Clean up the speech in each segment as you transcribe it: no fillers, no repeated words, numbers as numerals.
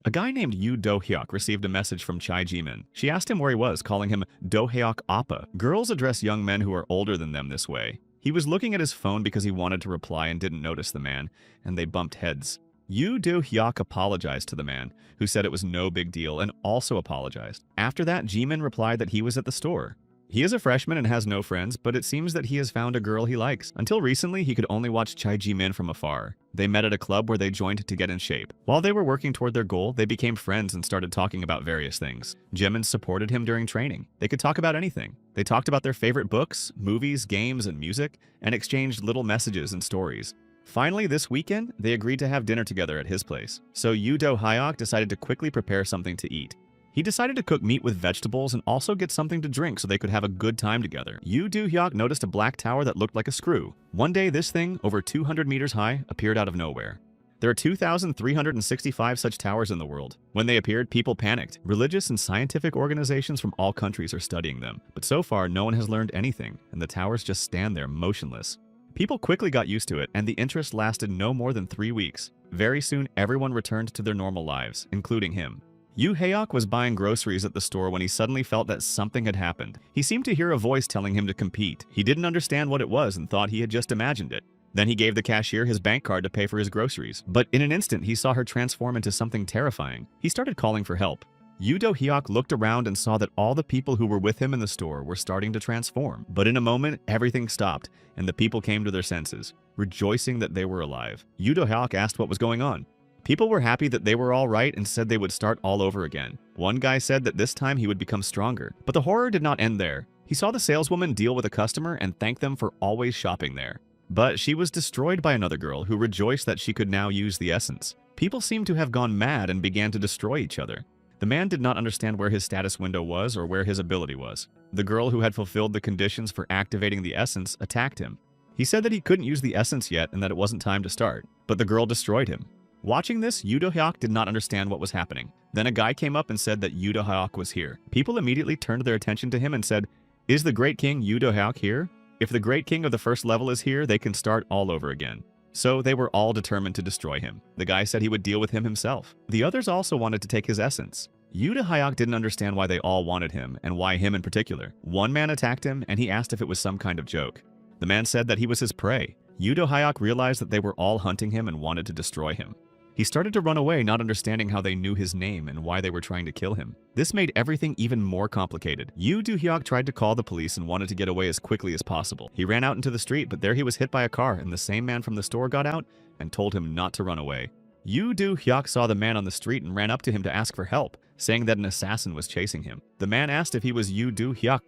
A guy named Yu Do-hyuk received a message from Chai Jimin. She asked him where he was, calling him Do-hyuk Appa. Girls address young men who are older than them this way. He was looking at his phone because he wanted to reply and didn't notice the man, and they bumped heads. Yu Do-hyuk apologized to the man, who said it was no big deal and also apologized. After that, Jimin replied that he was at the store. He is a freshman and has no friends, but it seems that he has found a girl he likes. Until recently, he could only watch Chai Jimin from afar. They met at a club where they joined to get in shape. While they were working toward their goal, they became friends and started talking about various things. Jimin supported him during training. They could talk about anything. They talked about their favorite books, movies, games, and music, and exchanged little messages and stories. Finally, this weekend, they agreed to have dinner together at his place. So Yu Do-hyuk decided to quickly prepare something to eat. He decided to cook meat with vegetables and also get something to drink so they could have a good time together. Yu Do-hyuk noticed a black tower that looked like a screw. One day, this thing, over 200 meters high, appeared out of nowhere. There are 2,365 such towers in the world. When they appeared, people panicked. Religious and scientific organizations from all countries are studying them. But so far, no one has learned anything, and the towers just stand there motionless. People quickly got used to it, and the interest lasted no more than 3 weeks. Very soon, everyone returned to their normal lives, including him. Yu Do-hyuk was buying groceries at the store when he suddenly felt that something had happened. He seemed to hear a voice telling him to compete. He didn't understand what it was and thought he had just imagined it. Then he gave the cashier his bank card to pay for his groceries. But in an instant, he saw her transform into something terrifying. He started calling for help. Yu Do-hyuk looked around and saw that all the people who were with him in the store were starting to transform. But in a moment, everything stopped, and the people came to their senses, rejoicing that they were alive. Yu Do-hyuk asked what was going on. People were happy that they were all right and said they would start all over again. One guy said that this time he would become stronger. But the horror did not end there. He saw the saleswoman deal with a customer and thank them for always shopping there. But she was destroyed by another girl who rejoiced that she could now use the essence. People seemed to have gone mad and began to destroy each other. The man did not understand where his status window was or where his ability was. The girl who had fulfilled the conditions for activating the essence attacked him. He said that he couldn't use the essence yet and that it wasn't time to start. But the girl destroyed him. Watching this, Yu Do-hyuk did not understand what was happening. Then a guy came up and said that Yu Do-hyuk was here. People immediately turned their attention to him and said, "Is the great king Yu Do-hyuk here? If the great king of the first level is here, they can start all over again." So they were all determined to destroy him. The guy said he would deal with him himself. The others also wanted to take his essence. Yu Do-hyuk didn't understand why they all wanted him, and why him in particular. One man attacked him, and he asked if it was some kind of joke. The man said that he was his prey. Yu Do-hyuk realized that they were all hunting him and wanted to destroy him. He started to run away, not understanding how they knew his name and why they were trying to kill him. This made everything even more complicated. Yu Do-hyuk tried to call the police and wanted to get away as quickly as possible. He ran out into the street, but there he was hit by a car, and the same man from the store got out and told him not to run away. Yu Do-hyuk saw the man on the street and ran up to him to ask for help, saying that an assassin was chasing him. The man asked if he was Yu Do-hyuk.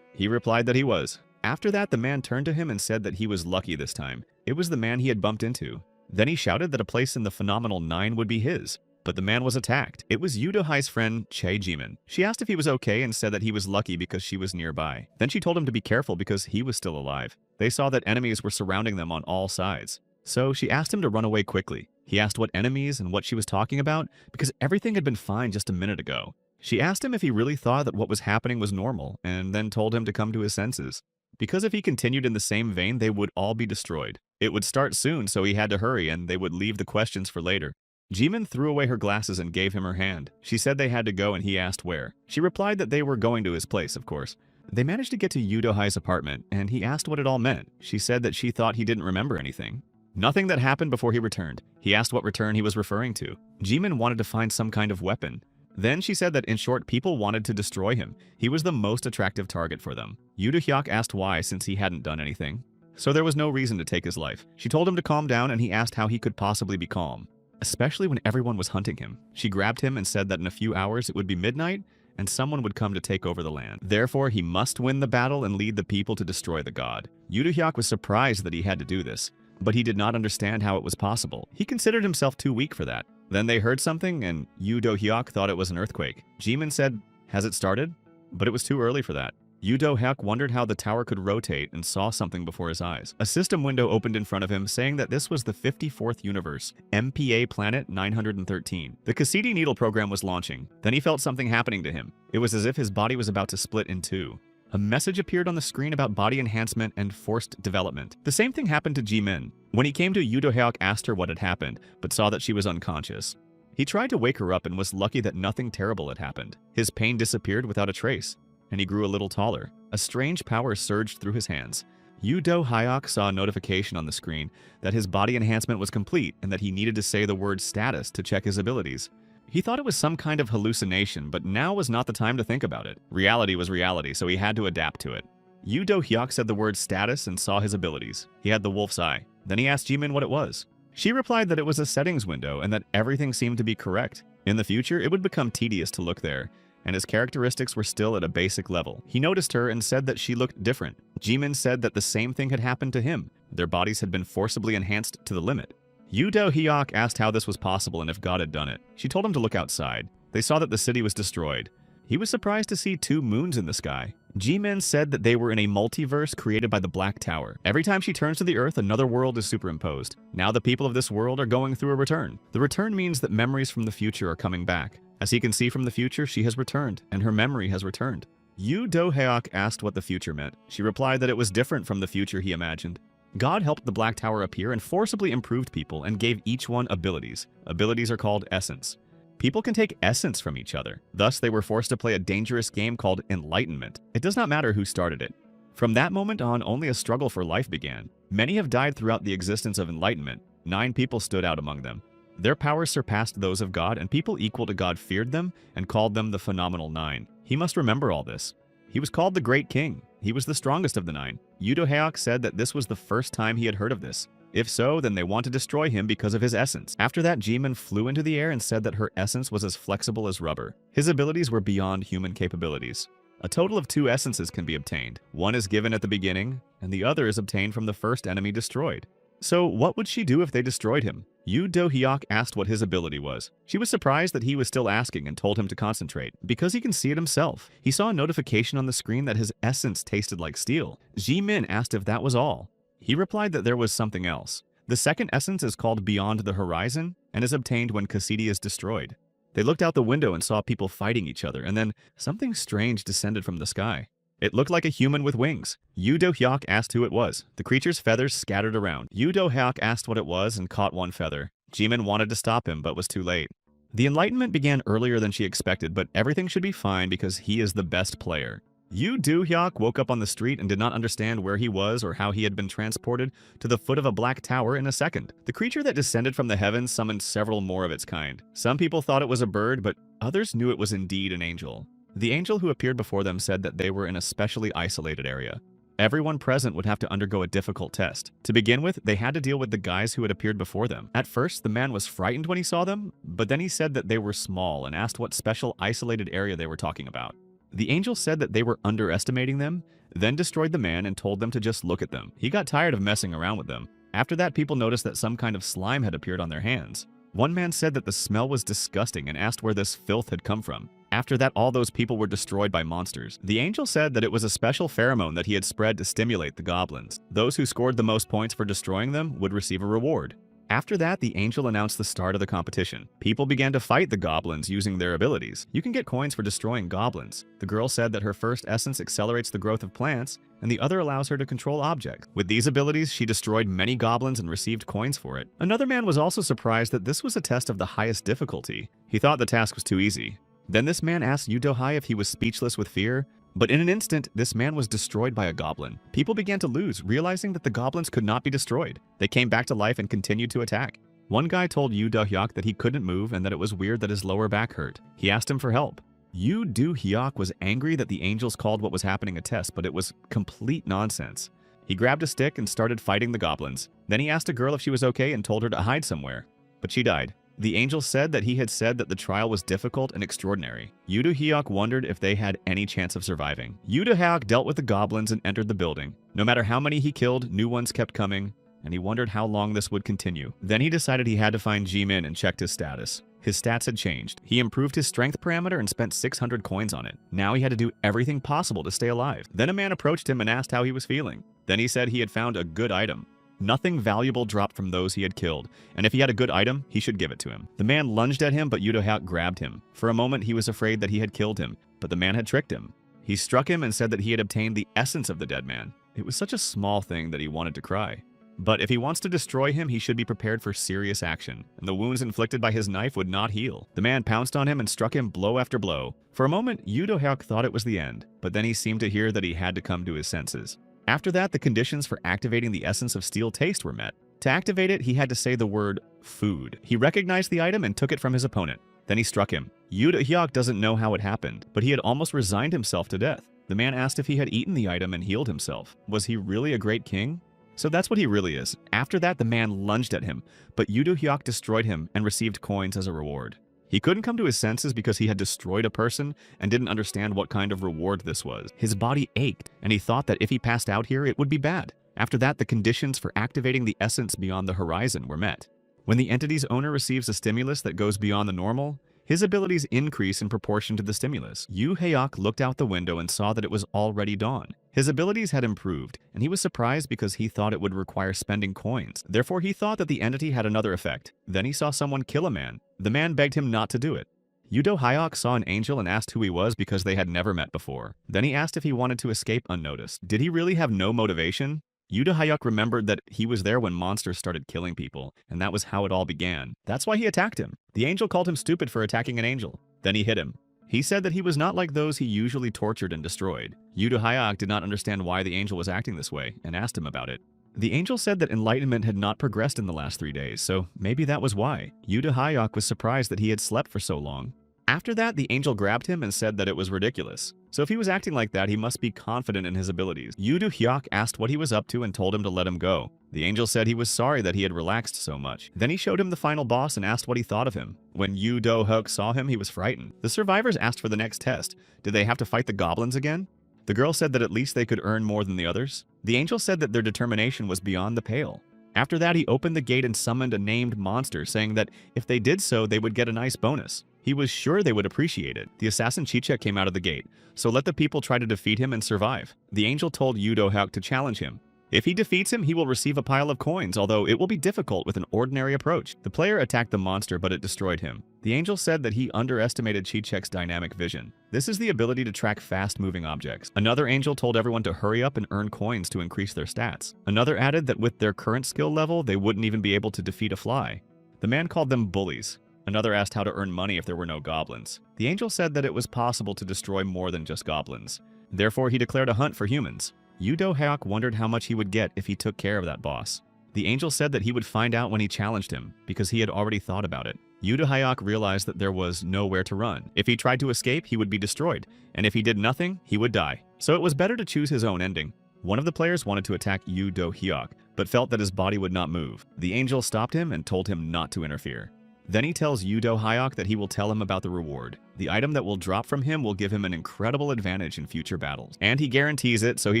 He replied that he was. After that, the man turned to him and said that he was lucky this time. It was the man he had bumped into. Then he shouted that a place in the Phenomenal 9 would be his. But the man was attacked. It was Yu Do-hyuk's friend, Chai Jimin. She asked if he was okay and said that he was lucky because she was nearby. Then she told him to be careful because he was still alive. They saw that enemies were surrounding them on all sides. So she asked him to run away quickly. He asked what enemies and what she was talking about because everything had been fine just a minute ago. She asked him if he really thought that what was happening was normal and then told him to come to his senses. Because if he continued in the same vein, they would all be destroyed. It would start soon, so he had to hurry, and they would leave the questions for later. Jimin threw away her glasses and gave him her hand. She said they had to go, and he asked where. She replied that they were going to his place, of course. They managed to get to Yu Do-hyuk's apartment, and he asked what it all meant. She said that she thought he didn't remember anything. Nothing that happened before he returned. He asked what return he was referring to. Jimin wanted to find some kind of weapon. Then she said that in short, people wanted to destroy him. He was the most attractive target for them. Yu Do-hyuk asked why since he hadn't done anything. So there was no reason to take his life. She told him to calm down and he asked how he could possibly be calm, especially when everyone was hunting him. She grabbed him and said that in a few hours it would be midnight and someone would come to take over the land. Therefore, he must win the battle and lead the people to destroy the god. Yu Do-hyuk was surprised that he had to do this, but he did not understand how it was possible. He considered himself too weak for that. Then they heard something, and Yu Do-hyuk thought it was an earthquake. Jimin said, "Has it started?" But it was too early for that. Yu Do-hyuk wondered how the tower could rotate and saw something before his eyes. A system window opened in front of him, saying that this was the 54th universe, MPA Planet 913. The Cassidy Needle program was launching. Then he felt something happening to him. It was as if his body was about to split in two. A message appeared on the screen about body enhancement and forced development. The same thing happened to Jimin. When he came to, Yu Do-hyuk asked her what had happened, but saw that she was unconscious. He tried to wake her up and was lucky that nothing terrible had happened. His pain disappeared without a trace, and he grew a little taller. A strange power surged through his hands. Yu Do-hyuk saw a notification on the screen that his body enhancement was complete and that he needed to say the word status to check his abilities. He thought it was some kind of hallucination, but now was not the time to think about it. Reality was reality, so he had to adapt to it. Yu Do-hyuk said the word status and saw his abilities. He had the wolf's eye. Then he asked Jimin what it was. She replied that it was a settings window and that everything seemed to be correct. In the future, it would become tedious to look there, and his characteristics were still at a basic level. He noticed her and said that she looked different. Jimin said that the same thing had happened to him. Their bodies had been forcibly enhanced to the limit. Yu Do-hyuk asked how this was possible and if God had done it. She told him to look outside. They saw that the city was destroyed. He was surprised to see 2 moons in the sky. Jimin said that they were in a multiverse created by the Black Tower. Every time she turns to the Earth, another world is superimposed. Now the people of this world are going through a return. The return means that memories from the future are coming back. As he can see from the future, she has returned, and her memory has returned. Yu Do-hyuk asked what the future meant. She replied that it was different from the future he imagined. God helped the Black Tower appear and forcibly improved people and gave each one abilities. Abilities are called essence. People can take essence from each other. Thus, they were forced to play a dangerous game called enlightenment. It does not matter who started it. From that moment on, only a struggle for life began. Many have died throughout the existence of enlightenment. 9 people stood out among them. Their powers surpassed those of God, and people equal to God feared them and called them the Phenomenal 9. He must remember all this. He was called the Great King. He was the strongest of the 9. Yu Do-hyuk said that this was the first time he had heard of this. If so, then they want to destroy him because of his essence. After that, Jimin flew into the air and said that her essence was as flexible as rubber. His abilities were beyond human capabilities. A total of 2 essences can be obtained. One is given at the beginning, and the other is obtained from the first enemy destroyed. So what would she do if they destroyed him? Yu Do-hyuk asked what his ability was. She was surprised that he was still asking and told him to concentrate, because he can see it himself. He saw a notification on the screen that his essence tasted like steel. Jimin asked if that was all. He replied that there was something else. The second essence is called Beyond the Horizon and is obtained when Cassidy is destroyed. They looked out the window and saw people fighting each other, and then something strange descended from the sky. It looked like a human with wings. Yu Do-hyuk asked who it was. The creature's feathers scattered around. Yu Do-hyuk asked what it was and caught one feather. Jimin wanted to stop him, but was too late. The enlightenment began earlier than she expected, but everything should be fine because he is the best player. Yu Do-hyuk woke up on the street and did not understand where he was or how he had been transported to the foot of a black tower in a second. The creature that descended from the heavens summoned several more of its kind. Some people thought it was a bird, but others knew it was indeed an angel. The angel who appeared before them said that they were in a specially isolated area. Everyone present would have to undergo a difficult test. To begin with, they had to deal with the guys who had appeared before them. At first, the man was frightened when he saw them, but then he said that they were small and asked what special isolated area they were talking about. The angel said that they were underestimating them, then destroyed the man and told them to just look at them. He got tired of messing around with them. After that, people noticed that some kind of slime had appeared on their hands. One man said that the smell was disgusting and asked where this filth had come from. After that, all those people were destroyed by monsters. The angel said that it was a special pheromone that he had spread to stimulate the goblins. Those who scored the most points for destroying them would receive a reward. After that, the angel announced the start of the competition. People began to fight the goblins using their abilities. You can get coins for destroying goblins. The girl said that her first essence accelerates the growth of plants, and the other allows her to control objects. With these abilities, she destroyed many goblins and received coins for it. Another man was also surprised that this was a test of the highest difficulty. He thought the task was too easy. Then this man asked Yu Do-hyuk if he was speechless with fear, but in an instant, this man was destroyed by a goblin. People began to lose, realizing that the goblins could not be destroyed. They came back to life and continued to attack. One guy told Yu Do-hyuk that he couldn't move and that it was weird that his lower back hurt. He asked him for help. Yu Do-hyuk was angry that the angels called what was happening a test, but it was complete nonsense. He grabbed a stick and started fighting the goblins. Then he asked a girl if she was okay and told her to hide somewhere, but she died. The angel said that he had said that the trial was difficult and extraordinary. Yu Do-hyuk wondered if they had any chance of surviving. Yu Do-hyuk dealt with the goblins and entered the building. No matter how many he killed, new ones kept coming, and he wondered how long this would continue. Then he decided he had to find Jimin and checked his status. His stats had changed. He improved his strength parameter and spent 600 coins on it. Now he had to do everything possible to stay alive. Then a man approached him and asked how he was feeling. Then he said he had found a good item. Nothing valuable dropped from those he had killed, and if he had a good item, he should give it to him. The man lunged at him, but Yu Do-hyuk grabbed him. For a moment, he was afraid that he had killed him, but the man had tricked him. He struck him and said that he had obtained the essence of the dead man. It was such a small thing that he wanted to cry. But if he wants to destroy him, he should be prepared for serious action, and the wounds inflicted by his knife would not heal. The man pounced on him and struck him blow after blow. For a moment, Yu Do-hyuk thought it was the end, but then he seemed to hear that he had to come to his senses. After that, the conditions for activating the essence of steel taste were met. To activate it, he had to say the word food. He recognized the item and took it from his opponent. Then he struck him. Yu Do-hyuk doesn't know how it happened, but he had almost resigned himself to death. The man asked if he had eaten the item and healed himself. Was he really a great king? So that's what he really is. After that, the man lunged at him, but Yu Do-hyuk destroyed him and received coins as a reward. He couldn't come to his senses because he had destroyed a person and didn't understand what kind of reward this was. His body ached, and he thought that if he passed out here, it would be bad. After that, the conditions for activating the essence beyond the horizon were met. When the entity's owner receives a stimulus that goes beyond the normal, his abilities increase in proportion to the stimulus. Yu Do-hyuk looked out the window and saw that it was already dawn. His abilities had improved, and he was surprised because he thought it would require spending coins. Therefore, he thought that the entity had another effect. Then he saw someone kill a man. The man begged him not to do it. Yu Do-hyuk saw an angel and asked who he was because they had never met before. Then he asked if he wanted to escape unnoticed. Did he really have no motivation? Yu Do-hyuk remembered that he was there when monsters started killing people, and that was how it all began. That's why he attacked him. The angel called him stupid for attacking an angel. Then he hit him. He said that he was not like those he usually tortured and destroyed. Yu Do-hyuk did not understand why the angel was acting this way, and asked him about it. The angel said that enlightenment had not progressed in the last 3 days, so maybe that was why. Yu Do-hyuk was surprised that he had slept for so long. After that, the angel grabbed him and said that it was ridiculous. So if he was acting like that, he must be confident in his abilities. Yu Do-hyuk asked what he was up to and told him to let him go. The angel said he was sorry that he had relaxed so much. Then he showed him the final boss and asked what he thought of him. When Yu Do-hyuk saw him, he was frightened. The survivors asked for the next test. Did they have to fight the goblins again? The girl said that at least they could earn more than the others. The angel said that their determination was beyond the pale. After that, he opened the gate and summoned a named monster, saying that if they did so, they would get a nice bonus. He was sure they would appreciate it. The assassin Chichek came out of the gate, so let the people try to defeat him and survive. The angel told Yu Do-hyuk to challenge him. If he defeats him, he will receive a pile of coins, although it will be difficult with an ordinary approach. The player attacked the monster, but it destroyed him. The angel said that he underestimated Chichek's dynamic vision. This is the ability to track fast-moving objects. Another angel told everyone to hurry up and earn coins to increase their stats. Another added that with their current skill level, they wouldn't even be able to defeat a fly. The man called them bullies. Another asked how to earn money if there were no goblins. The angel said that it was possible to destroy more than just goblins. Therefore, he declared a hunt for humans. Yu Do-hyuk wondered how much he would get if he took care of that boss. The angel said that he would find out when he challenged him, because he had already thought about it. Yu Do-hyuk realized that there was nowhere to run. If he tried to escape, he would be destroyed, and if he did nothing, he would die. So it was better to choose his own ending. One of the players wanted to attack Yu Do-hyuk, but felt that his body would not move. The angel stopped him and told him not to interfere. Then he tells Yu Do-hyuk that he will tell him about the reward. The item that will drop from him will give him an incredible advantage in future battles. And he guarantees it, so he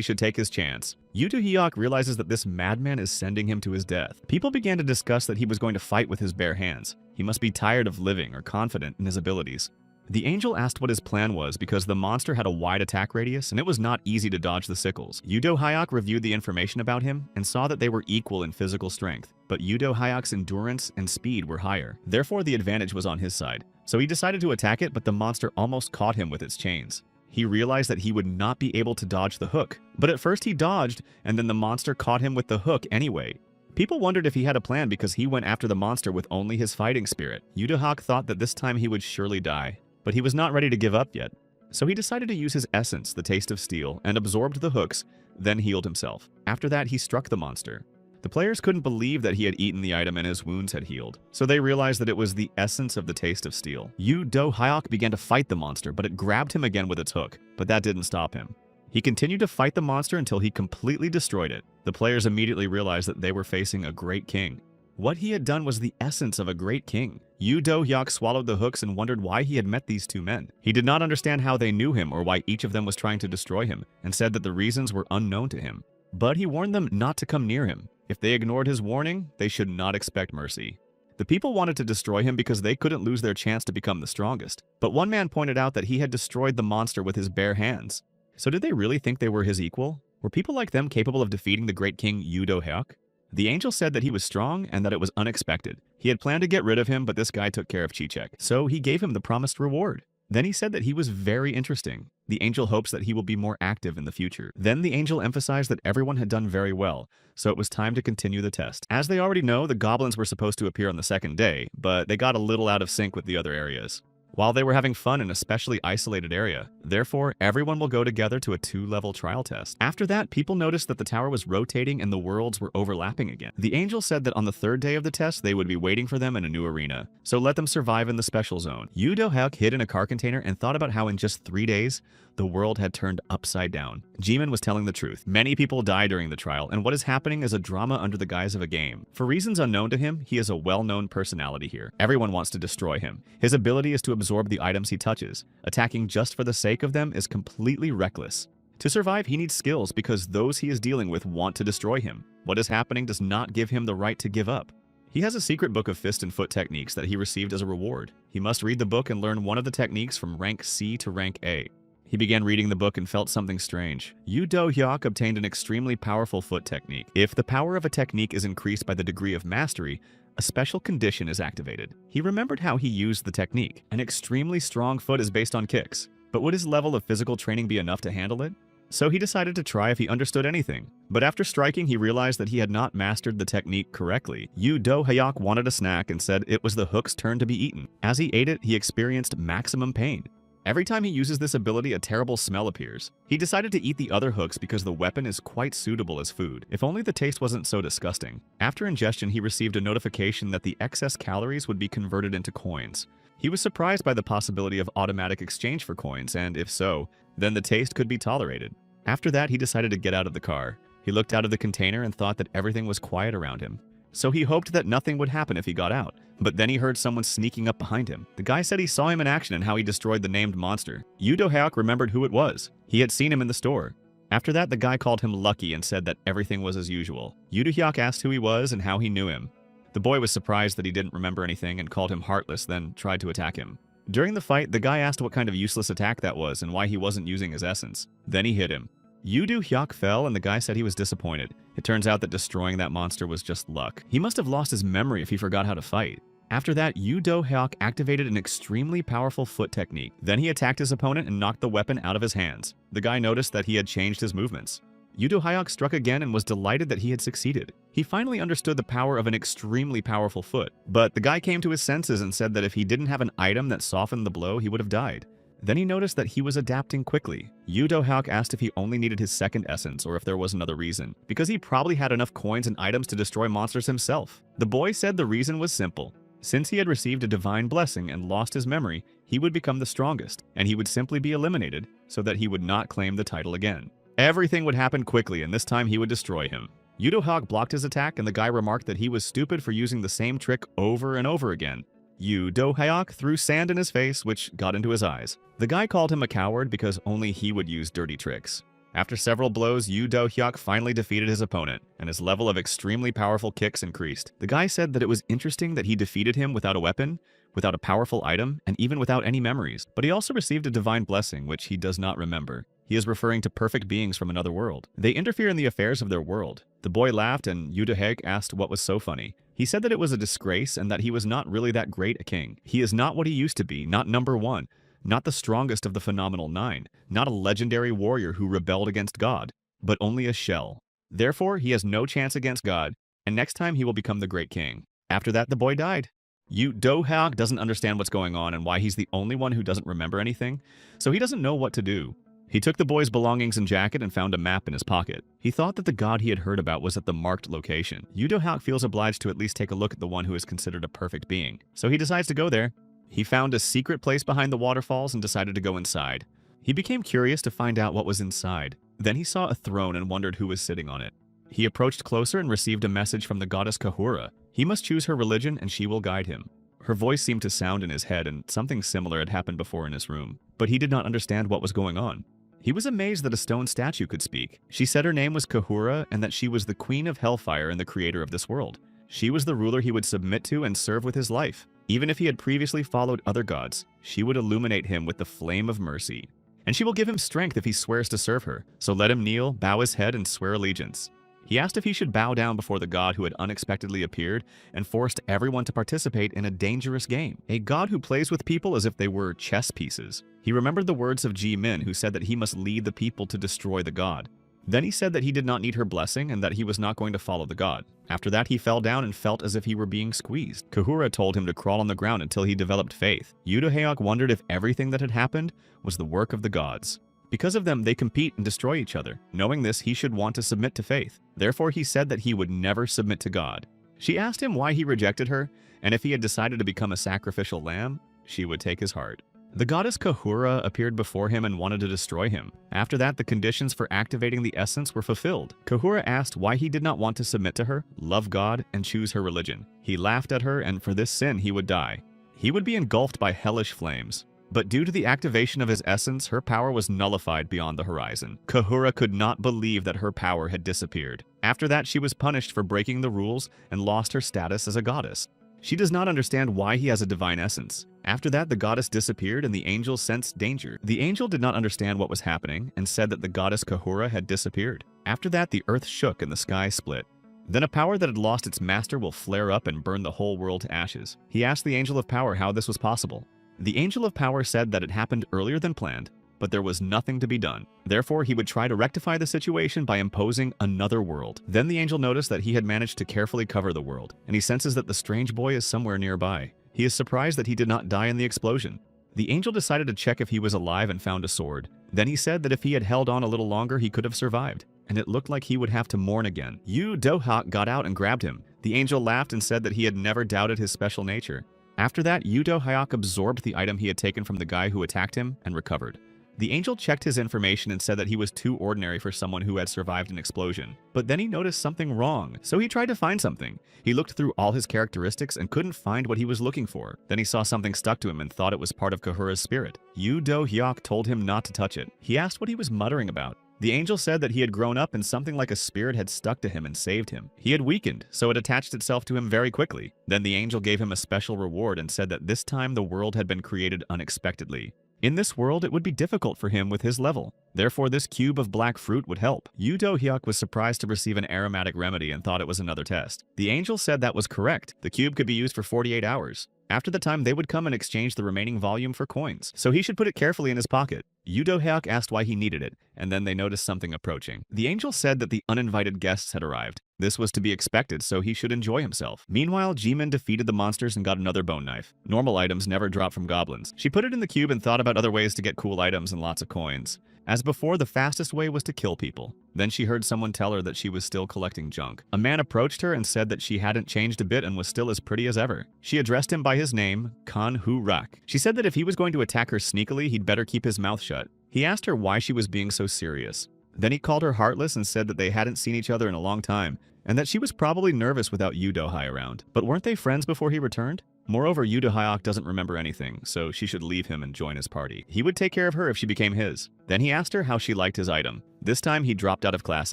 should take his chance. Yu Do-hyuk realizes that this madman is sending him to his death. People began to discuss that he was going to fight with his bare hands. He must be tired of living or confident in his abilities. The angel asked what his plan was because the monster had a wide attack radius and it was not easy to dodge the sickles. Yu Do-hyuk reviewed the information about him and saw that they were equal in physical strength, but Yu Do-hyuk's endurance and speed were higher. Therefore, the advantage was on his side. So he decided to attack it, but the monster almost caught him with its chains. He realized that he would not be able to dodge the hook, but at first he dodged, and then the monster caught him with the hook anyway. People wondered if he had a plan because he went after the monster with only his fighting spirit. Yu Do-hyuk thought that this time he would surely die. But he was not ready to give up yet. So he decided to use his essence, the taste of steel, and absorbed the hooks, then healed himself. After that, he struck the monster. The players couldn't believe that he had eaten the item and his wounds had healed, so they realized that it was the essence of the taste of steel. Yu Do-hyuk began to fight the monster, but it grabbed him again with its hook, but that didn't stop him. He continued to fight the monster until he completely destroyed it. The players immediately realized that they were facing a great king. What he had done was the essence of a great king. Yu Do-hyuk swallowed the hooks and wondered why he had met these two men. He did not understand how they knew him or why each of them was trying to destroy him, and said that the reasons were unknown to him. But he warned them not to come near him. If they ignored his warning, they should not expect mercy. The people wanted to destroy him because they couldn't lose their chance to become the strongest. But one man pointed out that he had destroyed the monster with his bare hands. So did they really think they were his equal? Were people like them capable of defeating the great king Yu Do-hyuk? The angel said that he was strong and that it was unexpected. He had planned to get rid of him, but this guy took care of Chichek, so he gave him the promised reward. Then he said that he was very interesting. The angel hopes that he will be more active in the future. Then the angel emphasized that everyone had done very well, so it was time to continue the test. As they already know, the goblins were supposed to appear on the second day, but they got a little out of sync with the other areas. While they were having fun in a specially isolated area, therefore, everyone will go together to a 2-level trial test. After that, people noticed that the tower was rotating and the worlds were overlapping again. The angel said that on the 3rd day of the test, they would be waiting for them in a new arena, so let them survive in the special zone. Yu Do-hyuk hid in a car container and thought about how in just 3 days, the world had turned upside down. Jimin was telling the truth. Many people die during the trial, and what is happening is a drama under the guise of a game. For reasons unknown to him, he is a well-known personality here. Everyone wants to destroy him. His ability is to absorb the items he touches. Attacking just for the sake of them is completely reckless. To survive, he needs skills because those he is dealing with want to destroy him. What is happening does not give him the right to give up. He has a secret book of fist and foot techniques that he received as a reward. He must read the book and learn one of the techniques from rank C to rank A. He began reading the book and felt something strange. Yu Do-hyuk obtained an extremely powerful foot technique. If the power of a technique is increased by the degree of mastery, a special condition is activated. He remembered how he used the technique. An extremely strong foot is based on kicks, but would his level of physical training be enough to handle it? So he decided to try if he understood anything. But after striking, he realized that he had not mastered the technique correctly. Yu Do-hyuk wanted a snack and said it was the hook's turn to be eaten. As he ate it, he experienced maximum pain. Every time he uses this ability, a terrible smell appears. He decided to eat the other hooks because the weapon is quite suitable as food. If only the taste wasn't so disgusting. After ingestion, he received a notification that the excess calories would be converted into coins. He was surprised by the possibility of automatic exchange for coins, and if so, then the taste could be tolerated. After that, he decided to get out of the car. He looked out of the container and thought that everything was quiet around him. So he hoped that nothing would happen if he got out. But then he heard someone sneaking up behind him. The guy said he saw him in action and how he destroyed the named monster. Yu Do-hyuk remembered who it was. He had seen him in the store. After that, the guy called him lucky and said that everything was as usual. Yu Do-hyuk asked who he was and how he knew him. The boy was surprised that he didn't remember anything and called him heartless, then tried to attack him. During the fight, the guy asked what kind of useless attack that was and why he wasn't using his essence. Then he hit him. Yu Do-hyuk fell and the guy said he was disappointed. It turns out that destroying that monster was just luck. He must have lost his memory if he forgot how to fight. After that, Yu Do-hyuk activated an extremely powerful foot technique. Then he attacked his opponent and knocked the weapon out of his hands. The guy noticed that he had changed his movements. Yu Do-hyuk struck again and was delighted that he had succeeded. He finally understood the power of an extremely powerful foot. But the guy came to his senses and said that if he didn't have an item that softened the blow, he would have died. Then he noticed that he was adapting quickly. Yu Do-hyuk asked if he only needed his second essence or if there was another reason, because he probably had enough coins and items to destroy monsters himself. The boy said the reason was simple. Since he had received a divine blessing and lost his memory, he would become the strongest, and he would simply be eliminated so that he would not claim the title again. Everything would happen quickly, and this time he would destroy him. Yu Do-hyuk blocked his attack, and the guy remarked that he was stupid for using the same trick over and over again. Yu Do-hyuk threw sand in his face, which got into his eyes. The guy called him a coward because only he would use dirty tricks. After several blows, Yu Do-hyuk finally defeated his opponent, and his level of extremely powerful kicks increased. The guy said that it was interesting that he defeated him without a weapon, without a powerful item, and even without any memories. But he also received a divine blessing, which he does not remember. He is referring to perfect beings from another world. They interfere in the affairs of their world. The boy laughed, and Yu Do-hyuk asked what was so funny. He said that it was a disgrace and that he was not really that great a king. He is not what he used to be, not number one, not the strongest of the phenomenal 9, not a legendary warrior who rebelled against God, but only a shell. Therefore, he has no chance against God, and next time he will become the great king. After that, the boy died. Yu Do-hyuk doesn't understand what's going on and why he's the only one who doesn't remember anything, so he doesn't know what to do. He took the boy's belongings and jacket and found a map in his pocket. He thought that the god he had heard about was at the marked location. Yu Do-hyuk feels obliged to at least take a look at the one who is considered a perfect being, so he decides to go there. He found a secret place behind the waterfalls and decided to go inside. He became curious to find out what was inside. Then he saw a throne and wondered who was sitting on it. He approached closer and received a message from the goddess Kahura. He must choose her religion and she will guide him. Her voice seemed to sound in his head, and something similar had happened before in his room, but he did not understand what was going on. He was amazed that a stone statue could speak. She said her name was Kahura and that she was the queen of hellfire and the creator of this world. She was the ruler he would submit to and serve with his life. Even if he had previously followed other gods, she would illuminate him with the flame of mercy. And she will give him strength if he swears to serve her, so let him kneel, bow his head, and swear allegiance. He asked if he should bow down before the god who had unexpectedly appeared and forced everyone to participate in a dangerous game, a god who plays with people as if they were chess pieces. He remembered the words of Ji-min, who said that he must lead the people to destroy the god. Then he said that he did not need her blessing and that he was not going to follow the god. After that, he fell down and felt as if he were being squeezed. Kahura told him to crawl on the ground until he developed faith. Yu Do-hyuk wondered if everything that had happened was the work of the gods. Because of them, they compete and destroy each other. Knowing this, he should want to submit to faith. Therefore, he said that he would never submit to God. She asked him why he rejected her, and if he had decided to become a sacrificial lamb, she would take his heart. The goddess Kahura appeared before him and wanted to destroy him. After that, the conditions for activating the essence were fulfilled. Kahura asked why he did not want to submit to her, love God, and choose her religion. He laughed at her, and for this sin he would die. He would be engulfed by hellish flames. But due to the activation of his essence, her power was nullified beyond the horizon. Kahura could not believe that her power had disappeared. After that, she was punished for breaking the rules and lost her status as a goddess. She does not understand why he has a divine essence. After that, the goddess disappeared and the angel sensed danger. The angel did not understand what was happening and said that the goddess Kahura had disappeared. After that, the earth shook and the sky split. Then a power that had lost its master will flare up and burn the whole world to ashes. He asked the angel of power how this was possible. The angel of power said that it happened earlier than planned, but there was nothing to be done. Therefore, he would try to rectify the situation by imposing another world. Then the angel noticed that he had managed to carefully cover the world, and he senses that the strange boy is somewhere nearby. He is surprised that he did not die in the explosion. The angel decided to check if he was alive and found a sword. Then he said that if he had held on a little longer, he could have survived, and it looked like he would have to mourn again. Yu Do-hyuk got out and grabbed him. The angel laughed and said that he had never doubted his special nature. After that, Yu Do-hyuk absorbed the item he had taken from the guy who attacked him and recovered. The angel checked his information and said that he was too ordinary for someone who had survived an explosion. But then he noticed something wrong, so he tried to find something. He looked through all his characteristics and couldn't find what he was looking for. Then he saw something stuck to him and thought it was part of Kahura's spirit. Yu Do-hyuk told him not to touch it. He asked what he was muttering about. The angel said that he had grown up and something like a spirit had stuck to him and saved him. He had weakened, so it attached itself to him very quickly. Then the angel gave him a special reward and said that this time the world had been created unexpectedly. In this world, it would be difficult for him with his level. Therefore, this cube of black fruit would help. Yu Do-hyuk was surprised to receive an aromatic remedy and thought it was another test. The angel said that was correct. The cube could be used for 48 hours. After the time, they would come and exchange the remaining volume for coins, so he should put it carefully in his pocket. Yu Do-hyuk asked why he needed it, and then they noticed something approaching. The angel said that the uninvited guests had arrived. This was to be expected, so he should enjoy himself. Meanwhile, Ji-min defeated the monsters and got another bone knife. Normal items never drop from goblins. She put it in the cube and thought about other ways to get cool items and lots of coins. As before, the fastest way was to kill people. Then she heard someone tell her that she was still collecting junk. A man approached her and said that she hadn't changed a bit and was still as pretty as ever. She addressed him by his name, Kan-hu-rak. She said that if he was going to attack her sneakily, he'd better keep his mouth shut. He asked her why she was being so serious. Then he called her heartless and said that they hadn't seen each other in a long time, and that she was probably nervous without Yu Do-hyuk around. But weren't they friends before he returned? Moreover, Yu Do-hyuk doesn't remember anything, so she should leave him and join his party. He would take care of her if she became his. Then he asked her how she liked his item. This time he dropped out of Class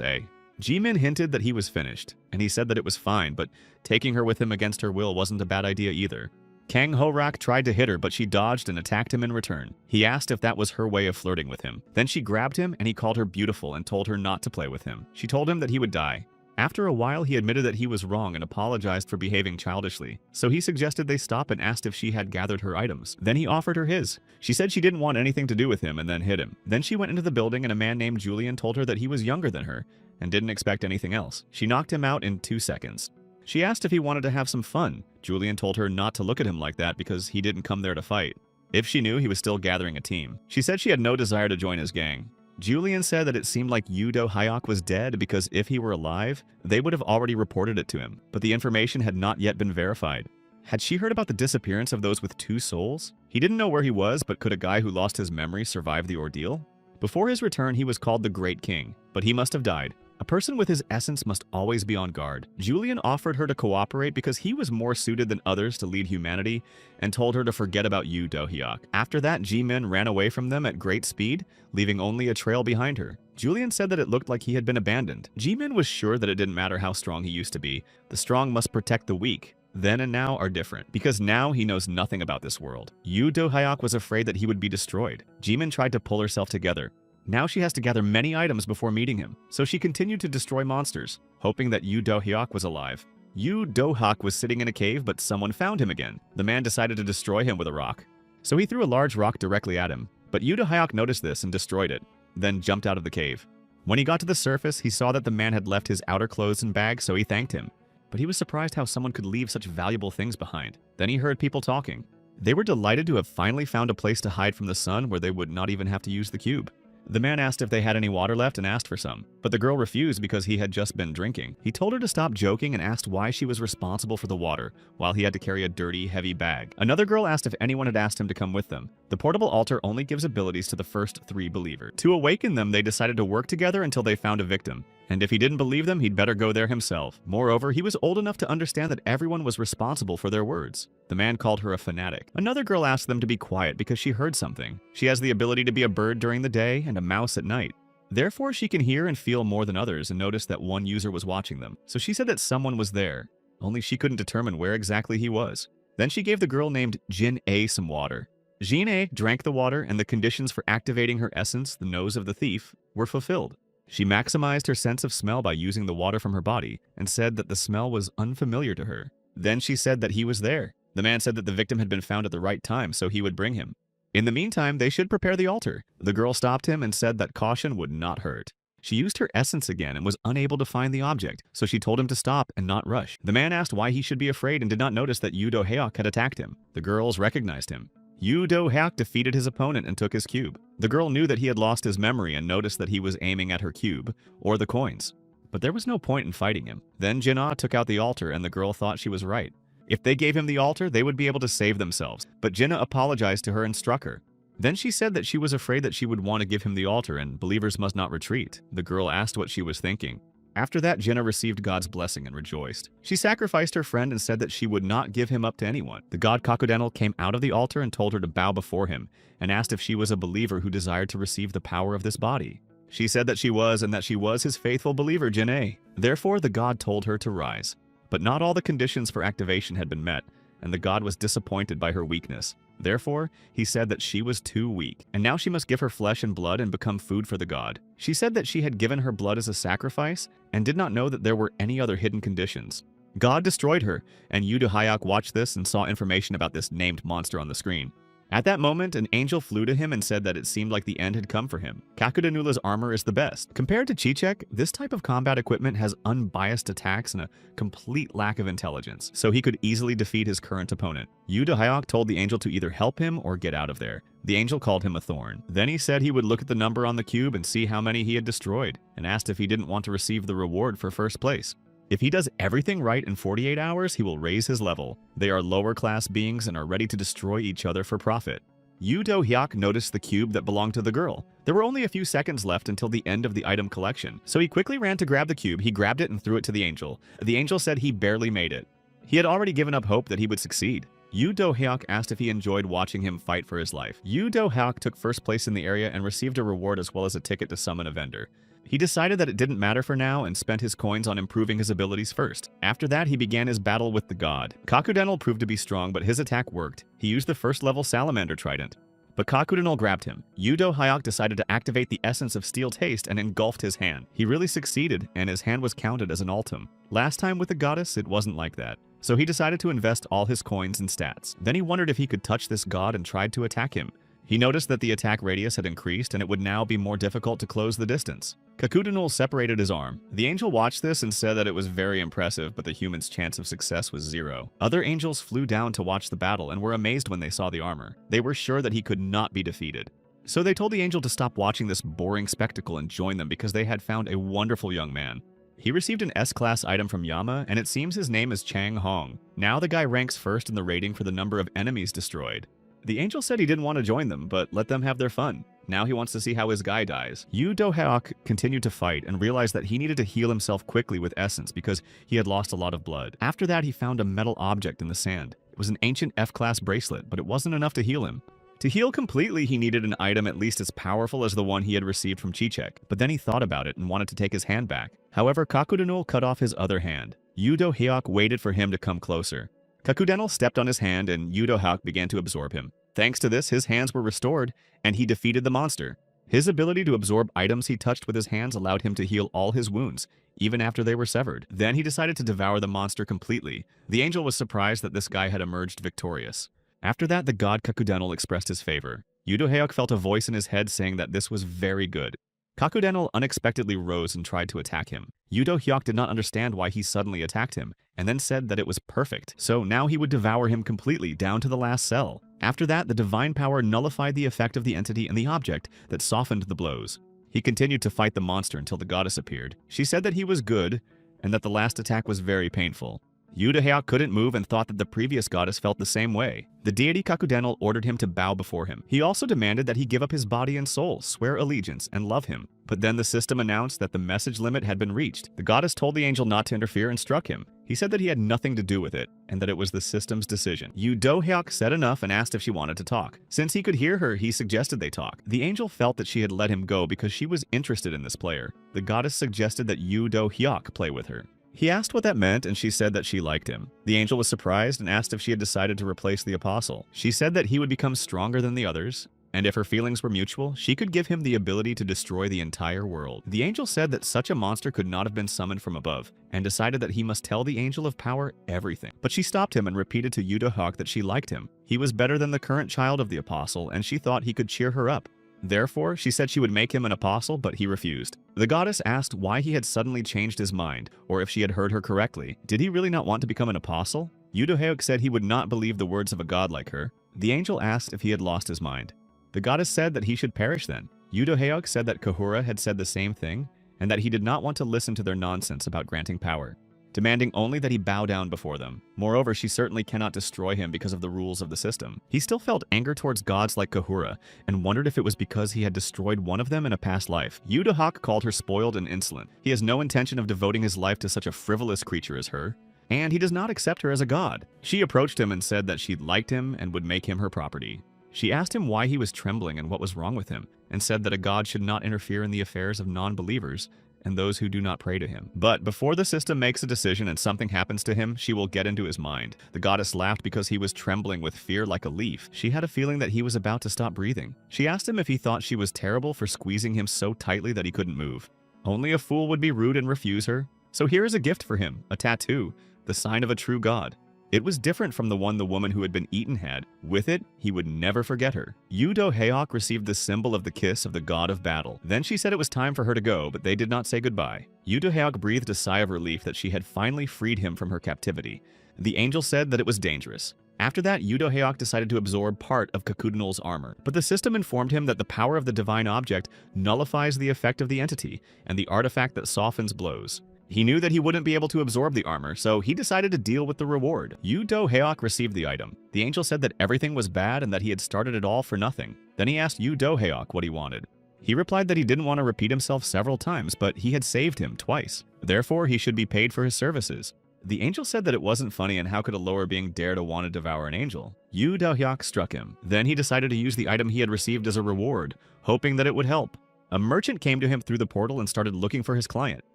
A. Ji-min hinted that he was finished, and he said that it was fine, but taking her with him against her will wasn't a bad idea either. Kang-ho-rak tried to hit her, but she dodged and attacked him in return. He asked if that was her way of flirting with him. Then she grabbed him and he called her beautiful and told her not to play with him. She told him that he would die. After a while, he admitted that he was wrong and apologized for behaving childishly. So he suggested they stop and asked if she had gathered her items. Then he offered her his. She said she didn't want anything to do with him and then hit him. Then she went into the building and a man named Julian told her that he was younger than her and didn't expect anything else. She knocked him out in 2 seconds. She asked if he wanted to have some fun. Julian told her not to look at him like that because he didn't come there to fight. If she knew, he was still gathering a team. She said she had no desire to join his gang. Julian said that it seemed like Yu Do-hyuk was dead because if he were alive, they would have already reported it to him, but the information had not yet been verified. Had she heard about the disappearance of those with 2 souls? He didn't know where he was, but could a guy who lost his memory survive the ordeal? Before his return, he was called the Great King, but he must have died. A person with his essence must always be on guard. Julian offered her to cooperate because he was more suited than others to lead humanity and told her to forget about Yu Do-hyuk. After that, Ji-min ran away from them at great speed, leaving only a trail behind her. Julian said that it looked like he had been abandoned. Ji-min was sure that it didn't matter how strong he used to be. The strong must protect the weak. Then and now are different, because now he knows nothing about this world. Yu Do-hyuk was afraid that he would be destroyed. Ji-min tried to pull herself together. Now she has to gather many items before meeting him, so she continued to destroy monsters, hoping that Yu Do-hyuk was alive. Yu Do-hyuk was sitting in a cave, but someone found him again. The man decided to destroy him with a rock. So he threw a large rock directly at him, but Yu Do-hyuk noticed this and destroyed it, then jumped out of the cave. When he got to the surface, he saw that the man had left his outer clothes and bag, so he thanked him. But he was surprised how someone could leave such valuable things behind. Then he heard people talking. They were delighted to have finally found a place to hide from the sun where they would not even have to use the cube. The man asked if they had any water left and asked for some, but the girl refused because he had just been drinking. He told her to stop joking and asked why she was responsible for the water, while he had to carry a dirty, heavy bag. Another girl asked if anyone had asked him to come with them. The portable altar only gives abilities to the first 3 believers. To awaken them, they decided to work together until they found a victim. And if he didn't believe them, he'd better go there himself. Moreover, he was old enough to understand that everyone was responsible for their words. The man called her a fanatic. Another girl asked them to be quiet because she heard something. She has the ability to be a bird during the day and a mouse at night. Therefore, she can hear and feel more than others and noticed that one user was watching them. So she said that someone was there, only she couldn't determine where exactly he was. Then she gave the girl named Jin-A some water. Jin-A drank the water, and the conditions for activating her essence, the nose of the thief, were fulfilled. She maximized her sense of smell by using the water from her body and said that the smell was unfamiliar to her. Then she said that he was there. The man said that the victim had been found at the right time, so he would bring him. In the meantime, they should prepare the altar. The girl stopped him and said that caution would not hurt. She used her essence again and was unable to find the object, so she told him to stop and not rush. The man asked why he should be afraid and did not notice that Yu Do-hyuk had attacked him. The girls recognized him. Yu Do-hyuk defeated his opponent and took his cube. The girl knew that he had lost his memory and noticed that he was aiming at her cube, or the coins. But there was no point in fighting him. Then Jin-A took out the altar and the girl thought she was right. If they gave him the altar, they would be able to save themselves. But Jin-A apologized to her and struck her. Then she said that she was afraid that she would want to give him the altar and believers must not retreat. The girl asked what she was thinking. After that, Jin-A received God's blessing and rejoiced. She sacrificed her friend and said that she would not give him up to anyone. The god Kakudenal came out of the altar and told her to bow before him, and asked if she was a believer who desired to receive the power of this body. She said that she was, and that she was his faithful believer, Jin-A. Therefore, the god told her to rise. But not all the conditions for activation had been met, and the god was disappointed by her weakness. Therefore, he said that she was too weak, and now she must give her flesh and blood and become food for the god. She said that she had given her blood as a sacrifice, and did not know that there were any other hidden conditions. God destroyed her, and Yu Do-hyuk watched this and saw information about this named monster on the screen. At that moment, an angel flew to him and said that it seemed like the end had come for him. Kakudenula's armor is the best. Compared to Chichek, this type of combat equipment has unbiased attacks and a complete lack of intelligence, so he could easily defeat his current opponent. Yu Do-hyuk told the angel to either help him or get out of there. The angel called him a thorn. Then he said he would look at the number on the cube and see how many he had destroyed, and asked if he didn't want to receive the reward for first place. If he does everything right in 48 hours, he will raise his level. They are lower-class beings and are ready to destroy each other for profit. Yu Do-hyuk noticed the cube that belonged to the girl. There were only a few seconds left until the end of the item collection, so he quickly ran to grab the cube. He grabbed it and threw it to the angel. The angel said he barely made it. He had already given up hope that he would succeed. Yu Do-hyuk asked if he enjoyed watching him fight for his life. Yu Do-hyuk took first place in the area and received a reward as well as a ticket to summon a vendor. He decided that it didn't matter for now and spent his coins on improving his abilities first. After that, he began his battle with the god. Kakudenal proved to be strong, but his attack worked. He used the first level salamander trident. But Kakudenal grabbed him. Yu Do-hyuk decided to activate the essence of steel taste and engulfed his hand. He really succeeded, and his hand was counted as an ultim. Last time with the goddess, it wasn't like that. So he decided to invest all his coins and stats. Then he wondered if he could touch this god and tried to attack him. He noticed that the attack radius had increased and it would now be more difficult to close the distance. Kakudenal separated his arm. The angel watched this and said that it was very impressive, but the human's chance of success was 0. Other angels flew down to watch the battle and were amazed when they saw the armor. They were sure that he could not be defeated. So they told the angel to stop watching this boring spectacle and join them because they had found a wonderful young man. He received an S-class item from Yama, and it seems his name is Chang Hong. Now the guy ranks first in the rating for the number of enemies destroyed. The angel said he didn't want to join them, but let them have their fun. Now he wants to see how his guy dies. Yu Do-hyuk continued to fight and realized that he needed to heal himself quickly with essence because he had lost a lot of blood. After that, he found a metal object in the sand. It was an ancient F-class bracelet, but it wasn't enough to heal him. To heal completely, he needed an item at least as powerful as the one he had received from Chichek, but then he thought about it and wanted to take his hand back. However, Kakudenal cut off his other hand. Yu Do-hyuk waited for him to come closer. Kakudenal stepped on his hand and Yu Do-hyuk began to absorb him. Thanks to this, his hands were restored, and he defeated the monster. His ability to absorb items he touched with his hands allowed him to heal all his wounds, even after they were severed. Then he decided to devour the monster completely. The angel was surprised that this guy had emerged victorious. After that, the god Kakudenal expressed his favor. Yudo felt a voice in his head saying that this was very good. Kakudenal unexpectedly rose and tried to attack him. Yudo did not understand why he suddenly attacked him, and then said that it was perfect, so now he would devour him completely, down to the last cell. After that, the divine power nullified the effect of the entity and the object that softened the blows. He continued to fight the monster until the goddess appeared. She said that he was good, and that the last attack was very painful. Yudo couldn't move and thought that the previous goddess felt the same way. The deity Kakudenal ordered him to bow before him. He also demanded that he give up his body and soul, swear allegiance, and love him. But then the system announced that the message limit had been reached. The goddess told the angel not to interfere and struck him. He said that he had nothing to do with it, and that it was the system's decision. Yudo said enough and asked if she wanted to talk. Since he could hear her, he suggested they talk. The angel felt that she had let him go because she was interested in this player. The goddess suggested that Yudo play with her. He asked what that meant, and she said that she liked him. The angel was surprised and asked if she had decided to replace the apostle. She said that he would become stronger than the others, and if her feelings were mutual, she could give him the ability to destroy the entire world. The angel said that such a monster could not have been summoned from above, and decided that he must tell the angel of power everything. But she stopped him and repeated to Yudo that she liked him. He was better than the current child of the apostle, and she thought he could cheer her up. Therefore, she said she would make him an apostle, but he refused. The goddess asked why he had suddenly changed his mind, or if she had heard her correctly. Did he really not want to become an apostle? Yudo said he would not believe the words of a god like her. The angel asked if he had lost his mind. The goddess said that he should perish then. Yudo said that Kahura had said the same thing, and that he did not want to listen to their nonsense about granting power, demanding only that he bow down before them. Moreover, she certainly cannot destroy him because of the rules of the system. He still felt anger towards gods like Kahura, and wondered if it was because he had destroyed one of them in a past life. Yudo called her spoiled and insolent. He has no intention of devoting his life to such a frivolous creature as her, and he does not accept her as a god. She approached him and said that she liked him and would make him her property. She asked him why he was trembling and what was wrong with him, and said that a god should not interfere in the affairs of non-believers and those who do not pray to him. But before the system makes a decision and something happens to him, she will get into his mind. The goddess laughed because he was trembling with fear like a leaf. She had a feeling that he was about to stop breathing. She asked him if he thought she was terrible for squeezing him so tightly that he couldn't move. Only a fool would be rude and refuse her. So here is a gift for him, a tattoo, the sign of a true god. It was different from the one the woman who had been eaten had. With it, he would never forget her. Yudo received the symbol of the kiss of the god of battle. Then she said it was time for her to go, but they did not say goodbye. Yudo breathed a sigh of relief that she had finally freed him from her captivity. The angel said that it was dangerous. After that, Yudo decided to absorb part of Kakudenal's armor, but the system informed him that the power of the divine object nullifies the effect of the entity and the artifact that softens blows. He knew that he wouldn't be able to absorb the armor, so he decided to deal with the reward. Yudo received the item. The angel said that everything was bad and that he had started it all for nothing. Then he asked Yudo what he wanted. He replied that he didn't want to repeat himself several times, but he had saved him twice. Therefore, he should be paid for his services. The angel said that it wasn't funny and how could a lower being dare to want to devour an angel? Yudo struck him. Then he decided to use the item he had received as a reward, hoping that it would help. A merchant came to him through the portal and started looking for his client.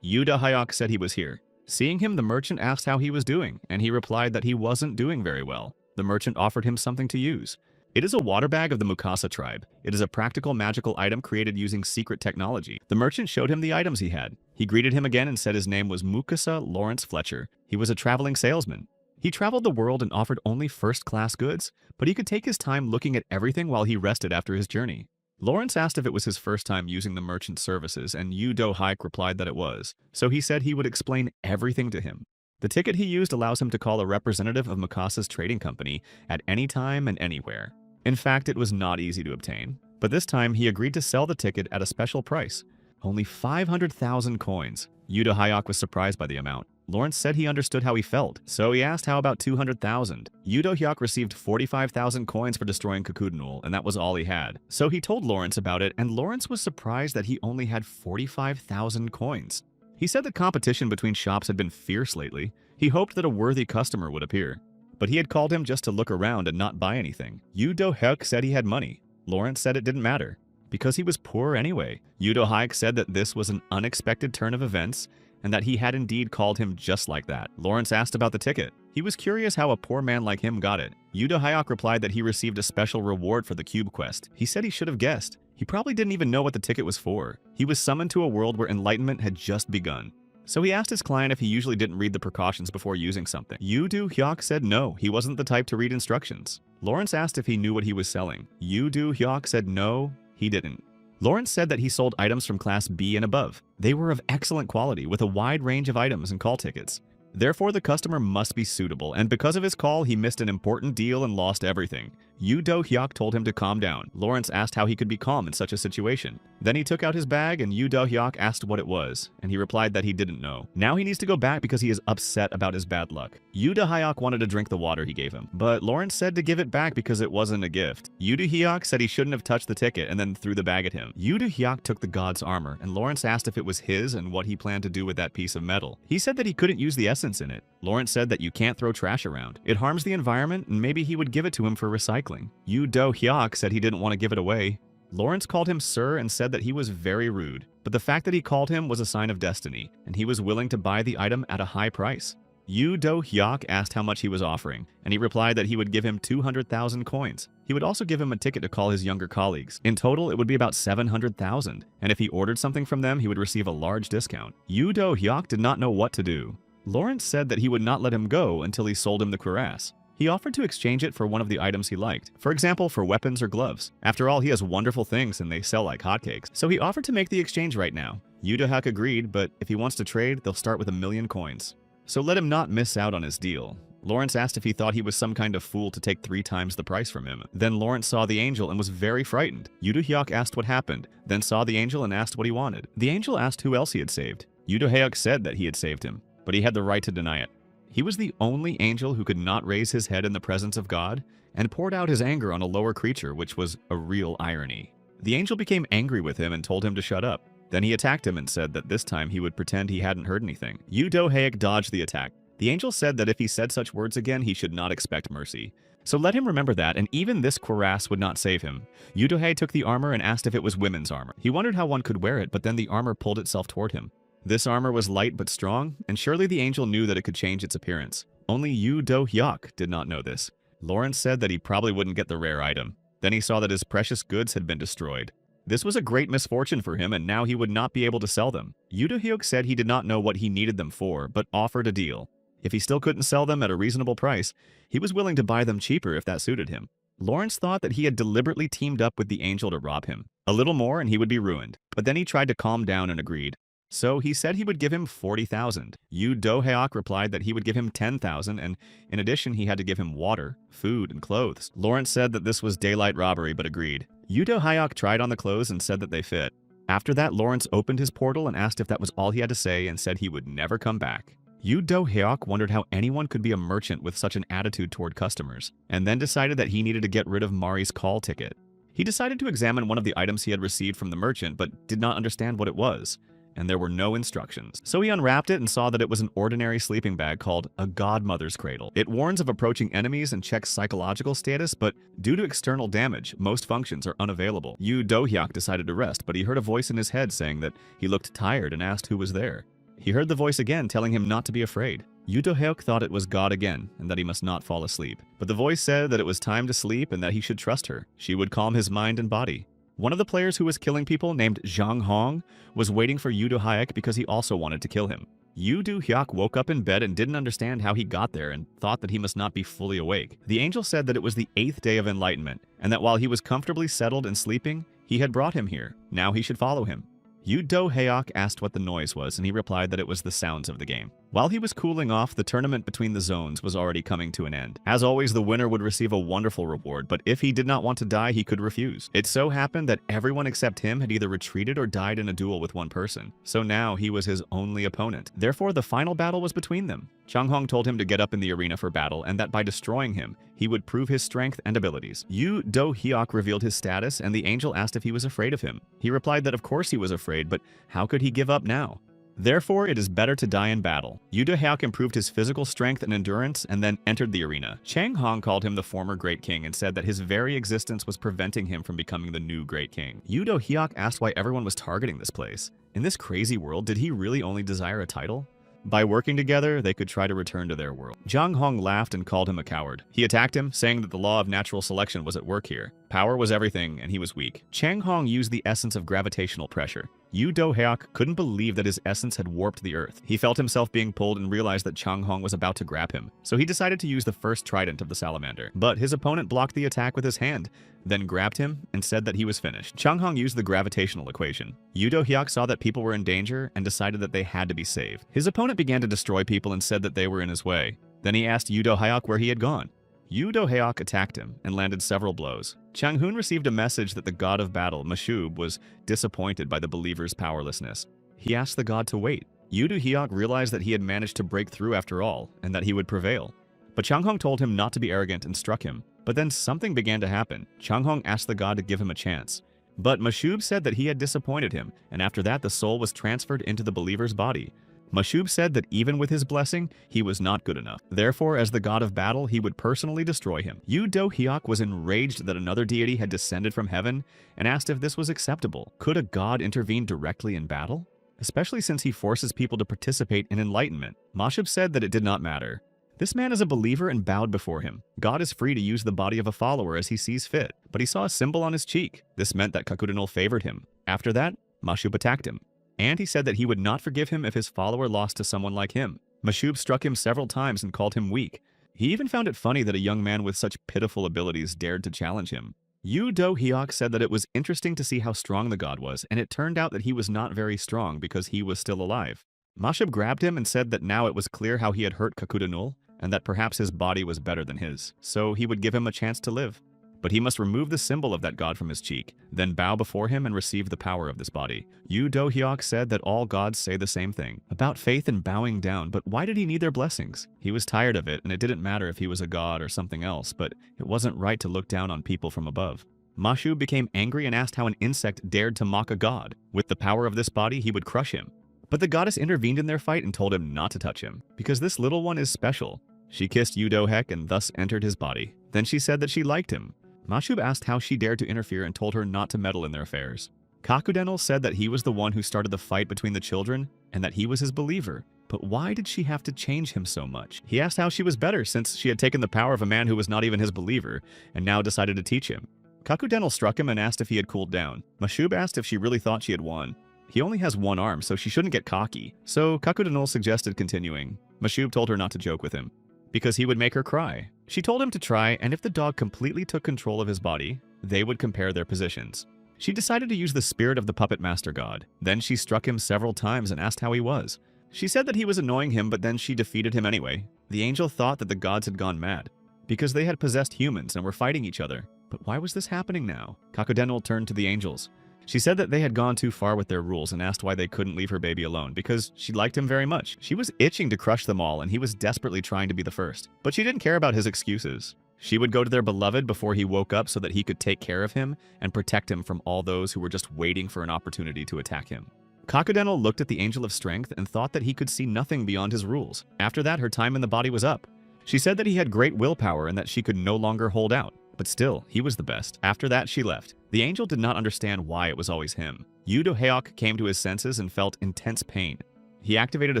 Yudo said he was here. Seeing him, the merchant asked how he was doing, and he replied that he wasn't doing very well. The merchant offered him something to use. It is a water bag of the Mukasa tribe. It is a practical magical item created using secret technology. The merchant showed him the items he had. He greeted him again and said his name was Mukasa Lawrence Fletcher. He was a traveling salesman. He traveled the world and offered only first-class goods, but he could take his time looking at everything while he rested after his journey. Lawrence asked if it was his first time using the merchant's services, and Yudo replied that it was, so he said he would explain everything to him. The ticket he used allows him to call a representative of Mukasa's trading company at any time and anywhere. In fact, it was not easy to obtain, but this time he agreed to sell the ticket at a special price, only 500,000 coins. Yudo was surprised by the amount. Lawrence said he understood how he felt, so he asked how about 200,000. Yudo received 45,000 coins for destroying Kakudenal, and that was all he had. So he told Lawrence about it, and Lawrence was surprised that he only had 45,000 coins. He said the competition between shops had been fierce lately. He hoped that a worthy customer would appear. But he had called him just to look around and not buy anything. Yudo said he had money. Lawrence said it didn't matter, because he was poor anyway. Yudo said that this was an unexpected turn of events, and that he had indeed called him just like that. Lawrence asked about the ticket. He was curious how a poor man like him got it. Yu Do-hyuk replied that he received a special reward for the cube quest. He said he should have guessed. He probably didn't even know what the ticket was for. He was summoned to a world where enlightenment had just begun. So he asked his client if he usually didn't read the precautions before using something. Yu Do-hyuk said no, he wasn't the type to read instructions. Lawrence asked if he knew what he was selling. Yu Do-hyuk said no, he didn't. Lawrence said that he sold items from Class B and above. They were of excellent quality with a wide range of items and call tickets. Therefore, the customer must be suitable, and because of his call, he missed an important deal and lost everything. Yu Do-hyuk told him to calm down. Lawrence asked how he could be calm in such a situation. Then he took out his bag, and Yu Do-hyuk asked what it was, and he replied that he didn't know. Now he needs to go back because he is upset about his bad luck. Yu Do-hyuk wanted to drink the water he gave him, but Lawrence said to give it back because it wasn't a gift. Yu Do-hyuk said he shouldn't have touched the ticket and then threw the bag at him. Yu Do-hyuk took the god's armor, and Lawrence asked if it was his and what he planned to do with that piece of metal. He said that he couldn't use the essence in it. Lawrence said that you can't throw trash around. It harms the environment, and maybe he would give it to him for recycling. Yu Do-hyuk said he didn't want to give it away. Lawrence called him sir and said that he was very rude, but the fact that he called him was a sign of destiny, and he was willing to buy the item at a high price. Yu Do-hyuk asked how much he was offering, and he replied that he would give him 200,000 coins. He would also give him a ticket to call his younger colleagues. In total, it would be about 700,000, and if he ordered something from them, he would receive a large discount. Yu Do-hyuk did not know what to do. Lawrence said that he would not let him go until he sold him the cuirass. He offered to exchange it for one of the items he liked, for example, for weapons or gloves. After all, he has wonderful things and they sell like hotcakes. So he offered to make the exchange right now. Yu Do-hyuk agreed, but if he wants to trade, they'll start with 1,000,000 coins. So let him not miss out on his deal. Lawrence asked if he thought he was some kind of fool to take 3 times the price from him. Then Lawrence saw the angel and was very frightened. Yu Do-hyuk asked what happened, then saw the angel and asked what he wanted. The angel asked who else he had saved. Yu Do-hyuk said that he had saved him, but he had the right to deny it. He was the only angel who could not raise his head in the presence of God and poured out his anger on a lower creature, which was a real irony. The angel became angry with him and told him to shut up. Then he attacked him and said that this time he would pretend he hadn't heard anything. Yu Do-hyuk dodged the attack. The angel said that if he said such words again, he should not expect mercy. So let him remember that, and even this cuirass would not save him. Yu Do-hyuk took the armor and asked if it was women's armor. He wondered how one could wear it, but then the armor pulled itself toward him. This armor was light but strong, and surely the angel knew that it could change its appearance. Only Yu Do-hyuk did not know this. Lawrence said that he probably wouldn't get the rare item. Then he saw that his precious goods had been destroyed. This was a great misfortune for him, and now he would not be able to sell them. Yu Do-hyuk said he did not know what he needed them for, but offered a deal. If he still couldn't sell them at a reasonable price, he was willing to buy them cheaper if that suited him. Lawrence thought that he had deliberately teamed up with the angel to rob him. A little more and he would be ruined. But then he tried to calm down and agreed. So he said he would give him 40,000. Yu Do-hyuk replied that he would give him 10,000, and in addition he had to give him water, food, and clothes. Lawrence said that this was daylight robbery but agreed. Yu Do-hyuk tried on the clothes and said that they fit. After that, Lawrence opened his portal and asked if that was all he had to say and said he would never come back. Yu Do-hyuk wondered how anyone could be a merchant with such an attitude toward customers, and then decided that he needed to get rid of Mari's call ticket. He decided to examine one of the items he had received from the merchant but did not understand what it was, and there were no instructions. So he unwrapped it and saw that it was an ordinary sleeping bag called a godmother's cradle. It warns of approaching enemies and checks psychological status, but due to external damage, most functions are unavailable. Yu Do-hyuk decided to rest, but he heard a voice in his head saying that he looked tired and asked who was there. He heard the voice again telling him not to be afraid. Yu Do-hyuk thought it was God again and that he must not fall asleep. But the voice said that it was time to sleep and that he should trust her. She would calm his mind and body. One of the players who was killing people, named Zhang Hong, was waiting for Yu Do-hyuk because he also wanted to kill him. Yu Do-hyuk woke up in bed and didn't understand how he got there and thought that he must not be fully awake. The angel said that it was the 8th day of enlightenment, and that while he was comfortably settled and sleeping, he had brought him here. Now he should follow him. Yu Do-hyuk asked what the noise was, and he replied that it was the sounds of the game. While he was cooling off, the tournament between the zones was already coming to an end. As always, the winner would receive a wonderful reward, but if he did not want to die, he could refuse. It so happened that everyone except him had either retreated or died in a duel with one person, so now he was his only opponent. Therefore, the final battle was between them. Zhang Hong told him to get up in the arena for battle, and that by destroying him, he would prove his strength and abilities. Yu Do-hyuk revealed his status, and the angel asked if he was afraid of him. He replied that of course he was afraid, but how could he give up now? Therefore, it is better to die in battle. Yu Do-hyuk improved his physical strength and endurance and then entered the arena. Chang Hong called him the former Great King and said that his very existence was preventing him from becoming the new Great King. Yu Do-hyuk asked why everyone was targeting this place. In this crazy world, did he really only desire a title? By working together, they could try to return to their world. Zhang Hong laughed and called him a coward. He attacked him, saying that the law of natural selection was at work here. Power was everything, and he was weak. Chang Hong used the essence of gravitational pressure. Yu Do-heok couldn't believe that his essence had warped the earth. He felt himself being pulled and realized that Chang Hong was about to grab him, so he decided to use the first trident of the salamander. But his opponent blocked the attack with his hand, then grabbed him and said that he was finished. Chang Hong used the gravitational equation. Yu Do-heok saw that people were in danger and decided that they had to be saved. His opponent began to destroy people and said that they were in his way. Then he asked Yu Do-heok where he had gone. Yu Do-heok attacked him and landed several blows. Chang Hoon received a message that the god of battle, Mashub, was disappointed by the believer's powerlessness. He asked the god to wait. Yu Do-heok realized that he had managed to break through after all, and that he would prevail. But Chang Hong told him not to be arrogant and struck him. But then something began to happen. Chang Hong asked the god to give him a chance. But Mashub said that he had disappointed him, and after that the soul was transferred into the believer's body. Mashub said that even with his blessing, he was not good enough. Therefore, as the god of battle, he would personally destroy him. Yu Do-heok was enraged that another deity had descended from heaven and asked if this was acceptable. Could a god intervene directly in battle? Especially since he forces people to participate in enlightenment. Mashub said that it did not matter. This man is a believer and bowed before him. God is free to use the body of a follower as he sees fit, but he saw a symbol on his cheek. This meant that Kakudinul favored him. After that, Mashub attacked him. And he said that he would not forgive him if his follower lost to someone like him. Mashub struck him several times and called him weak. He even found it funny that a young man with such pitiful abilities dared to challenge him. Yu Do-heok said that it was interesting to see how strong the god was, and it turned out that he was not very strong because he was still alive. Mashub grabbed him and said that now it was clear how he had hurt Kakudinul, and that perhaps his body was better than his, so he would give him a chance to live. But he must remove the symbol of that god from his cheek, then bow before him and receive the power of this body. Yu Do-heok said that all gods say the same thing, about faith and bowing down, but why did he need their blessings? He was tired of it, and it didn't matter if he was a god or something else, but it wasn't right to look down on people from above. Mashub became angry and asked how an insect dared to mock a god. With the power of this body, he would crush him. But the goddess intervened in their fight and told him not to touch him, because this little one is special. She kissed Yu Do-heok and thus entered his body. Then she said that she liked him. Mashub asked how she dared to interfere and told her not to meddle in their affairs. Kakudinul said that he was the one who started the fight between the children and that he was his believer. But why did she have to change him so much? He asked how she was better since she had taken the power of a man who was not even his believer and now decided to teach him. Kakudinul struck him and asked if he had cooled down. Mashub asked if she really thought she had won. He only has one arm, so she shouldn't get cocky. So Kakudinul suggested continuing. Mashub told her not to joke with him, because he would make her cry. She told him to try, and if the dog completely took control of his body, they would compare their positions. She decided to use the spirit of the puppet master god. Then she struck him several times and asked how he was. She said that he was annoying him, but then she defeated him anyway. The angel thought that the gods had gone mad, because they had possessed humans and were fighting each other. But why was this happening now? Kakudinul turned to the angels. She said that they had gone too far with their rules and asked why they couldn't leave her baby alone, because she liked him very much. She was itching to crush them all, and he was desperately trying to be the first. But she didn't care about his excuses. She would go to their beloved before he woke up so that he could take care of him and protect him from all those who were just waiting for an opportunity to attack him. Kakudinul looked at the Angel of Strength and thought that he could see nothing beyond his rules. After that, her time in the body was up. She said that he had great willpower and that she could no longer hold out. But still, he was the best. After that, she left. The angel did not understand why it was always him. Yu Do-heok came to his senses and felt intense pain. He activated a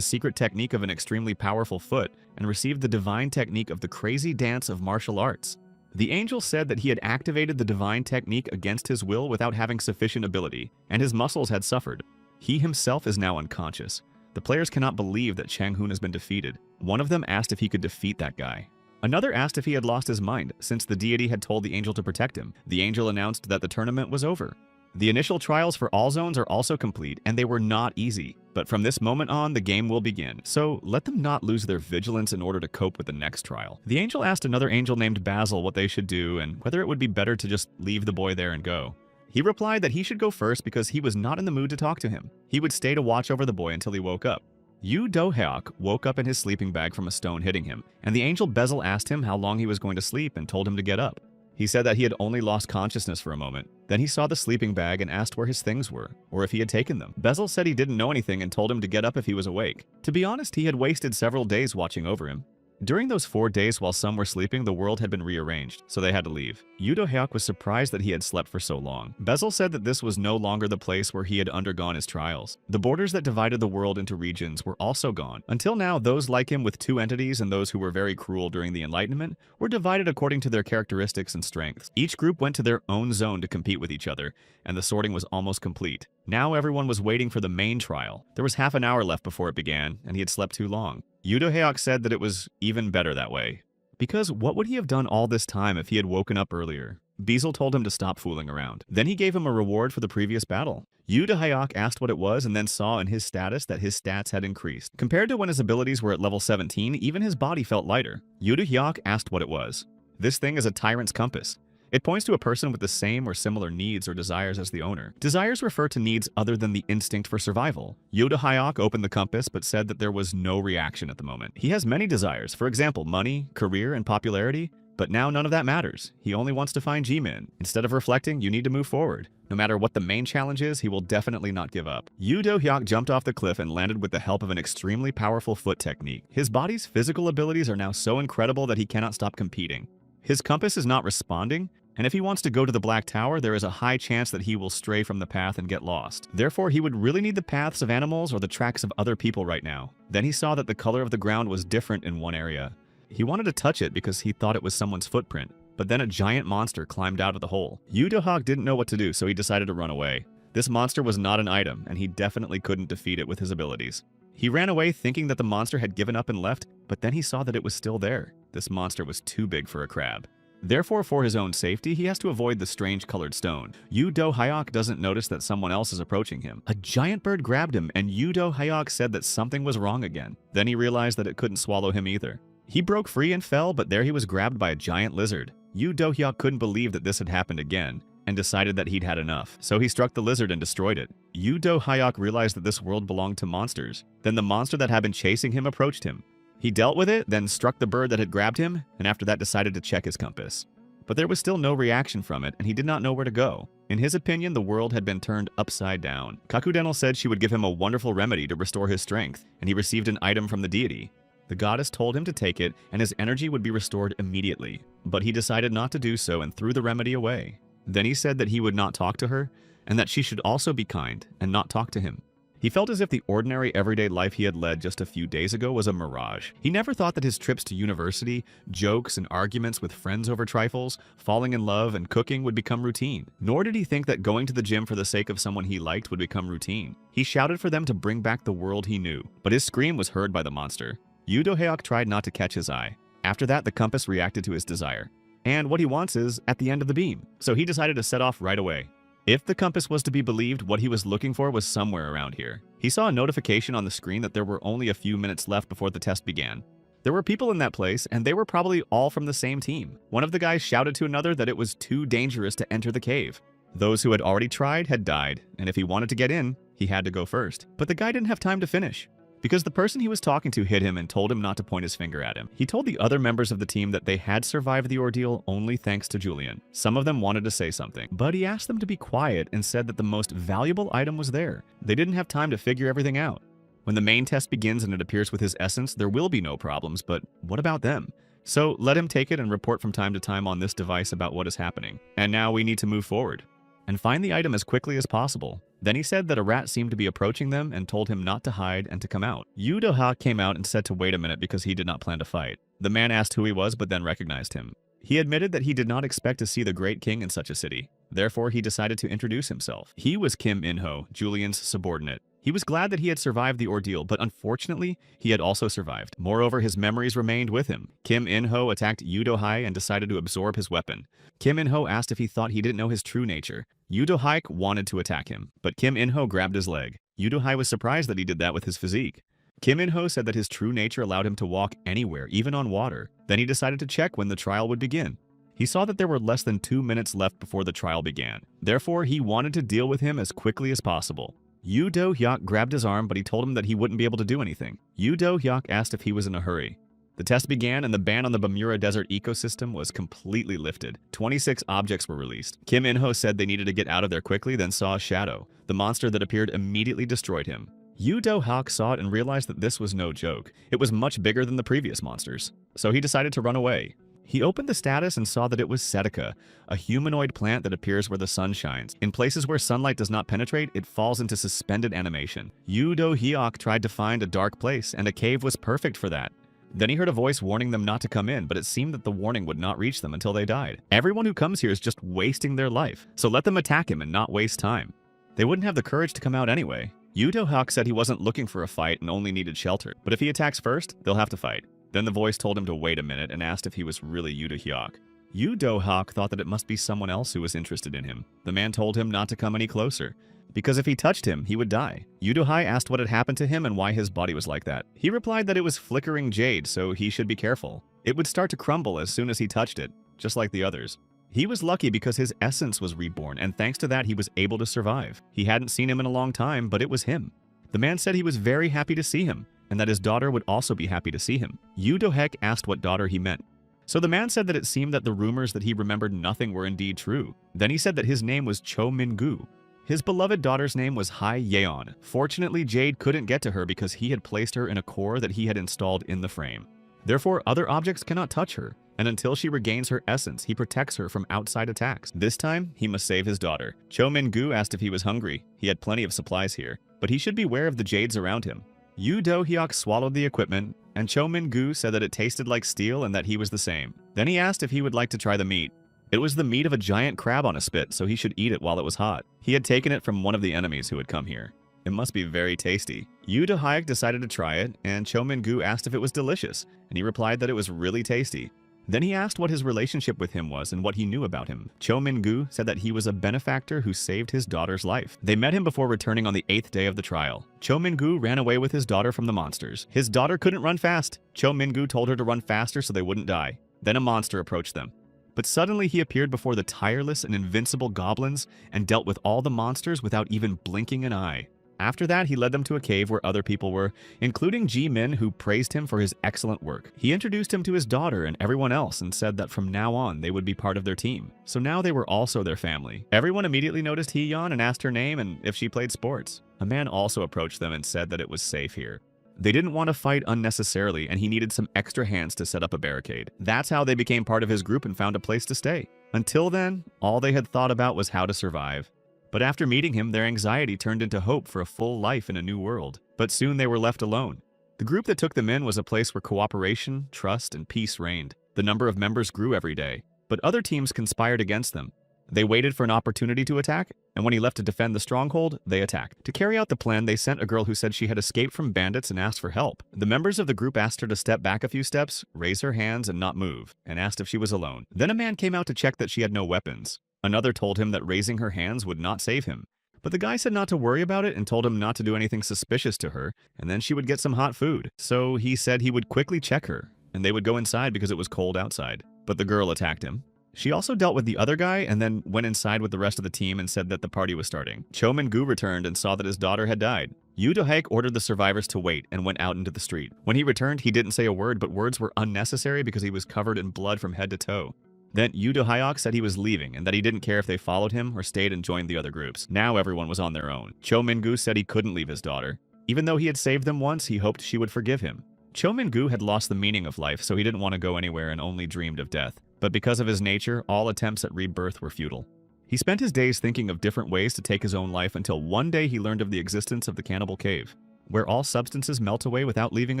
secret technique of an extremely powerful foot and received the divine technique of the crazy dance of martial arts. The angel said that he had activated the divine technique against his will without having sufficient ability, and his muscles had suffered. He himself is now unconscious. The players cannot believe that Chang Hoon has been defeated. One of them asked if he could defeat that guy. Another asked if he had lost his mind, since the deity had told the angel to protect him. The angel announced that the tournament was over. The initial trials for all zones are also complete, and they were not easy. But from this moment on, the game will begin, so let them not lose their vigilance in order to cope with the next trial. The angel asked another angel named Basil what they should do and whether it would be better to just leave the boy there and go. He replied that he should go first because he was not in the mood to talk to him. He would stay to watch over the boy until he woke up. Yu Do-heok woke up in his sleeping bag from a stone hitting him, and the angel Bezel asked him how long he was going to sleep and told him to get up. He said that he had only lost consciousness for a moment. Then he saw the sleeping bag and asked where his things were, or if he had taken them. Bezel said he didn't know anything and told him to get up if he was awake. To be honest, he had wasted several days watching over him. During those 4 days while some were sleeping, the world had been rearranged, so they had to leave. Yoo Do-hyuk was surprised that he had slept for so long. Bezel said that this was no longer the place where he had undergone his trials. The borders that divided the world into regions were also gone. Until now, those like him with 2 entities and those who were very cruel during the Enlightenment were divided according to their characteristics and strengths. Each group went to their own zone to compete with each other, and the sorting was almost complete. Now everyone was waiting for the main trial. There was half an hour left before it began, and he had slept too long. Yoo Do-hyuk said that it was even better that way. Because what would he have done all this time if he had woken up earlier? Bezel told him to stop fooling around. Then he gave him a reward for the previous battle. Yoo Do-hyuk asked what it was and then saw in his status that his stats had increased. Compared to when his abilities were at level 17, even his body felt lighter. Yoo Do-hyuk asked what it was. This thing is a tyrant's compass. It points to a person with the same or similar needs or desires as the owner. Desires refer to needs other than the instinct for survival. Yoo Do-hyuk opened the compass but said that there was no reaction at the moment. He has many desires, for example, money, career, and popularity, but now none of that matters. He only wants to find Jimin. Instead of reflecting, you need to move forward. No matter what the main challenge is, he will definitely not give up. Yoo Do-hyuk jumped off the cliff and landed with the help of an extremely powerful foot technique. His body's physical abilities are now so incredible that he cannot stop competing. His compass is not responding, and if he wants to go to the Black Tower, there is a high chance that he will stray from the path and get lost. Therefore, he would really need the paths of animals or the tracks of other people right now. Then he saw that the color of the ground was different in one area. He wanted to touch it because he thought it was someone's footprint, but then a giant monster climbed out of the hole. Yoo Do-hyuk didn't know what to do, so he decided to run away. This monster was not an item, and he definitely couldn't defeat it with his abilities. He ran away thinking that the monster had given up and left, but then he saw that it was still there. This monster was too big for a crab. Therefore, for his own safety, he has to avoid the strange colored stone. Yoo Do-hyuk doesn't notice that someone else is approaching him. A giant bird grabbed him, and Yoo Do-hyuk said that something was wrong again. Then he realized that it couldn't swallow him either. He broke free and fell, but there he was grabbed by a giant lizard. Yoo Do-hyuk couldn't believe that this had happened again, and decided that he'd had enough. So he struck the lizard and destroyed it. Yoo Do-hyuk realized that this world belonged to monsters. Then the monster that had been chasing him approached him. He dealt with it, then struck the bird that had grabbed him, and after that decided to check his compass. But there was still no reaction from it, and he did not know where to go. In his opinion, the world had been turned upside down. Kakudenal said she would give him a wonderful remedy to restore his strength, and he received an item from the deity. The goddess told him to take it, and his energy would be restored immediately. But he decided not to do so and threw the remedy away. Then he said that he would not talk to her, and that she should also be kind and not talk to him. He felt as if the ordinary everyday life he had led just a few days ago was a mirage. He never thought that his trips to university, jokes and arguments with friends over trifles, falling in love and cooking would become routine. Nor did he think that going to the gym for the sake of someone he liked would become routine. He shouted for them to bring back the world he knew, but his scream was heard by the monster. Yoo Do-hyuk tried not to catch his eye. After that, the compass reacted to his desire. And what he wants is at the end of the beam, so he decided to set off right away. If the compass was to be believed, what he was looking for was somewhere around here. He saw a notification on the screen that there were only a few minutes left before the test began. There were people in that place, and they were probably all from the same team. One of the guys shouted to another that it was too dangerous to enter the cave. Those who had already tried had died, and if he wanted to get in, he had to go first. But the guy didn't have time to finish, because the person he was talking to hit him and told him not to point his finger at him. He told the other members of the team that they had survived the ordeal only thanks to Julian. Some of them wanted to say something, but he asked them to be quiet and said that the most valuable item was there. They didn't have time to figure everything out. When the main test begins and it appears with his essence, there will be no problems, but what about them? So let him take it and report from time to time on this device about what is happening. And now we need to move forward and find the item as quickly as possible. Then he said that a rat seemed to be approaching them and told him not to hide and to come out. Yoo Do-hyuk came out and said to wait a minute because he did not plan to fight. The man asked who he was but then recognized him. He admitted that he did not expect to see the great king in such a city. Therefore, he decided to introduce himself. He was Kim In-ho, Julian's subordinate. He was glad that he had survived the ordeal, but unfortunately, he had also survived. Moreover, his memories remained with him. Kim In-ho attacked Yoo Do-hyuk and decided to absorb his weapon. Kim In-ho asked if he thought he didn't know his true nature. Yoo Do-hyuk wanted to attack him, but Kim In-ho grabbed his leg. Yoo Do-hyuk was surprised that he did that with his physique. Kim In-ho said that his true nature allowed him to walk anywhere, even on water. Then he decided to check when the trial would begin. He saw that there were less than 2 minutes left before the trial began. Therefore, he wanted to deal with him as quickly as possible. Yoo Do-hyuk grabbed his arm, but he told him that he wouldn't be able to do anything. Yoo Do-hyuk asked if he was in a hurry. The test began, and the ban on the Bamura Desert ecosystem was completely lifted. 26 objects were released. Kim In-ho said they needed to get out of there quickly, then saw a shadow. The monster that appeared immediately destroyed him. Yu Do-hak saw it and realized that this was no joke. It was much bigger than the previous monsters, so he decided to run away. He opened the status and saw that it was Setica, a humanoid plant that appears where the sun shines. In places where sunlight does not penetrate, it falls into suspended animation. Yu Do-hyuk tried to find a dark place, and a cave was perfect for that. Then he heard a voice warning them not to come in, but it seemed that the warning would not reach them until they died. Everyone who comes here is just wasting their life, so let them attack him and not waste time. They wouldn't have the courage to come out anyway. Yu Do-hak said he wasn't looking for a fight and only needed shelter, but if he attacks first, they'll have to fight. Then the voice told him to wait a minute and asked if he was really Yu Do-hyuk. Yu Do-hak thought that it must be someone else who was interested in him. The man told him not to come any closer, because if he touched him, he would die. Yu Do-hai asked what had happened to him and why his body was like that. He replied that it was flickering jade, so he should be careful. It would start to crumble as soon as he touched it, just like the others. He was lucky because his essence was reborn, and thanks to that he was able to survive. He hadn't seen him in a long time, but it was him. The man said he was very happy to see him, and that his daughter would also be happy to see him. Yu Do-hak asked what daughter he meant. So the man said that it seemed that the rumors that he remembered nothing were indeed true. Then he said that his name was Cho Min-gu. His beloved daughter's name was Hai Yeon. Fortunately, Jade couldn't get to her because he had placed her in a core that he had installed in the frame. Therefore, other objects cannot touch her, and until she regains her essence, he protects her from outside attacks. This time, he must save his daughter. Cho Min-gu asked if he was hungry. He had plenty of supplies here, but he should beware of the jades around him. Yu Do-hyuk swallowed the equipment, and Cho Min-gu said that it tasted like steel and that he was the same. Then he asked if he would like to try the meat. It was the meat of a giant crab on a spit, so he should eat it while it was hot. He had taken it from one of the enemies who had come here. It must be very tasty. Yu Do-hyuk decided to try it, and Cho Min-gu asked if it was delicious, and he replied that it was really tasty. Then he asked what his relationship with him was and what he knew about him. Cho Min-gu said that he was a benefactor who saved his daughter's life. They met him before returning on the 8th day of the trial. Cho Min-gu ran away with his daughter from the monsters. His daughter couldn't run fast. Cho Min-gu told her to run faster so they wouldn't die. Then a monster approached them. But suddenly he appeared before the tireless and invincible goblins and dealt with all the monsters without even blinking an eye. After that, he led them to a cave where other people were, including Ji-min, who praised him for his excellent work. He introduced him to his daughter and everyone else and said that from now on they would be part of their team. So now they were also their family. Everyone immediately noticed Hee-yeon and asked her name and if she played sports. A man also approached them and said that it was safe here. They didn't want to fight unnecessarily, and he needed some extra hands to set up a barricade. That's how they became part of his group and found a place to stay. Until then, all they had thought about was how to survive. But after meeting him, their anxiety turned into hope for a full life in a new world. But soon they were left alone. The group that took them in was a place where cooperation, trust, and peace reigned. The number of members grew every day, but other teams conspired against them. They waited for an opportunity to attack, and when he left to defend the stronghold, they attacked. To carry out the plan, they sent a girl who said she had escaped from bandits and asked for help. The members of the group asked her to step back a few steps, raise her hands, and not move, and asked if she was alone. Then a man came out to check that she had no weapons. Another told him that raising her hands would not save him. But the guy said not to worry about it and told him not to do anything suspicious to her, and then she would get some hot food. So he said he would quickly check her, and they would go inside because it was cold outside. But the girl attacked him. She also dealt with the other guy and then went inside with the rest of the team and said that the party was starting. Cho Min-gu returned and saw that his daughter had died. Yu Do-hak ordered the survivors to wait and went out into the street. When he returned, he didn't say a word, but words were unnecessary because he was covered in blood from head to toe. Then Yu Do-hyuk said he was leaving and that he didn't care if they followed him or stayed and joined the other groups. Now everyone was on their own. Cho Min-gu said he couldn't leave his daughter. Even though he had saved them once, he hoped she would forgive him. Cho Min-gu had lost the meaning of life, so he didn't want to go anywhere and only dreamed of death. But because of his nature, all attempts at rebirth were futile. He spent his days thinking of different ways to take his own life until one day he learned of the existence of the Cannibal Cave, where all substances melt away without leaving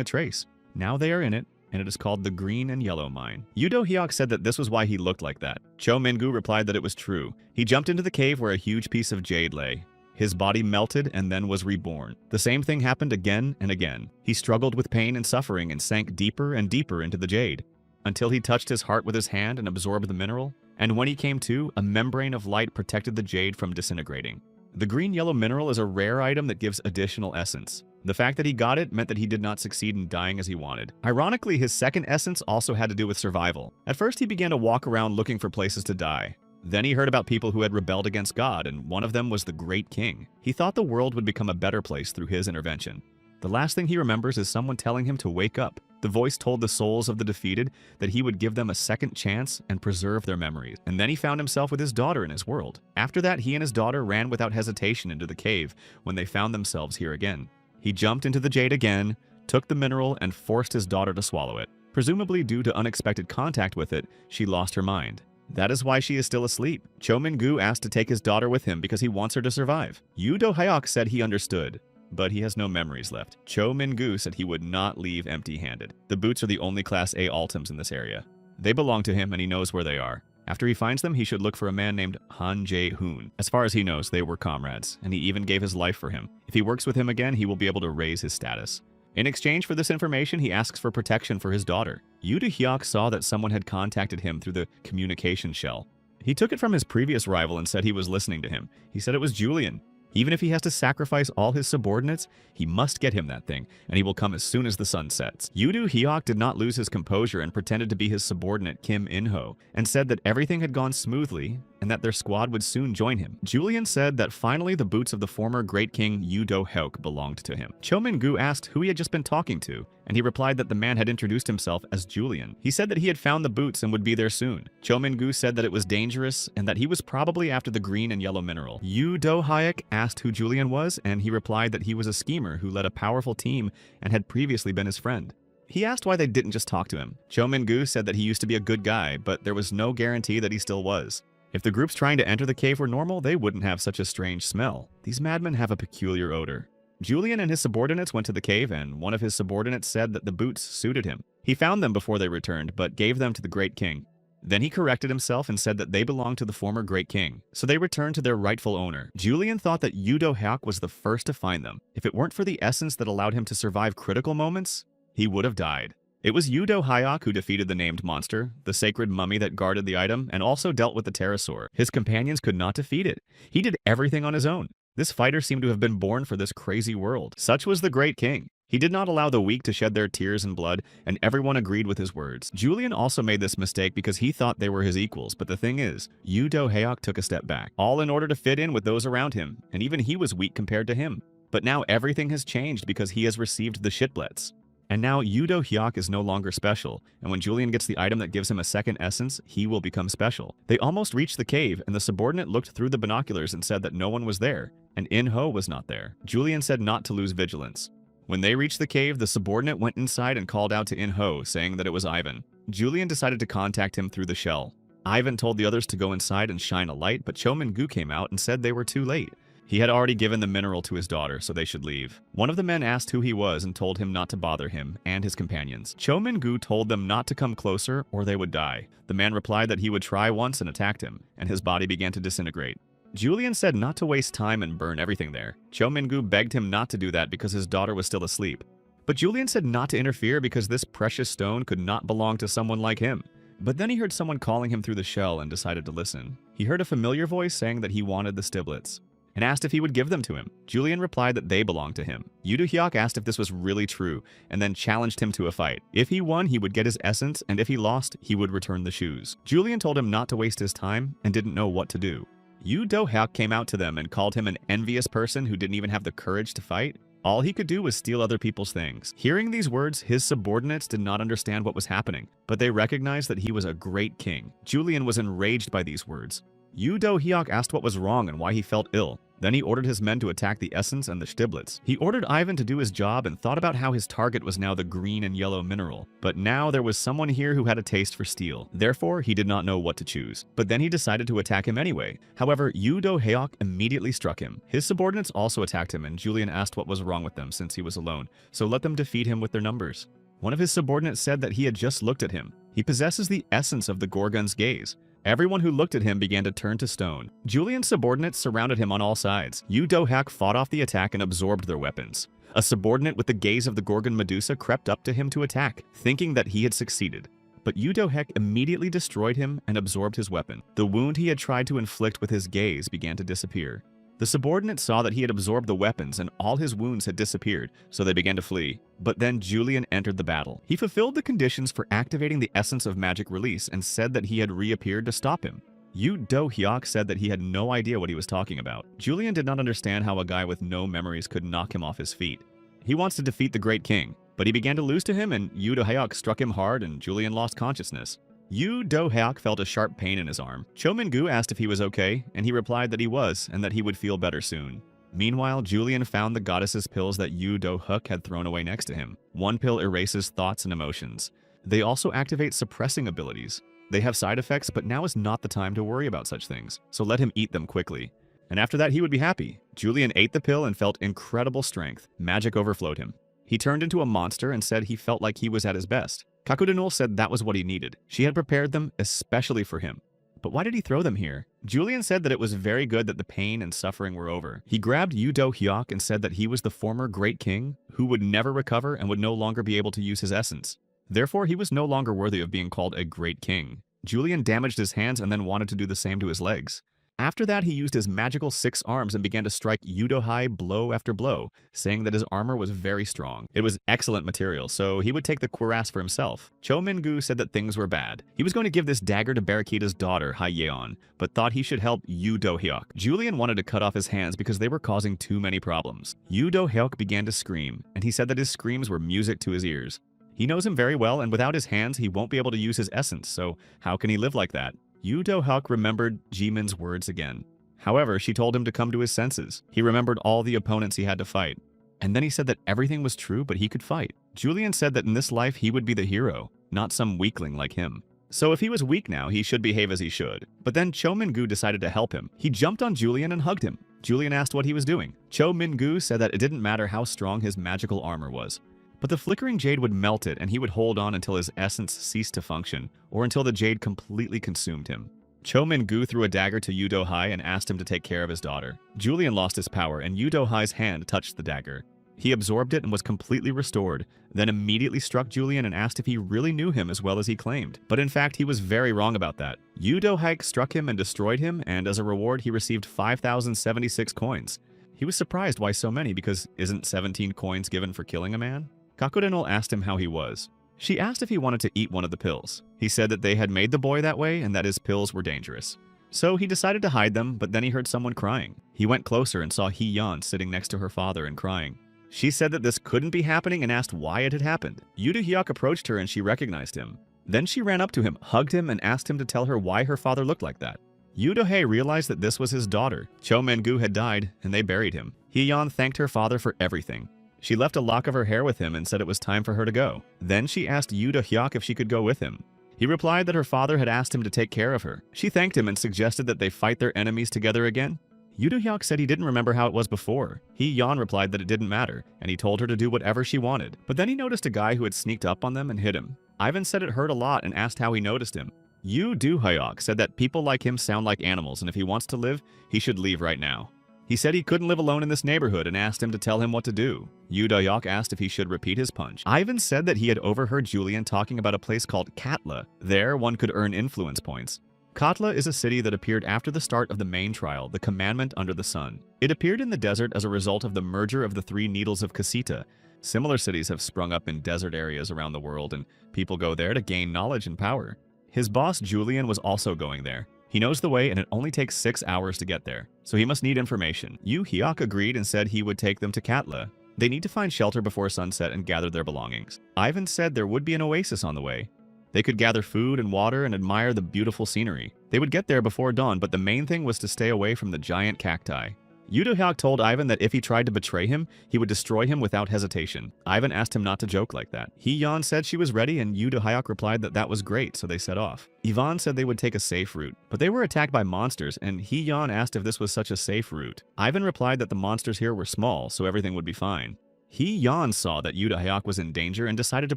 a trace. Now they are in it, and it is called the Green and Yellow Mine. Yu Do-hyuk said that this was why he looked like that. Cho Min-gu replied that it was true. He jumped into the cave where a huge piece of jade lay. His body melted and then was reborn. The same thing happened again and again. He struggled with pain and suffering and sank deeper and deeper into the jade, until he touched his heart with his hand and absorbed the mineral. And when he came to, a membrane of light protected the jade from disintegrating. The green-yellow mineral is a rare item that gives additional essence. The fact that he got it meant that he did not succeed in dying as he wanted. Ironically, his second essence also had to do with survival. At first, he began to walk around looking for places to die. Then he heard about people who had rebelled against God, and one of them was the Great King. He thought the world would become a better place through his intervention. The last thing he remembers is someone telling him to wake up. The voice told the souls of the defeated that he would give them a second chance and preserve their memories. And then he found himself with his daughter in his world. After that, he and his daughter ran without hesitation into the cave when they found themselves here again. He jumped into the jade again, took the mineral, and forced his daughter to swallow it. Presumably due to unexpected contact with it, she lost her mind. That is why she is still asleep. Cho Min-gu asked to take his daughter with him because he wants her to survive. Yoo Do-hyuk said he understood, but he has no memories left. Cho Min-gu said he would not leave empty-handed. The boots are the only Class A Altums in this area. They belong to him and he knows where they are. After he finds them, he should look for a man named Han Jae-hoon. As far as he knows, they were comrades, and he even gave his life for him. If he works with him again, he will be able to raise his status. In exchange for this information, he asks for protection for his daughter. Yoo Do-hyuk saw that someone had contacted him through the communication shell. He took it from his previous rival and said he was listening to him. He said it was Julian. Even if he has to sacrifice all his subordinates, he must get him that thing, and he will come as soon as the sun sets. Yoo Do-hyuk did not lose his composure and pretended to be his subordinate Kim In-ho, and said that everything had gone smoothly and that their squad would soon join him. Julian said that finally the boots of the former great king Yoo Do-hyuk belonged to him. Cho Min-gu asked who he had just been talking to, and he replied that the man had introduced himself as Julian. He said that he had found the boots and would be there soon. Cho Min-gu said that it was dangerous and that he was probably after the green and yellow mineral. Yoo Do-hyuk asked who Julian was, and he replied that he was a schemer who led a powerful team and had previously been his friend. He asked why they didn't just talk to him. Cho Min-gu said that he used to be a good guy, but there was no guarantee that he still was. If the groups trying to enter the cave were normal, they wouldn't have such a strange smell. These madmen have a peculiar odor. Julian and his subordinates went to the cave, and one of his subordinates said that the boots suited him. He found them before they returned, but gave them to the Great King. Then he corrected himself and said that they belonged to the former Great King, so they returned to their rightful owner. Julian thought that Yoo Do-hyuk was the first to find them. If it weren't for the essence that allowed him to survive critical moments, he would have died. It was Yoo Do-hyuk who defeated the named monster, the sacred mummy that guarded the item, and also dealt with the pterosaur. His companions could not defeat it. He did everything on his own. This fighter seemed to have been born for this crazy world. Such was the Great King. He did not allow the weak to shed their tears and blood, and everyone agreed with his words. Julian also made this mistake because he thought they were his equals, but the thing is, Yoo Do-hyuk took a step back, all in order to fit in with those around him, and even he was weak compared to him. But now everything has changed because he has received the shitblets. And now Yoo Do-hyuk is no longer special, and when Julian gets the item that gives him a second essence, he will become special. They almost reached the cave, and the subordinate looked through the binoculars and said that no one was there, and In-ho was not there. Julian said not to lose vigilance. When they reached the cave, the subordinate went inside and called out to In-ho, saying that it was Ivan. Julian decided to contact him through the shell. Ivan told the others to go inside and shine a light, but Cho Min-gu came out and said they were too late. He had already given the mineral to his daughter, so they should leave. One of the men asked who he was and told him not to bother him and his companions. Cho Min-gu told them not to come closer or they would die. The man replied that he would try once and attacked him, and his body began to disintegrate. Julian said not to waste time and burn everything there. Cho Min-gu begged him not to do that because his daughter was still asleep. But Julian said not to interfere because this precious stone could not belong to someone like him. But then he heard someone calling him through the shell and decided to listen. He heard a familiar voice saying that he wanted the stiblets, and asked if he would give them to him. Julian replied that they belonged to him. Yoo Do-hyuk asked if this was really true, and then challenged him to a fight. If he won, he would get his essence, and if he lost, he would return the shoes. Julian told him not to waste his time, and didn't know what to do. Yoo Do-hyuk came out to them and called him an envious person who didn't even have the courage to fight. All he could do was steal other people's things. Hearing these words, his subordinates did not understand what was happening, but they recognized that he was a great king. Julian was enraged by these words. Yoo Do-hyuk asked what was wrong and why he felt ill. Then he ordered his men to attack the essence and the stiblets. He ordered Ivan to do his job and thought about how his target was now the green and yellow mineral. But now there was someone here who had a taste for steel. Therefore, he did not know what to choose. But then he decided to attack him anyway. However, Yoo Do-hyuk immediately struck him. His subordinates also attacked him, and Julian asked what was wrong with them since he was alone, so let them defeat him with their numbers. One of his subordinates said that he had just looked at him. He possesses the essence of the Gorgon's gaze. Everyone who looked at him began to turn to stone. Julian's subordinates surrounded him on all sides. Yoo Do-hyuk fought off the attack and absorbed their weapons. A subordinate with the gaze of the Gorgon Medusa crept up to him to attack, thinking that he had succeeded. But Yoo Do-hyuk immediately destroyed him and absorbed his weapon. The wound he had tried to inflict with his gaze began to disappear. The subordinate saw that he had absorbed the weapons and all his wounds had disappeared, so they began to flee. But then Julian entered the battle. He fulfilled the conditions for activating the essence of magic release and said that he had reappeared to stop him. Yoo Do-hyuk said that he had no idea what he was talking about. Julian did not understand how a guy with no memories could knock him off his feet. He wants to defeat the Great King, but he began to lose to him and Yoo Do-hyuk struck him hard and Julian lost consciousness. Yoo Do-hyuk felt a sharp pain in his arm. Cho Min-gu asked if he was okay, and he replied that he was and that he would feel better soon. Meanwhile, Julian found the goddess's pills that Yu Do-hyuk had thrown away next to him. One pill erases thoughts and emotions. They also activate suppressing abilities. They have side effects, but now is not the time to worry about such things, so let him eat them quickly. And after that, he would be happy. Julian ate the pill and felt incredible strength. Magic overflowed him. He turned into a monster and said he felt like he was at his best. Kakudenul said that was what he needed. She had prepared them especially for him. But why did he throw them here? Julian said that it was very good that the pain and suffering were over. He grabbed Yu Do-hyuk and said that he was the former great king who would never recover and would no longer be able to use his essence. Therefore, he was no longer worthy of being called a great king. Julian damaged his hands and then wanted to do the same to his legs. After that, he used his magical 6 arms and began to strike Yu Do-hai blow after blow, saying that his armor was very strong. It was excellent material, so he would take the cuirass for himself. Cho Min-gu said that things were bad. He was going to give this dagger to Barakita's daughter, Hai-yeon, but thought he should help Yu Do-hyuk. Julian wanted to cut off his hands because they were causing too many problems. Yu Do-hyuk began to scream, and he said that his screams were music to his ears. He knows him very well, and without his hands, he won't be able to use his essence, so how can he live like that? Yu Do-hyuk remembered Jimin's words again. However, she told him to come to his senses. He remembered all the opponents he had to fight. And then he said that everything was true, but he could fight. Julian said that in this life he would be the hero, not some weakling like him. So if he was weak now, he should behave as he should. But then Cho Min-gu decided to help him. He jumped on Julian and hugged him. Julian asked what he was doing. Cho Min-gu said that it didn't matter how strong his magical armor was. But the flickering jade would melt it, and he would hold on until his essence ceased to function, or until the jade completely consumed him. Cho Min-gu threw a dagger to Yu Do-hai and asked him to take care of his daughter. Julian lost his power, and Yu Do-hai's hand touched the dagger. He absorbed it and was completely restored, then immediately struck Julian and asked if he really knew him as well as he claimed. But in fact, he was very wrong about that. Yu Do-hai struck him and destroyed him, and as a reward, he received 5,076 coins. He was surprised why so many, because isn't 17 coins given for killing a man? Kakudenul asked him how he was. She asked if he wanted to eat one of the pills. He said that they had made the boy that way and that his pills were dangerous. So he decided to hide them, but then he heard someone crying. He went closer and saw Hee-yeon sitting next to her father and crying. She said that this couldn't be happening and asked why it had happened. Yu Do-hyuk approached her and she recognized him. Then she ran up to him, hugged him, and asked him to tell her why her father looked like that. Yu Do-hai realized that this was his daughter. Cho Min-gu had died, and they buried him. Hee-yeon thanked her father for everything. She left a lock of her hair with him and said it was time for her to go. Then she asked Yu Do-hyuk if she could go with him. He replied that her father had asked him to take care of her. She thanked him and suggested that they fight their enemies together again. Yu Do-hyuk said he didn't remember how it was before. Hee-yeon replied that it didn't matter, and he told her to do whatever she wanted. But then he noticed a guy who had sneaked up on them and hit him. Ivan said it hurt a lot and asked how he noticed him. Yu Do-hyuk said that people like him sound like animals, and if he wants to live, he should leave right now. He said he couldn't live alone in this neighborhood and asked him to tell him what to do. Yu Do-hyuk asked if he should repeat his punch. Ivan said that he had overheard Julian talking about a place called Katla. There, one could earn influence points. Katla is a city that appeared after the start of the main trial, the Commandment Under the Sun. It appeared in the desert as a result of the merger of the 3 needles of Kasita. Similar cities have sprung up in desert areas around the world, and people go there to gain knowledge and power. His boss, Julian, was also going there. He knows the way, and it only takes 6 hours to get there, so he must need information. Yu Do-hyuk agreed and said he would take them to Katla. They need to find shelter before sunset and gather their belongings. Ivan said there would be an oasis on the way. They could gather food and water and admire the beautiful scenery. They would get there before dawn, but the main thing was to stay away from the giant cacti. Yu Do-hyuk told Ivan that if he tried to betray him, he would destroy him without hesitation. Ivan asked him not to joke like that. Hee-yeon said she was ready, and Yu Do-hyuk replied that that was great, so they set off. Yvonne said they would take a safe route, but they were attacked by monsters, and Hee-yeon asked if this was such a safe route. Ivan replied that the monsters here were small, so everything would be fine. Hee-yeon saw that Yu Do-hyuk was in danger and decided to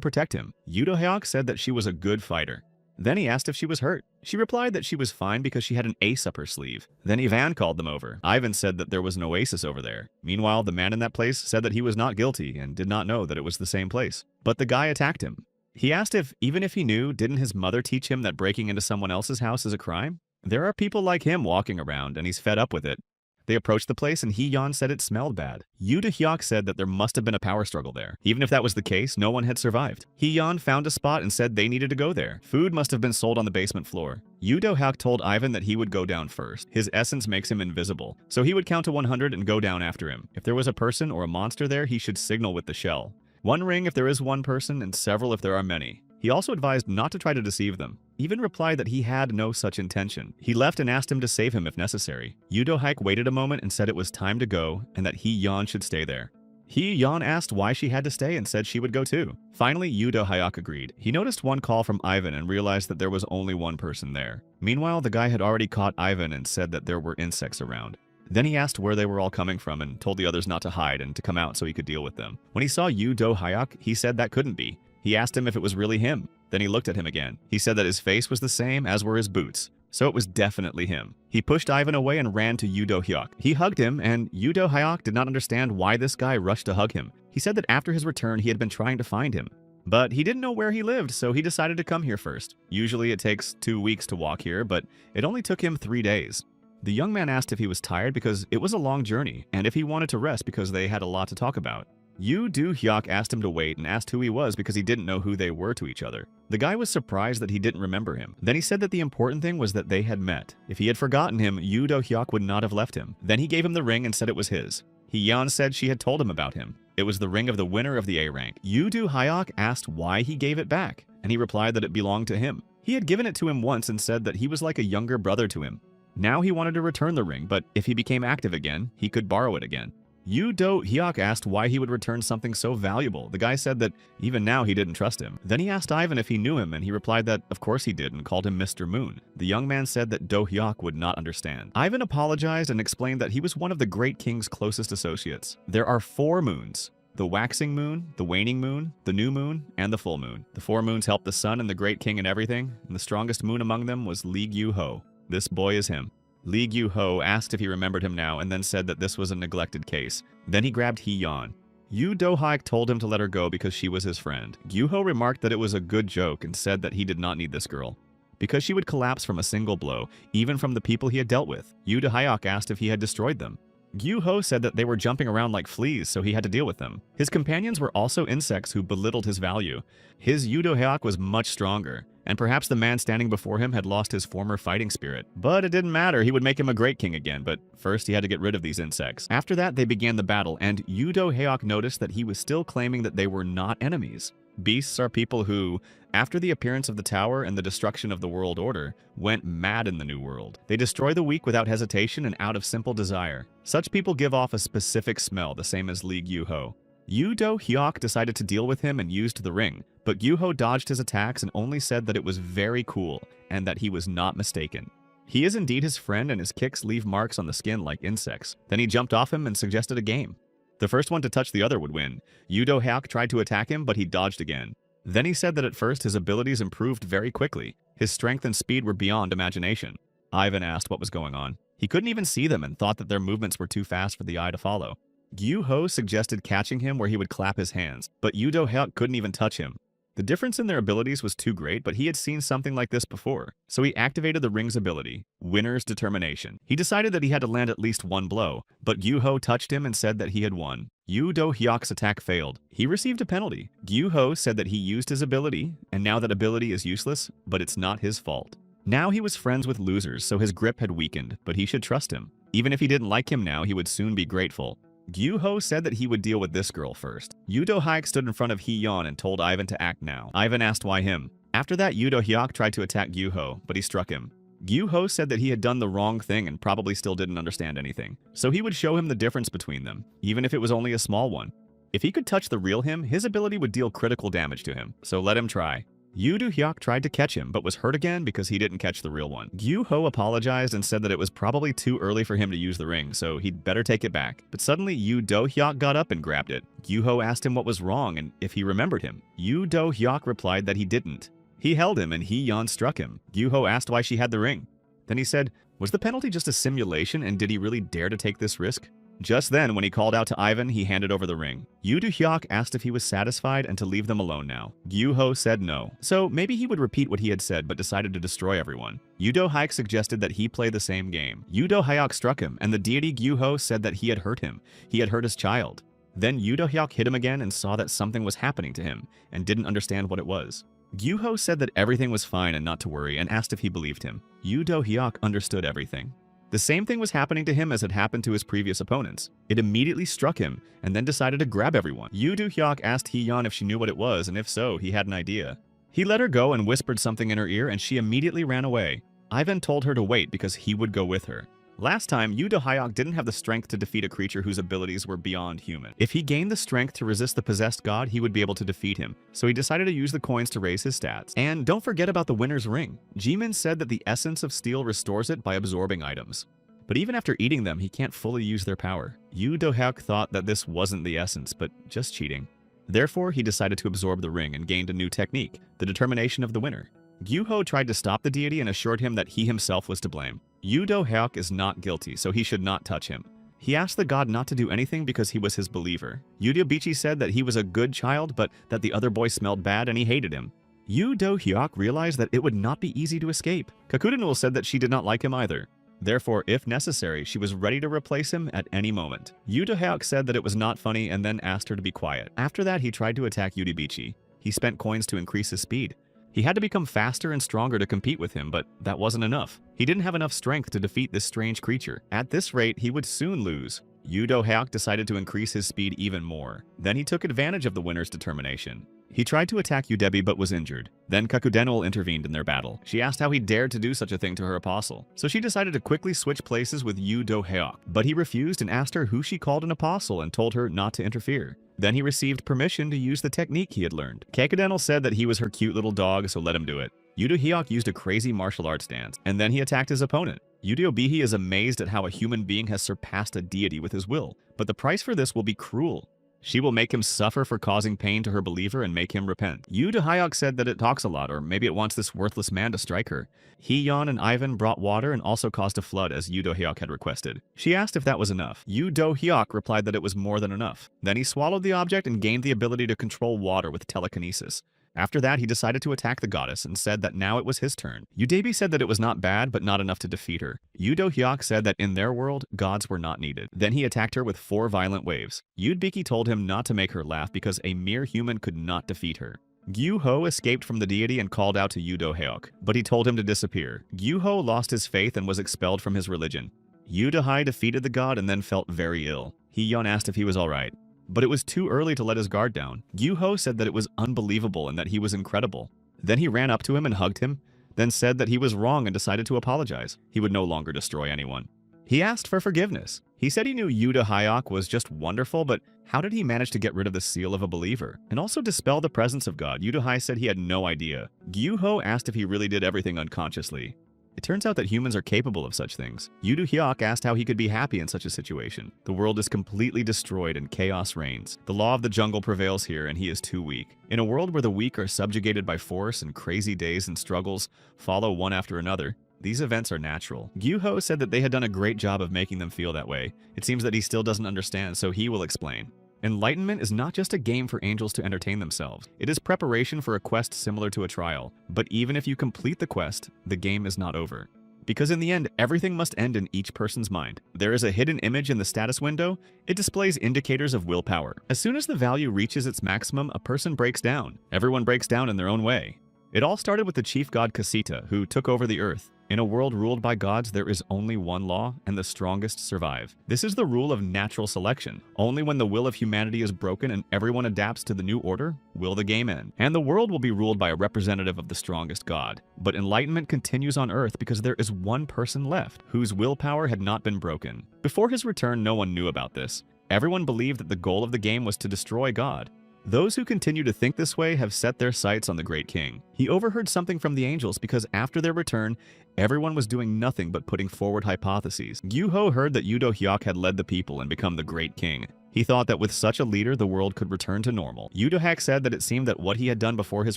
protect him. Yu Do-hyuk said that she was a good fighter. Then he asked if she was hurt. She replied that she was fine because she had an ace up her sleeve. Then Ivan called them over. Ivan said that there was an oasis over there. Meanwhile, the man in that place said that he was not guilty and did not know that it was the same place. But the guy attacked him. He asked if, even if he knew, didn't his mother teach him that breaking into someone else's house is a crime? There are people like him walking around, and he's fed up with it. They approached the place, and Hee-yeon said it smelled bad. Yu Do-hyuk said that there must have been a power struggle there. Even if that was the case, no one had survived. Hee-yeon found a spot and said they needed to go there. Food must have been sold on the basement floor. Yu Do-hyuk told Ivan that he would go down first. His essence makes him invisible, so he would count to 100 and go down after him. If there was a person or a monster there, he should signal with the shell. 1 ring if there is 1 person, and several if there are many. He also advised not to try to deceive them, even replied that he had no such intention. He left and asked him to save him if necessary. Yu Do-hyuk waited a moment and said it was time to go and that Hee-yeon should stay there. Hee-yeon asked why she had to stay and said she would go too. Finally, Yu Do-hyuk agreed. He noticed one call from Ivan and realized that there was only one person there. Meanwhile, the guy had already caught Ivan and said that there were insects around. Then he asked where they were all coming from and told the others not to hide and to come out so he could deal with them. When he saw Yu Do-hyuk, he said that couldn't be. He asked him if it was really him. Then he looked at him again. He said that his face was the same as were his boots. So it was definitely him. He pushed Ivan away and ran to Yu Do-hyuk. He hugged him, and Yu Do-hyuk did not understand why this guy rushed to hug him. He said that after his return, he had been trying to find him. But he didn't know where he lived, so he decided to come here first. Usually it takes 2 weeks to walk here, but it only took him 3 days. The young man asked if he was tired because it was a long journey, and if he wanted to rest because they had a lot to talk about. Yu Do-hyuk asked him to wait and asked who he was because he didn't know who they were to each other. The guy was surprised that he didn't remember him. Then he said that the important thing was that they had met. If he had forgotten him, Yu Do-hyuk would not have left him. Then he gave him the ring and said it was his. Hee-yeon said she had told him about him. It was the ring of the winner of the A rank. Yu Do-hyuk asked why he gave it back, and he replied that it belonged to him. He had given it to him once and said that he was like a younger brother to him. Now he wanted to return the ring, but if he became active again, he could borrow it again. Yu Do-hyuk asked why he would return something so valuable. The guy said that even now he didn't trust him. Then he asked Ivan if he knew him, and he replied that of course he did and called him Mr. Moon. The young man said that Do-hyuk would not understand. Ivan apologized and explained that he was one of the great king's closest associates. There are 4 moons. The waxing moon, the waning moon, the new moon, and the full moon. The 4 moons help the sun and the great king in everything, and the strongest moon among them was Lee Gyu-ho. This boy is him. Lee Gyu-ho asked if he remembered him now and then said that this was a neglected case. Then he grabbed Hee-yeon. Yu Do-hyuk told him to let her go because she was his friend. Gyu-ho remarked that it was a good joke and said that he did not need this girl, because she would collapse from a single blow, even from the people he had dealt with. Yu Do-hyuk asked if he had destroyed them. Gyu-ho said that they were jumping around like fleas, so he had to deal with them. His companions were also insects who belittled his value. His Yu Do-hyuk was much stronger, and perhaps the man standing before him had lost his former fighting spirit. But it didn't matter, he would make him a great king again, but first he had to get rid of these insects. After that, they began the battle, and Yu Do-hyuk noticed that he was still claiming that they were not enemies. Beasts are people who, after the appearance of the tower and the destruction of the world order, went mad in the new world. They destroy the weak without hesitation and out of simple desire. Such people give off a specific smell, the same as Lee Gyu-ho. Yu Do-hyuk decided to deal with him and used the ring, but Gyu-ho dodged his attacks and only said that it was very cool and that he was not mistaken. He is indeed his friend and his kicks leave marks on the skin like insects. Then he jumped off him and suggested a game. The first one to touch the other would win. Yu Do-hyuk tried to attack him, but he dodged again. Then he said that at first his abilities improved very quickly. His strength and speed were beyond imagination. Ivan asked what was going on. He couldn't even see them and thought that their movements were too fast for the eye to follow. Gyu-ho suggested catching him where he would clap his hands, but Yu Do-hyuk couldn't even touch him. The difference in their abilities was too great, but he had seen something like this before. So he activated the ring's ability, Winner's Determination. He decided that he had to land at least one blow, but Gyu-ho touched him and said that he had won. Yu Do-hyuk's attack failed. He received a penalty. Gyu-ho said that he used his ability, and now that ability is useless, but it's not his fault. Now he was friends with losers, so his grip had weakened, but he should trust him. Even if he didn't like him now, he would soon be grateful. Gyu-ho said that he would deal with this girl first. Yu Do-hyuk stood in front of Hee-yeon and told Ivan to act now. Ivan asked why him. After that, Yu Do-hyuk tried to attack Gyu-ho, but he struck him. Gyu-ho said that he had done the wrong thing and probably still didn't understand anything. So he would show him the difference between them, even if it was only a small one. If he could touch the real him, his ability would deal critical damage to him, so let him try. Yu Do-hyuk tried to catch him, but was hurt again because he didn't catch the real one. Gyu-ho apologized and said that it was probably too early for him to use the ring, so he'd better take it back. But suddenly, Yu Do-hyuk got up and grabbed it. Gyu-ho asked him what was wrong and if he remembered him. Yu Do-hyuk replied that he didn't. He held him and Hee-yeon struck him. Gyu-ho asked why she had the ring. Then he said, was the penalty just a simulation and did he really dare to take this risk? Just then, when he called out to Ivan, he handed over the ring. Yu Do-hyuk asked if he was satisfied and to leave them alone now. Gyu-ho said no. So maybe he would repeat what he had said but decided to destroy everyone. Yu Do-hyuk suggested that he play the same game. Yu Do-hyuk struck him and the deity Gyu-ho said that he had hurt him. He had hurt his child. Then Yu Do-hyuk hit him again and saw that something was happening to him and didn't understand what it was. Gyu-ho said that everything was fine and not to worry and asked if he believed him. Yu Do-hyuk understood everything. The same thing was happening to him as had happened to his previous opponents. It immediately struck him, and then decided to grab everyone. Yu Do-hyuk asked Hee-yeon if she knew what it was, and if so, he had an idea. He let her go and whispered something in her ear, and she immediately ran away. Ivan told her to wait because he would go with her. Last time, Yu Do-hyuk didn't have the strength to defeat a creature whose abilities were beyond human. If he gained the strength to resist the possessed god, he would be able to defeat him, so he decided to use the coins to raise his stats. And don't forget about the winner's ring. Jimin said that the essence of steel restores it by absorbing items. But even after eating them, he can't fully use their power. Yu Do-hyuk thought that this wasn't the essence, but just cheating. Therefore, he decided to absorb the ring and gained a new technique, the determination of the winner. Gyuho tried to stop the deity and assured him that he himself was to blame. Yu Do-hyuk is not guilty, so he should not touch him. He asked the god not to do anything because he was his believer. Yudobichi said that he was a good child, but that the other boy smelled bad and he hated him. Yu Do-hyuk realized that it would not be easy to escape. Kakudenul said that she did not like him either. Therefore, if necessary, she was ready to replace him at any moment. Yu Do-hyuk said that it was not funny and then asked her to be quiet. After that, he tried to attack Yudobichi. He spent coins to increase his speed. He had to become faster and stronger to compete with him, but that wasn't enough. He didn't have enough strength to defeat this strange creature. At this rate, he would soon lose. Yu Do-hyuk decided to increase his speed even more. Then he took advantage of the winner's determination. He tried to attack Yudebi but was injured. Then Kakudenul intervened in their battle. She asked how he dared to do such a thing to her apostle. So she decided to quickly switch places with Yu Do-hyuk. But he refused and asked her who she called an apostle and told her not to interfere. Then he received permission to use the technique he had learned. Kakudenul said that he was her cute little dog, so let him do it. Yu Do-hyuk used a crazy martial arts dance, and then he attacked his opponent. Yudobihi is amazed at how a human being has surpassed a deity with his will, but the price for this will be cruel. She will make him suffer for causing pain to her believer and make him repent. Yu Do-hyuk said that it talks a lot, or maybe it wants this worthless man to strike her. He-yeon and Ivan brought water and also caused a flood as Yu Do-hyuk had requested. She asked if that was enough. Yu Do-hyuk replied that it was more than enough. Then he swallowed the object and gained the ability to control water with telekinesis. After that, he decided to attack the goddess and said that now it was his turn. Yudebi said that it was not bad, but not enough to defeat her. Yu Do-hyuk said that in their world, gods were not needed. Then he attacked her with 4 violent waves. Yudbiki told him not to make her laugh because a mere human could not defeat her. Gyuho escaped from the deity and called out to Yu Do-hyuk, but he told him to disappear. Gyuho lost his faith and was expelled from his religion. Yu Do-hyuk defeated the god and then felt very ill. He-yeon asked if he was alright. But it was too early to let his guard down. Gyuho said that it was unbelievable and that he was incredible. Then he ran up to him and hugged him, then said that he was wrong and decided to apologize. He would no longer destroy anyone. He asked for forgiveness. He said he knew Yu Do-hyuk was just wonderful, but how did he manage to get rid of the seal of a believer? And also dispel the presence of God? Yu Do-hyuk said he had no idea. Gyuho asked if he really did everything unconsciously. It turns out that humans are capable of such things. Yu Do-hyuk asked how he could be happy in such a situation. The world is completely destroyed and chaos reigns. The law of the jungle prevails here and he is too weak. In a world where the weak are subjugated by force and crazy days and struggles follow one after another, these events are natural. Gyuho said that they had done a great job of making them feel that way. It seems that he still doesn't understand, so he will explain. Enlightenment is not just a game for angels to entertain themselves. It is preparation for a quest similar to a trial. But even if you complete the quest, the game is not over. Because in the end, everything must end in each person's mind. There is a hidden image in the status window. It displays indicators of willpower. As soon as the value reaches its maximum, a person breaks down. Everyone breaks down in their own way. It all started with the chief god Kasita, who took over the earth. In a world ruled by gods, there is only one law, and the strongest survive. This is the rule of natural selection. Only when the will of humanity is broken and everyone adapts to the new order, will the game end. And the world will be ruled by a representative of the strongest god. But enlightenment continues on Earth because there is one person left, whose willpower had not been broken. Before his return, no one knew about this. Everyone believed that the goal of the game was to destroy God. Those who continue to think this way have set their sights on the Great King. He overheard something from the angels because after their return, everyone was doing nothing but putting forward hypotheses. Gyuho heard that Yu Do-hyuk had led the people and become the Great King. He thought that with such a leader, the world could return to normal. Yu Do-hyuk said that it seemed that what he had done before his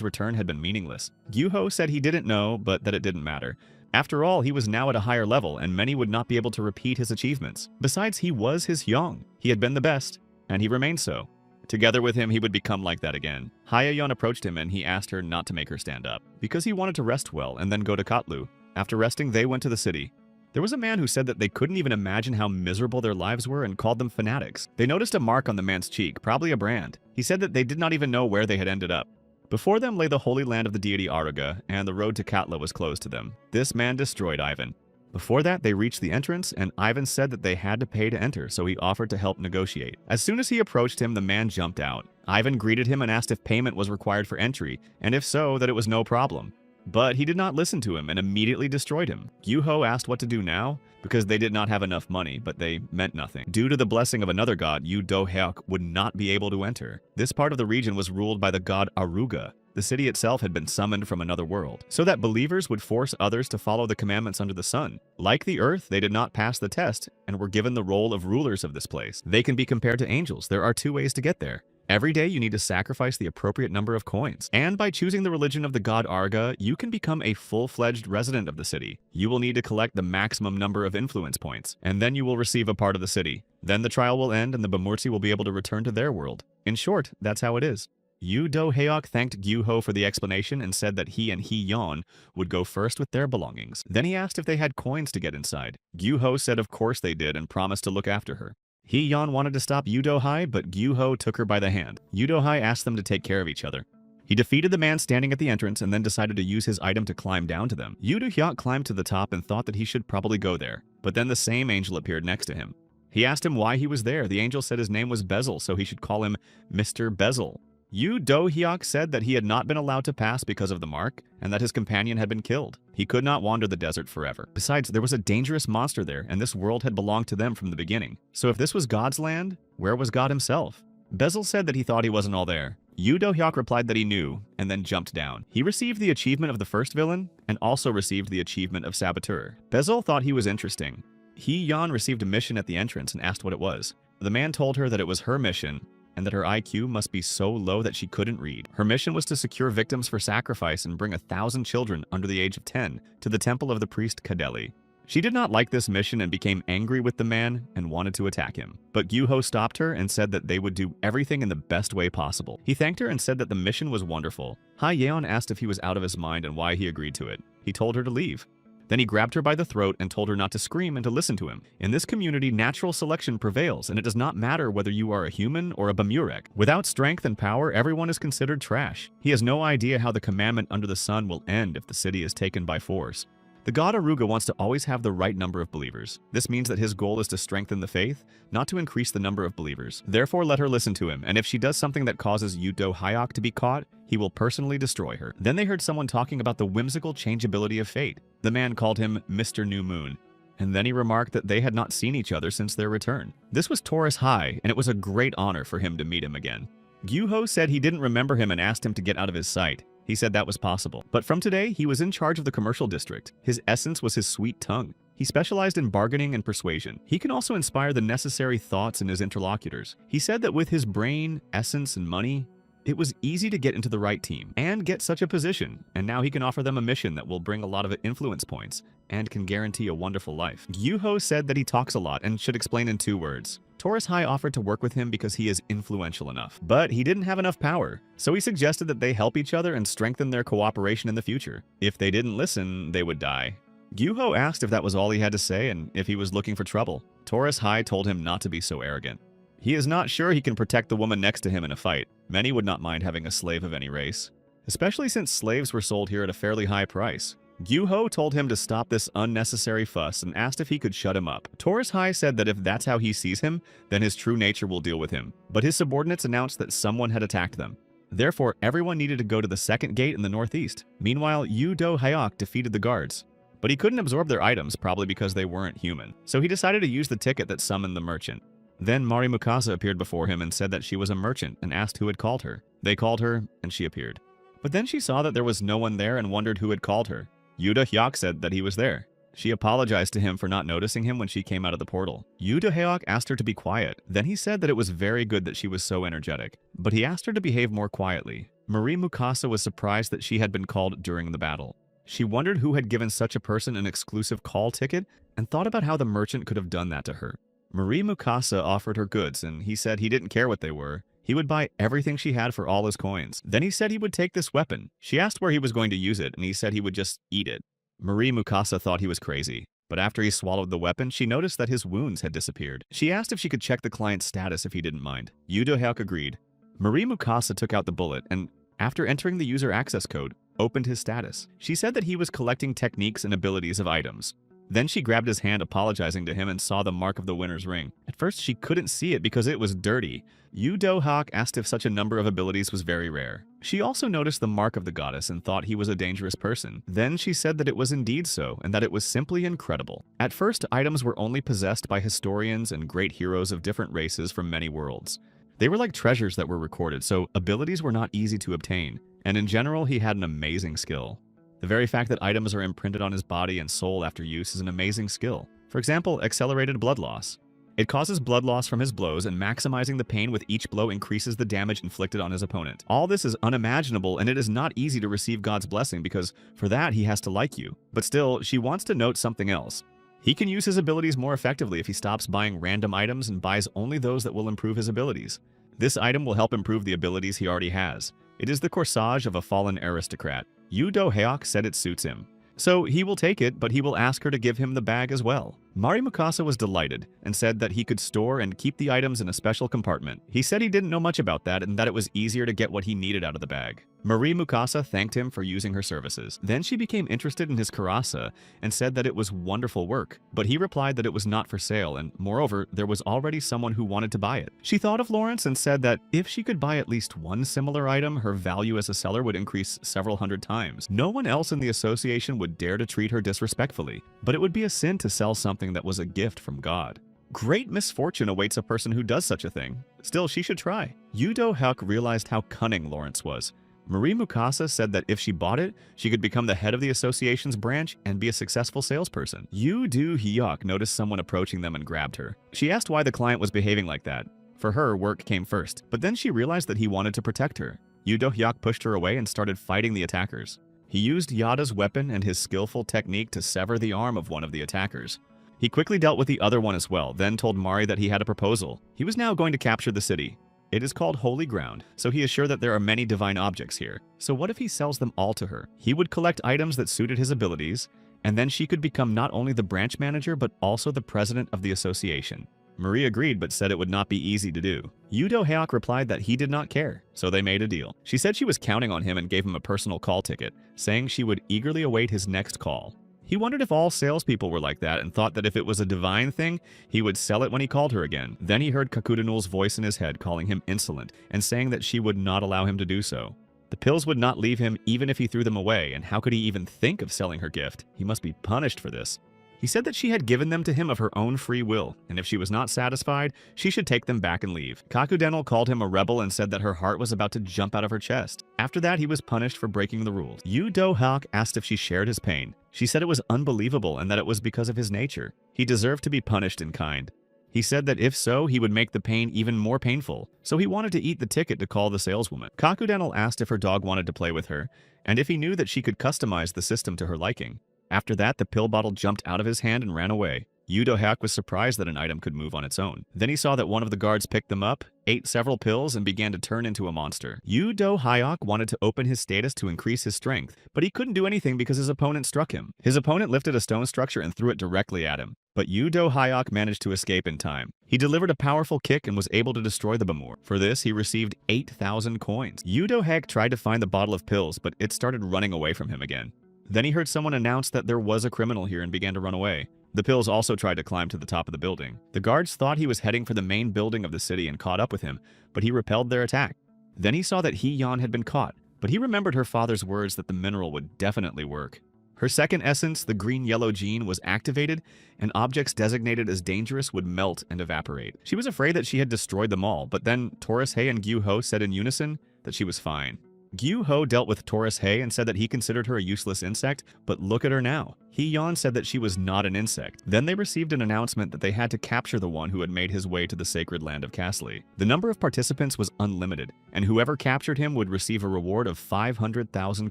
return had been meaningless. Gyuho said he didn't know, but that it didn't matter. After all, he was now at a higher level, and many would not be able to repeat his achievements. Besides, he was his Hyung. He had been the best, and he remained so. Together with him, he would become like that again. Hayayeon approached him and he asked her not to make her stand up, because he wanted to rest well and then go to Kotlu. After resting, they went to the city. There was a man who said that they couldn't even imagine how miserable their lives were and called them fanatics. They noticed a mark on the man's cheek, probably a brand. He said that they did not even know where they had ended up. Before them lay the holy land of the deity Aruga, and the road to Katla was closed to them. This man destroyed Ivan. Before that, they reached the entrance, and Ivan said that they had to pay to enter, so he offered to help negotiate. As soon as he approached him, the man jumped out. Ivan greeted him and asked if payment was required for entry, and if so, that it was no problem. But he did not listen to him and immediately destroyed him. Gyuho asked what to do now, because they did not have enough money, but they meant nothing. Due to the blessing of another god, Yu Do-heok would not be able to enter. This part of the region was ruled by the god Aruga. The city itself had been summoned from another world, so that believers would force others to follow the commandments under the sun. Like the earth, they did not pass the test and were given the role of rulers of this place. They can be compared to angels. There are 2 ways to get there. Every day you need to sacrifice the appropriate number of coins, and by choosing the religion of the god Arga, you can become a full-fledged resident of the city. You will need to collect the maximum number of influence points, and then you will receive a part of the city. Then the trial will end and the Bamurti will be able to return to their world. In short, that's how it is. Yu Do-heok thanked Gyuho for the explanation and said that he and Hee-yeon would go first with their belongings. Then he asked if they had coins to get inside. Gyuho said of course they did and promised to look after her. Hee-yeon wanted to stop Yu Do-hai, but Gyuho took her by the hand. Yu Do-hai asked them to take care of each other. He defeated the man standing at the entrance and then decided to use his item to climb down to them. Yu Do-heok climbed to the top and thought that he should probably go there, but then the same angel appeared next to him. He asked him why he was there. The angel said his name was Bezel, so he should call him Mr. Bezel. Yu Do-heok said that he had not been allowed to pass because of the mark, and that his companion had been killed. He could not wander the desert forever. Besides, there was a dangerous monster there, and this world had belonged to them from the beginning. So if this was God's land, where was God himself? Bezel said that he thought he wasn't all there. Yu Do-heok replied that he knew, and then jumped down. He received the achievement of the first villain, and also received the achievement of saboteur. Bezel thought he was interesting. Hee-yeon received a mission at the entrance and asked what it was. The man told her that it was her mission, and that her IQ must be so low that she couldn't read. Her mission was to secure victims for sacrifice and bring 1,000 children under the age of 10 to the temple of the priest Kadeli. She did not like this mission and became angry with the man and wanted to attack him. But Gyuho stopped her and said that they would do everything in the best way possible. He thanked her and said that the mission was wonderful. Hee-yeon asked if he was out of his mind and why he agreed to it. He told her to leave. Then he grabbed her by the throat and told her not to scream and to listen to him. In this community, natural selection prevails, and it does not matter whether you are a human or a Bamurek. Without strength and power, everyone is considered trash. He has no idea how the commandment under the sun will end if the city is taken by force. The god Aruga wants to always have the right number of believers. This means that his goal is to strengthen the faith, not to increase the number of believers. Therefore, let her listen to him, and if she does something that causes Yu Do-heok to be caught, he will personally destroy her. Then they heard someone talking about the whimsical changeability of fate. The man called him Mr. New Moon, and then he remarked that they had not seen each other since their return. This was Taurus High, and it was a great honor for him to meet him again. Gyuho said he didn't remember him and asked him to get out of his sight. He said that was possible. But from today, he was in charge of the commercial district. His essence was his sweet tongue. He specialized in bargaining and persuasion. He can also inspire the necessary thoughts in his interlocutors. He said that with his brain, essence, and money, it was easy to get into the right team and get such a position, and now he can offer them a mission that will bring a lot of influence points and can guarantee a wonderful life. Gyuho said that he talks a lot and should explain in 2 words. Taurus High offered to work with him because he is influential enough, but he didn't have enough power, so he suggested that they help each other and strengthen their cooperation in the future. If they didn't listen, they would die. Gyuho asked if that was all he had to say and if he was looking for trouble. Taurus High told him not to be so arrogant. He is not sure he can protect the woman next to him in a fight. Many would not mind having a slave of any race, especially since slaves were sold here at a fairly high price. Gyuho told him to stop this unnecessary fuss and asked if he could shut him up. Taurus High said that if that's how he sees him, then his true nature will deal with him. But his subordinates announced that someone had attacked them. Therefore, everyone needed to go to the second gate in the northeast. Meanwhile, Yu Do-heok defeated the guards. But he couldn't absorb their items, probably because they weren't human. So he decided to use the ticket that summoned the merchant. Then Mari Mukasa appeared before him and said that she was a merchant and asked who had called her. They called her, and she appeared. But then she saw that there was no one there and wondered who had called her. Yu Do-heok said that he was there. She apologized to him for not noticing him when she came out of the portal. Yu Do-heok asked her to be quiet. Then he said that it was very good that she was so energetic, but he asked her to behave more quietly. Mari Mukasa was surprised that she had been called during the battle. She wondered who had given such a person an exclusive call ticket and thought about how the merchant could have done that to her. Mari Mukasa offered her goods, and he said he didn't care what they were. He would buy everything she had for all his coins. Then he said he would take this weapon. She asked where he was going to use it, and he said he would just eat it. Mari Mukasa thought he was crazy, but after he swallowed the weapon, she noticed that his wounds had disappeared. She asked if she could check the client's status if he didn't mind. Yu Do-heok agreed. Mari Mukasa took out the bullet, and after entering the user access code, opened his status. She said that he was collecting techniques and abilities of items. Then she grabbed his hand, apologizing to him, and saw the mark of the winner's ring. At first, she couldn't see it because it was dirty. Yu Do-hak asked if such a number of abilities was very rare. She also noticed the mark of the goddess and thought he was a dangerous person. Then she said that it was indeed so, and that it was simply incredible. At first, items were only possessed by historians and great heroes of different races from many worlds. They were like treasures that were recorded, so abilities were not easy to obtain, and in general, he had an amazing skill. The very fact that items are imprinted on his body and soul after use is an amazing skill. For example, accelerated blood loss. It causes blood loss from his blows, and maximizing the pain with each blow increases the damage inflicted on his opponent. All this is unimaginable, and it is not easy to receive God's blessing because for that he has to like you. But still, she wants to note something else. He can use his abilities more effectively if he stops buying random items and buys only those that will improve his abilities. This item will help improve the abilities he already has. It is the corsage of a fallen aristocrat. Yu Do-hyuk said it suits him. So he will take it, but he will ask her to give him the bag as well. Mari Mukasa was delighted and said that he could store and keep the items in a special compartment. He said he didn't know much about that and that it was easier to get what he needed out of the bag. Marie Mukasa thanked him for using her services. Then she became interested in his karasa and said that it was wonderful work, but he replied that it was not for sale and, moreover, there was already someone who wanted to buy it. She thought of Lawrence and said that if she could buy at least one similar item, her value as a seller would increase several hundred times. No one else in the association would dare to treat her disrespectfully, but it would be a sin to sell something that was a gift from God. Great misfortune awaits a person who does such a thing. Still, she should try. Yu Do-hyuk realized how cunning Lawrence was. Marie Mukasa said that if she bought it, she could become the head of the association's branch and be a successful salesperson. Yu Do-hyuk noticed someone approaching them and grabbed her. She asked why the client was behaving like that. For her, work came first, but then she realized that he wanted to protect her. Yu Do-hyuk pushed her away and started fighting the attackers. He used Yada's weapon and his skillful technique to sever the arm of one of the attackers. He quickly dealt with the other one as well, then told Mari that he had a proposal. He was now going to capture the city. It is called Holy Ground, so he is sure that there are many divine objects here. So what if he sells them all to her? He would collect items that suited his abilities, and then she could become not only the branch manager but also the president of the association. Marie agreed but said it would not be easy to do. Yu Do-hyuk replied that he did not care, so they made a deal. She said she was counting on him and gave him a personal call ticket, saying she would eagerly await his next call. He wondered if all salespeople were like that and thought that if it was a divine thing, he would sell it when he called her again. Then he heard Kakudenul's voice in his head calling him insolent and saying that she would not allow him to do so. The pills would not leave him even if he threw them away, and how could he even think of selling her gift? He must be punished for this. He said that she had given them to him of her own free will, and if she was not satisfied, she should take them back and leave. Kakudenul called him a rebel and said that her heart was about to jump out of her chest. After that, he was punished for breaking the rules. Yu Do-hyuk asked if she shared his pain. She said it was unbelievable and that it was because of his nature. He deserved to be punished in kind. He said that if so, he would make the pain even more painful, so he wanted to eat the ticket to call the saleswoman. Kakudenul asked if her dog wanted to play with her, and if he knew that she could customize the system to her liking. After that, the pill bottle jumped out of his hand and ran away. Yu Do-hyuk was surprised that an item could move on its own. Then he saw that one of the guards picked them up, ate several pills, and began to turn into a monster. Yu Do-hyuk wanted to open his status to increase his strength, but he couldn't do anything because his opponent struck him. His opponent lifted a stone structure and threw it directly at him, but Yu Do-hyuk managed to escape in time. He delivered a powerful kick and was able to destroy the Bamur. For this, he received 8,000 coins. Yu Do-hyuk tried to find the bottle of pills, but it started running away from him again. Then he heard someone announce that there was a criminal here and began to run away. The pills also tried to climb to the top of the building. The guards thought he was heading for the main building of the city and caught up with him, but he repelled their attack. Then he saw that Hee-yeon had been caught, but he remembered her father's words that the mineral would definitely work. Her second essence, the green-yellow gene, was activated, and objects designated as dangerous would melt and evaporate. She was afraid that she had destroyed them all, but then Taurus Hei and Gyu-ho said in unison that she was fine. Gyu-ho dealt with Taurus Hei and said that he considered her a useless insect, but look at her now. Hee-yeon said that she was not an insect. Then they received an announcement that they had to capture the one who had made his way to the sacred land of Castle. The number of participants was unlimited, and whoever captured him would receive a reward of 500,000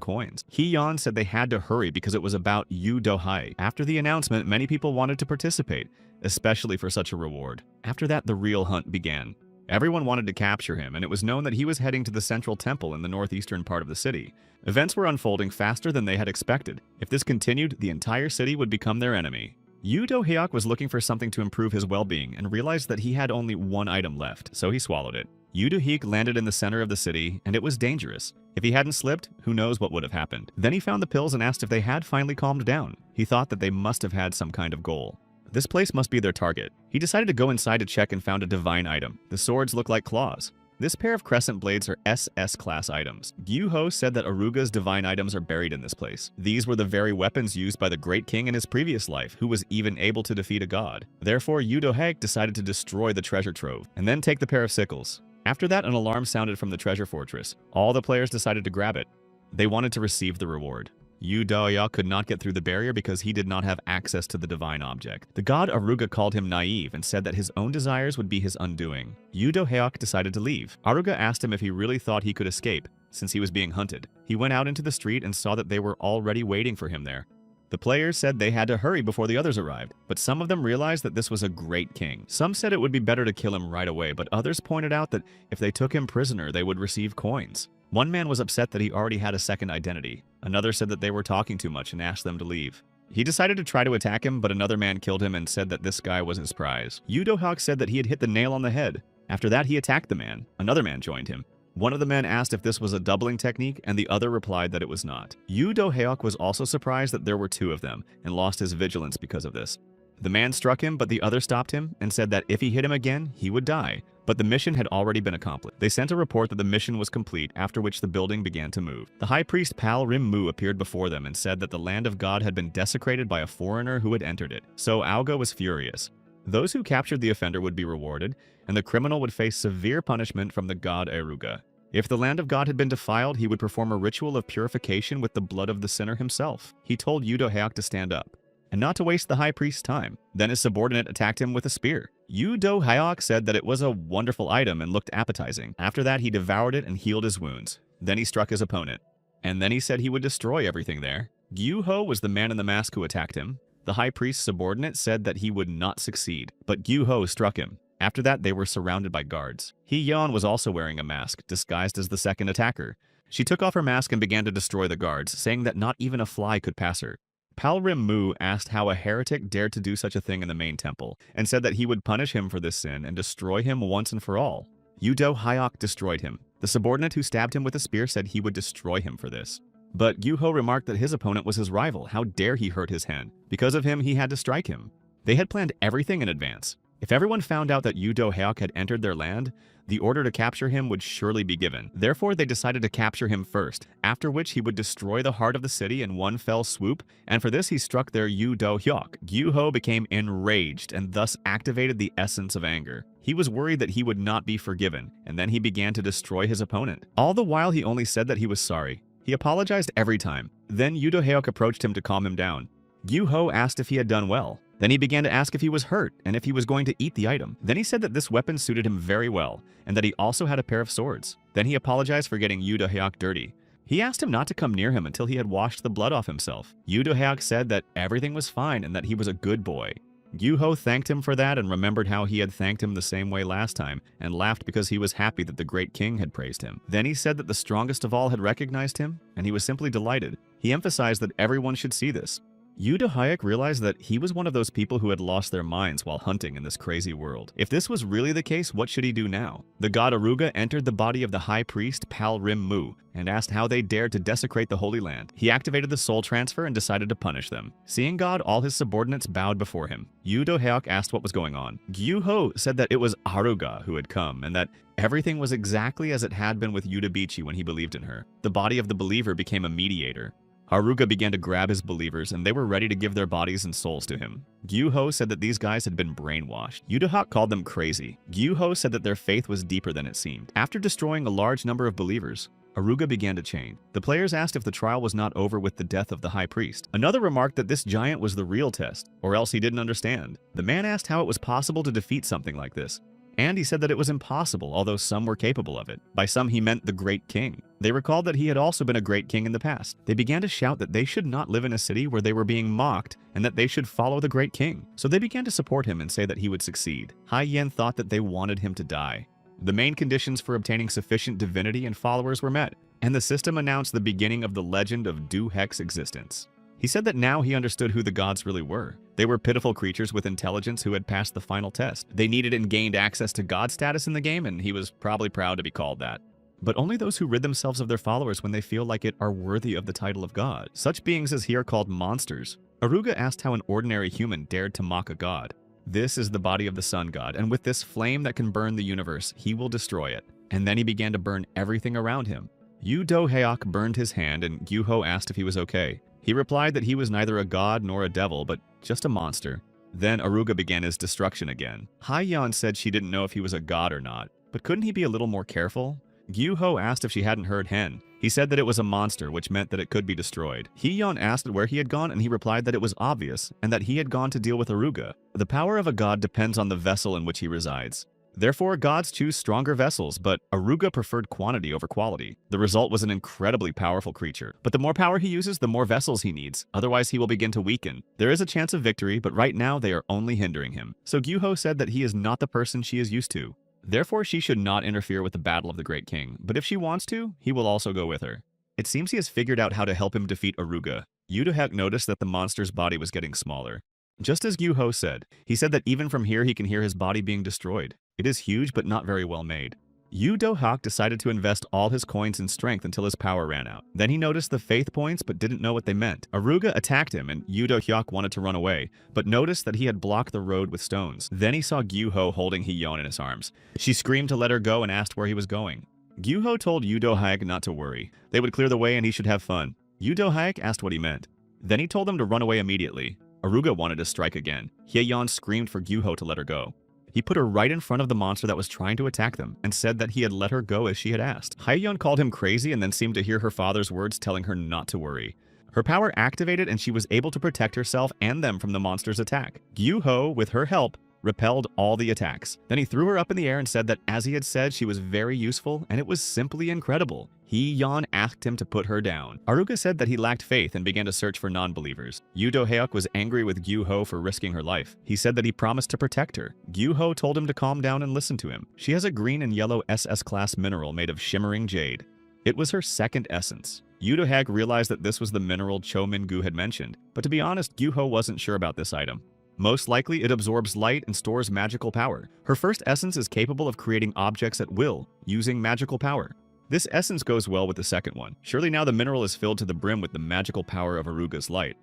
coins. Hee-yeon said they had to hurry because it was about Yu Do-hyuk. After the announcement, many people wanted to participate, especially for such a reward. After that, the real hunt began. Everyone wanted to capture him, and it was known that he was heading to the central temple in the northeastern part of the city. Events were unfolding faster than they had expected. If this continued, the entire city would become their enemy. Yu Do-hyuk was looking for something to improve his well-being and realized that he had only one item left, so he swallowed it. Yu Do-hyuk landed in the center of the city, and it was dangerous. If he hadn't slipped, who knows what would have happened. Then he found the pills and asked if they had finally calmed down. He thought that they must have had some kind of goal. This place must be their target. He decided to go inside to check and found a divine item. The swords look like claws. This pair of crescent blades are SS class items. Gyu-ho said that Aruga's divine items are buried in this place. These were the very weapons used by the great king in his previous life, who was even able to defeat a god. Therefore, Yu Do-hyuk decided to destroy the treasure trove, and then take the pair of sickles. After that, an alarm sounded from the treasure fortress. All the players decided to grab it. They wanted to receive the reward. Yu Do-hyuk could not get through the barrier because he did not have access to the divine object. The god Aruga called him naive and said that his own desires would be his undoing. Yu Do-hyuk decided to leave. Aruga asked him if he really thought he could escape, since he was being hunted. He went out into the street and saw that they were already waiting for him there. The players said they had to hurry before the others arrived, but some of them realized that this was a great king. Some said it would be better to kill him right away, but others pointed out that if they took him prisoner, they would receive coins. One man was upset that he already had a second identity. Another said that they were talking too much and asked them to leave. He decided to try to attack him, but another man killed him and said that this guy was his prize. Yu Do-hyuk said that he had hit the nail on the head. After that, he attacked the man. Another man joined him. One of the men asked if this was a doubling technique, and the other replied that it was not. Yu Do-hyuk was also surprised that there were two of them, and lost his vigilance because of this. The man struck him, but the other stopped him and said that if he hit him again, he would die. But the mission had already been accomplished. They sent a report that the mission was complete, after which the building began to move. The high priest Pal Rim-mu appeared before them and said that the land of God had been desecrated by a foreigner who had entered it. So Aoga was furious. Those who captured the offender would be rewarded, and the criminal would face severe punishment from the god Aruga. If the land of God had been defiled, he would perform a ritual of purification with the blood of the sinner himself. He told Yu Do-hyuk to stand up and not to waste the high priest's time. Then his subordinate attacked him with a spear. Yu Do-hyuk said that it was a wonderful item and looked appetizing. After that, he devoured it and healed his wounds. Then he struck his opponent. And then he said he would destroy everything there. Gyu-ho was the man in the mask who attacked him. The high priest's subordinate said that he would not succeed, but Gyu-ho struck him. After that, they were surrounded by guards. Hee-yeon was also wearing a mask, disguised as the second attacker. She took off her mask and began to destroy the guards, saying that not even a fly could pass her. Pal Rim-mu asked how a heretic dared to do such a thing in the main temple, and said that he would punish him for this sin and destroy him once and for all. Yu Do-hyuk destroyed him. The subordinate who stabbed him with a spear said he would destroy him for this. But Gyu-ho remarked that his opponent was his rival. How dare he hurt his hand? Because of him, he had to strike him. They had planned everything in advance. If everyone found out that Yu Do-hyuk had entered their land, the order to capture him would surely be given. Therefore, they decided to capture him first, after which he would destroy the heart of the city in one fell swoop, and for this he struck their Yu Do-hyuk. Gyu-ho became enraged and thus activated the essence of anger. He was worried that he would not be forgiven, and then he began to destroy his opponent. All the while, he only said that he was sorry. He apologized every time. Then Yu Do-hyuk approached him to calm him down. Gyu-ho asked if he had done well. Then he began to ask if he was hurt and if he was going to eat the item. Then he said that this weapon suited him very well and that he also had a pair of swords. Then he apologized for getting Yu Do-hyuk dirty. He asked him not to come near him until he had washed the blood off himself. Yu Do-hyuk said that everything was fine and that he was a good boy. Gyu-ho thanked him for that and remembered how he had thanked him the same way last time and laughed because he was happy that the great king had praised him. Then he said that the strongest of all had recognized him and he was simply delighted. He emphasized that everyone should see this. Yu Do-hyuk realized that he was one of those people who had lost their minds while hunting in this crazy world. If this was really the case, what should he do now? The god Aruga entered the body of the high priest Pal Rim-mu and asked how they dared to desecrate the Holy Land. He activated the soul transfer and decided to punish them. Seeing God, all his subordinates bowed before him. Yu Do-hyuk asked what was going on. Gyu-ho said that it was Aruga who had come and that everything was exactly as it had been with Yudabichi when he believed in her. The body of the believer became a mediator. Aruga began to grab his believers, and they were ready to give their bodies and souls to him. Gyu-ho said that these guys had been brainwashed. Yu Do-hyuk called them crazy. Gyu-ho said that their faith was deeper than it seemed. After destroying a large number of believers, Aruga began to change. The players asked if the trial was not over with the death of the high priest. Another remarked that this giant was the real test, or else he didn't understand. The man asked how it was possible to defeat something like this. And he said that it was impossible, although some were capable of it. By some, he meant the great king. They recalled that he had also been a great king in the past. They began to shout that they should not live in a city where they were being mocked and that they should follow the great king. So they began to support him and say that he would succeed. Hai-yen thought that they wanted him to die. The main conditions for obtaining sufficient divinity and followers were met, and the system announced the beginning of the legend of Du-hek's existence. He said that now he understood who the gods really were. They were pitiful creatures with intelligence who had passed the final test. They needed and gained access to god status in the game, and he was probably proud to be called that. But only those who rid themselves of their followers when they feel like it are worthy of the title of god. Such beings as here called monsters. Aruga asked how an ordinary human dared to mock a god. This is the body of the sun god, and with this flame that can burn the universe, he will destroy it. And then he began to burn everything around him. Yu Do-heok burned his hand, and Gyuho asked if he was okay. He replied that he was neither a god nor a devil, but just a monster. Then Aruga began his destruction again. Hyeon said she didn't know if he was a god or not, but couldn't he be a little more careful? Gyuho asked if she hadn't heard Hen. He said that it was a monster, which meant that it could be destroyed. Hyeon asked where he had gone, and he replied that it was obvious, and that he had gone to deal with Aruga. The power of a god depends on the vessel in which he resides. Therefore, gods choose stronger vessels, but Aruga preferred quantity over quality. The result was an incredibly powerful creature. But the more power he uses, the more vessels he needs. Otherwise, he will begin to weaken. There is a chance of victory, but right now they are only hindering him. So Gyuho said that he is not the person she is used to. Therefore, she should not interfere with the battle of the Great King. But if she wants to, he will also go with her. It seems he has figured out how to help him defeat Aruga. Yu Do-heok noticed that the monster's body was getting smaller. Just as Gyuho said, he said that even from here he can hear his body being destroyed. It is huge but not very well made. Yu Do-heok decided to invest all his coins in strength until his power ran out. Then he noticed the faith points but didn't know what they meant. Aruga attacked him and Yu Do-heok wanted to run away, but noticed that he had blocked the road with stones. Then he saw Gyuho holding Hyeon in his arms. She screamed to let her go and asked where he was going. Gyuho told Yu Do-heok not to worry. They would clear the way and he should have fun. Yu Do-heok asked what he meant. Then he told them to run away immediately. Aruga wanted to strike again. Hyeon screamed for Gyuho to let her go. He put her right in front of the monster that was trying to attack them and said that he had let her go as she had asked. Hyeon called him crazy and then seemed to hear her father's words telling her not to worry. Her power activated and she was able to protect herself and them from the monster's attack. Gyuho, with her help, repelled all the attacks. Then he threw her up in the air and said that as he had said, she was very useful and it was simply incredible. Hyeon asked him to put her down. Aruga said that he lacked faith and began to search for non-believers. Yu Do-heok was angry with Gyuho for risking her life. He said that he promised to protect her. Gyuho told him to calm down and listen to him. She has a green and yellow SS-class mineral made of shimmering jade. It was her second essence. Yu Do-heok realized that this was the mineral Cho Min-gu had mentioned, but to be honest, Gyuho wasn't sure about this item. Most likely, it absorbs light and stores magical power. Her first essence is capable of creating objects at will, using magical power. This essence goes well with the second one. Surely now the mineral is filled to the brim with the magical power of Aruga's light.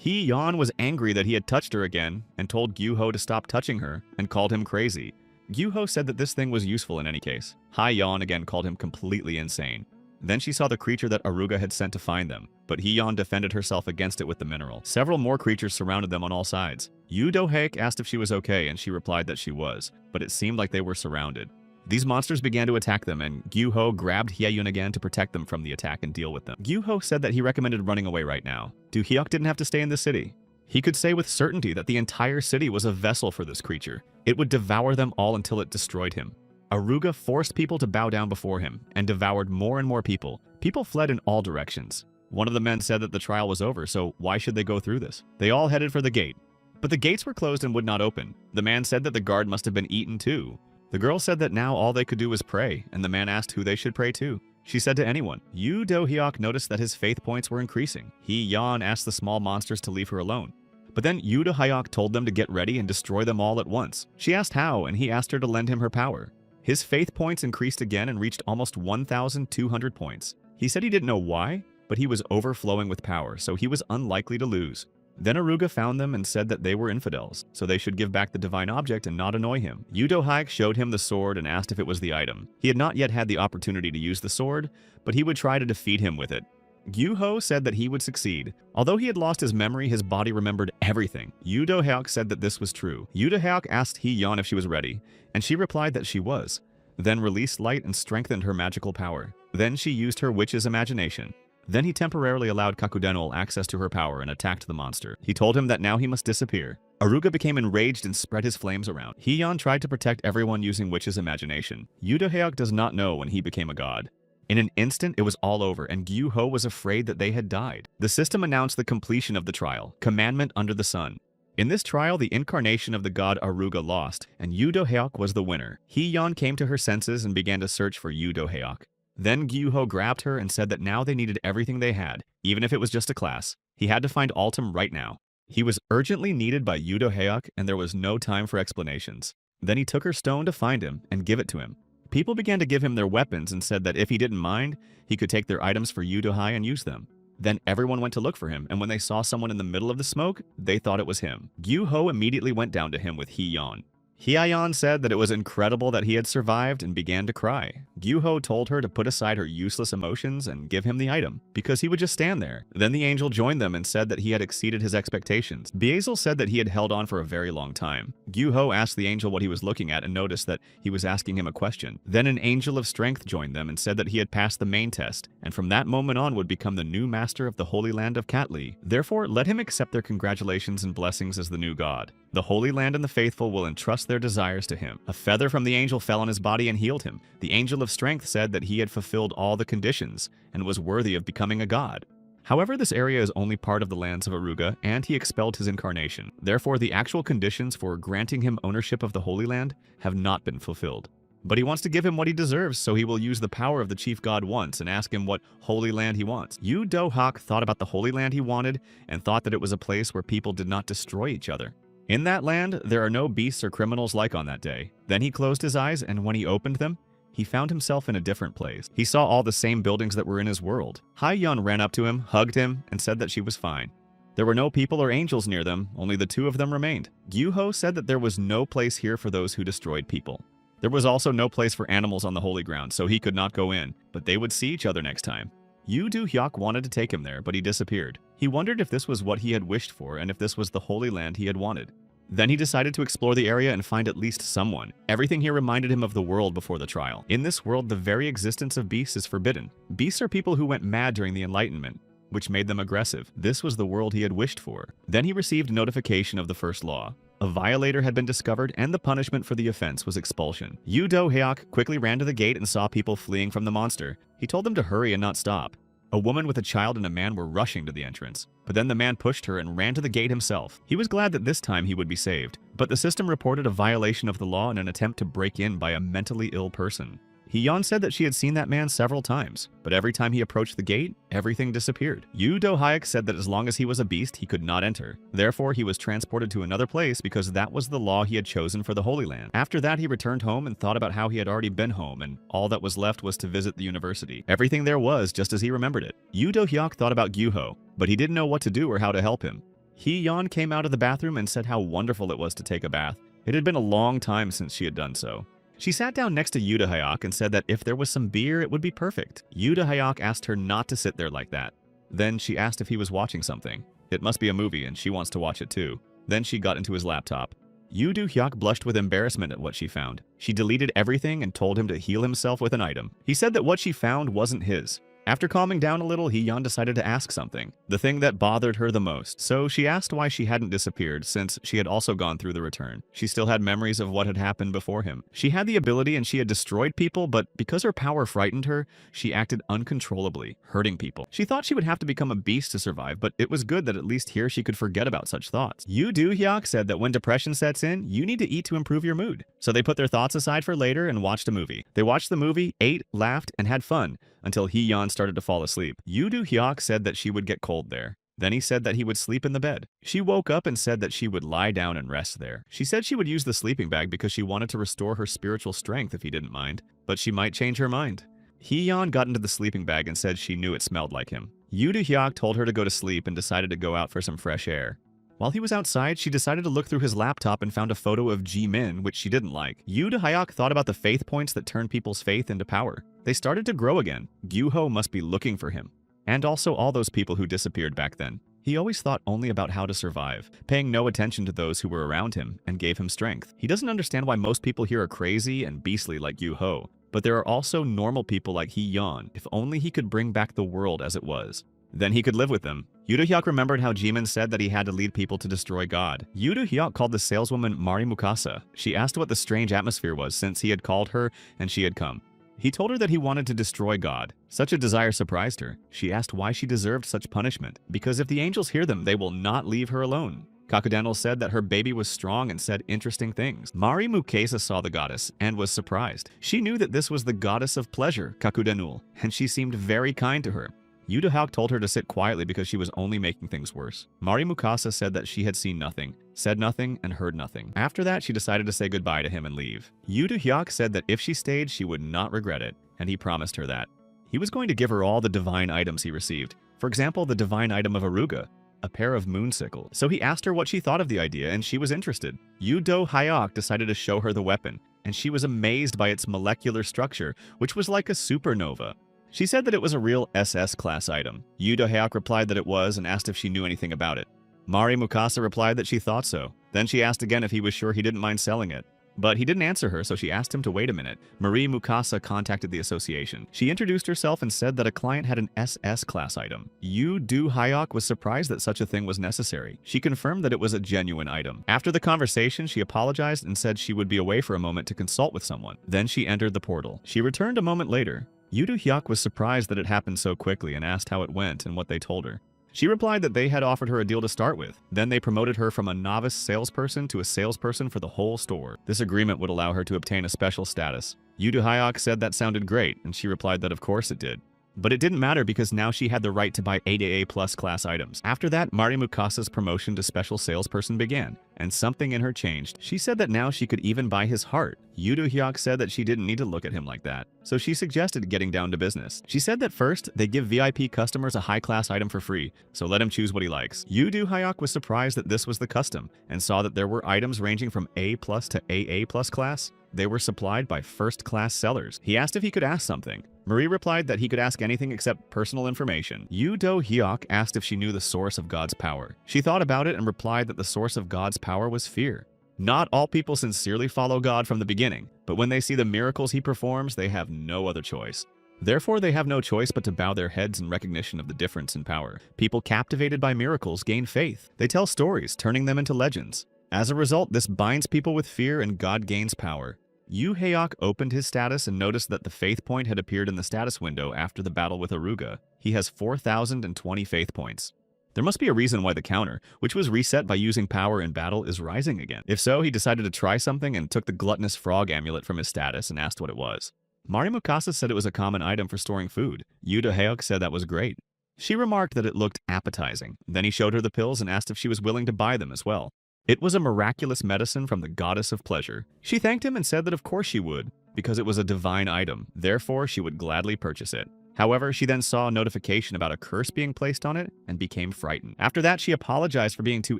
Hyeon was angry that he had touched her again and told Gyuho to stop touching her and called him crazy. Gyuho said that this thing was useful in any case. Hyeon again called him completely insane. Then she saw the creature that Aruga had sent to find them, but Hyeon defended herself against it with the mineral. Several more creatures surrounded them on all sides. Yu Do-heok asked if she was okay, and she replied that she was, but it seemed like they were surrounded. These monsters began to attack them, and Gyuho grabbed Hyeon again to protect them from the attack and deal with them. Gyuho said that he recommended running away right now. Do-heok didn't have to stay in the city. He could say with certainty that the entire city was a vessel for this creature. It would devour them all until it destroyed him. Aruga forced people to bow down before him and devoured more and more people. People fled in all directions. One of the men said that the trial was over, so why should they go through this? They all headed for the gate. But the gates were closed and would not open. The man said that the guard must have been eaten too. The girl said that now all they could do was pray, and the man asked who they should pray to. She said to anyone. Yu Do-heok noticed that his faith points were increasing. Hyeon asked the small monsters to leave her alone. But then Yu Do-heok told them to get ready and destroy them all at once. She asked how, and he asked her to lend him her power. His faith points increased again and reached almost 1,200 points. He said he didn't know why, but he was overflowing with power, so he was unlikely to lose. Then Aruga found them and said that they were infidels, so they should give back the divine object and not annoy him. Yu Do-heok showed him the sword and asked if it was the item. He had not yet had the opportunity to use the sword, but he would try to defeat him with it. Gyuho said that he would succeed. Although he had lost his memory, his body remembered everything. Yu Do-heok said that this was true. Yu Do-heok asked Hyeon if she was ready, and she replied that she was. Then released light and strengthened her magical power. Then she used her witch's imagination. Then he temporarily allowed Kakudenol access to her power and attacked the monster. He told him that now he must disappear. Aruga became enraged and spread his flames around. Hyeon tried to protect everyone using witch's imagination. Yu Do-heok does not know when he became a god. In an instant, it was all over, and Gyuho was afraid that they had died. The system announced the completion of the trial, Commandment under the Sun. In this trial, the incarnation of the god Aruga lost, and Yu Do-heok was the winner. Hyeon came to her senses and began to search for Yu Do-heok. Then Gyuho grabbed her and said that now they needed everything they had, even if it was just a class. He had to find Altum right now. He was urgently needed by Yudo Heok, and there was no time for explanations. Then he took her stone to find him and give it to him. People began to give him their weapons and said that if he didn't mind, he could take their items for Yudo Hai and use them. Then everyone went to look for him, and when they saw someone in the middle of the smoke, they thought it was him. Gyuho immediately went down to him with Hee-yeon. Hee-yeon said that it was incredible that he had survived and began to cry. Gyuho told her to put aside her useless emotions and give him the item, because he would just stand there. Then the angel joined them and said that he had exceeded his expectations. Beazel said that he had held on for a very long time. Gyuho asked the angel what he was looking at and noticed that he was asking him a question. Then an angel of strength joined them and said that he had passed the main test, and from that moment on would become the new master of the Holy Land of Katli. Therefore, let him accept their congratulations and blessings as the new god. The Holy Land and the faithful will entrust their desires to him. A feather from the angel fell on his body and healed him. The angel of strength said that he had fulfilled all the conditions and was worthy of becoming a god. However, this area is only part of the lands of Aruga, and he expelled his incarnation. Therefore, the actual conditions for granting him ownership of the Holy Land have not been fulfilled. But he wants to give him what he deserves, so he will use the power of the chief god once and ask him what Holy Land he wants. Yudo Heok thought about the Holy Land he wanted and thought that it was a place where people did not destroy each other. In that land, there are no beasts or criminals like on that day. Then he closed his eyes, and when he opened them, he found himself in a different place. He saw all the same buildings that were in his world. Hee-yeon ran up to him, hugged him, and said that she was fine. There were no people or angels near them, only the two of them remained. Gyuho said that there was no place here for those who destroyed people. There was also no place for animals on the holy ground, so he could not go in, but they would see each other next time. Yudo Heok wanted to take him there, but he disappeared. He wondered if this was what he had wished for and if this was the Holy Land he had wanted. Then he decided to explore the area and find at least someone. Everything here reminded him of the world before the trial. In this world, the very existence of beasts is forbidden. Beasts are people who went mad during the Enlightenment, which made them aggressive. This was the world he had wished for. Then he received notification of the first law. A violator had been discovered, and the punishment for the offense was expulsion. Yudo Heok quickly ran to the gate and saw people fleeing from the monster. He told them to hurry and not stop. A woman with a child and a man were rushing to the entrance, but then the man pushed her and ran to the gate himself. He was glad that this time he would be saved, but the system reported a violation of the law in an attempt to break in by a mentally ill person. Hee-yeon said that she had seen that man several times, but every time he approached the gate, everything disappeared. Yudo Heok said that as long as he was a beast, he could not enter. Therefore, he was transported to another place because that was the law he had chosen for the Holy Land. After that, he returned home and thought about how he had already been home, and all that was left was to visit the university. Everything there was just as he remembered it. Yudo Heok thought about Gyuho, but he didn't know what to do or how to help him. Hee-yeon came out of the bathroom and said how wonderful it was to take a bath. It had been a long time since she had done so. She sat down next to Yudo Heok and said that if there was some beer, it would be perfect. Yudo Heok asked her not to sit there like that. Then she asked if he was watching something. It must be a movie and she wants to watch it too. Then she got into his laptop. Yudo Heok blushed with embarrassment at what she found. She deleted everything and told him to heal himself with an item. He said that what she found wasn't his. After calming down a little, Hee-yeon decided to ask something, the thing that bothered her the most. So she asked why she hadn't disappeared since she had also gone through the return. She still had memories of what had happened before him. She had the ability and she had destroyed people, but because her power frightened her, she acted uncontrollably, hurting people. She thought she would have to become a beast to survive, but it was good that at least here she could forget about such thoughts. Yudo Heok said that when depression sets in, you need to eat to improve your mood. So they put their thoughts aside for later and watched a movie. They watched the movie, ate, laughed, and had fun, until Hee-yeon started to fall asleep. Yudo Heok said that she would get cold there. Then he said that he would sleep in the bed. She woke up and said that she would lie down and rest there. She said she would use the sleeping bag because she wanted to restore her spiritual strength if he didn't mind, but she might change her mind. Hee-yeon got into the sleeping bag and said she knew it smelled like him. Yudo Heok told her to go to sleep and decided to go out for some fresh air. While he was outside, she decided to look through his laptop and found a photo of Jimin, which she didn't like. Yudo Heok thought about the faith points that turn people's faith into power. They started to grow again. Gyuho must be looking for him. And also all those people who disappeared back then. He always thought only about how to survive, paying no attention to those who were around him and gave him strength. He doesn't understand why most people here are crazy and beastly like Gyuho, but there are also normal people like Hee-yeon, if only he could bring back the world as it was. Then he could live with them. Yudo Heok remembered how Jimin said that he had to lead people to destroy God. Yudo Heok called the saleswoman Mari Mukasa. She asked what the strange atmosphere was since he had called her and she had come. He told her that he wanted to destroy God. Such a desire surprised her. She asked why she deserved such punishment, because if the angels hear them, they will not leave her alone. Kakudenul said that her baby was strong and said interesting things. Mari Mukasa saw the goddess and was surprised. She knew that this was the goddess of pleasure, Kakudenul, and she seemed very kind to her. Yu Dohyok told her to sit quietly because she was only making things worse. Mari Mukasa said that she had seen nothing, said nothing, and heard nothing. After that, she decided to say goodbye to him and leave. Yu Dohyok said that if she stayed, she would not regret it, and he promised her that. He was going to give her all the divine items he received. For example, the divine item of Aruga, a pair of moon sickles. So he asked her what she thought of the idea, and she was interested. Yu Dohyok decided to show her the weapon, and she was amazed by its molecular structure, which was like a supernova. She said that it was a real SS-class item. Yu Dohyok replied that it was and asked if she knew anything about it. Mari Mukasa replied that she thought so. Then she asked again if he was sure he didn't mind selling it. But he didn't answer her, so she asked him to wait a minute. Marie Mukasa contacted the association. She introduced herself and said that a client had an SS-class item. Yu Dohyok was surprised that such a thing was necessary. She confirmed that it was a genuine item. After the conversation, she apologized and said she would be away for a moment to consult with someone. Then she entered the portal. She returned a moment later. Yu Dohyok was surprised that it happened so quickly and asked how it went and what they told her. She replied that they had offered her a deal to start with. Then they promoted her from a novice salesperson to a salesperson for the whole store. This agreement would allow her to obtain a special status. Yu Dohyok said that sounded great, and she replied that of course it did. But it didn't matter because now she had the right to buy 8AA plus class items. After that, Mari Mukasa's promotion to special salesperson began, and something in her changed. She said that now she could even buy his heart. Yu Dohyok said that she didn't need to look at him like that, so she suggested getting down to business. She said that first, they give VIP customers a high-class item for free, so let him choose what he likes. Yu Dohyok was surprised that this was the custom, and saw that there were items ranging from A+ to AA+ class. They were supplied by first-class sellers. He asked if he could ask something. Marie replied that he could ask anything except personal information. Yu Dohyok asked if she knew the source of God's power. She thought about it and replied that the source of God's power was fear. Not all people sincerely follow God from the beginning, but when they see the miracles he performs, they have no other choice. Therefore, they have no choice but to bow their heads in recognition of the difference in power. People captivated by miracles gain faith. They tell stories, turning them into legends. As a result, this binds people with fear and God gains power. Yu Dohyok opened his status and noticed that the faith point had appeared in the status window after the battle with Aruga. He has 4,020 faith points. There must be a reason why the counter, which was reset by using power in battle, is rising again. If so, he decided to try something and took the gluttonous frog amulet from his status and asked what it was. Mari Mukasa said it was a common item for storing food. Yu Dohyok said that was great. She remarked that it looked appetizing. Then he showed her the pills and asked if she was willing to buy them as well. It was a miraculous medicine from the goddess of pleasure. She thanked him and said that of course she would, because it was a divine item. Therefore, she would gladly purchase it. However, she then saw a notification about a curse being placed on it and became frightened. After that, she apologized for being too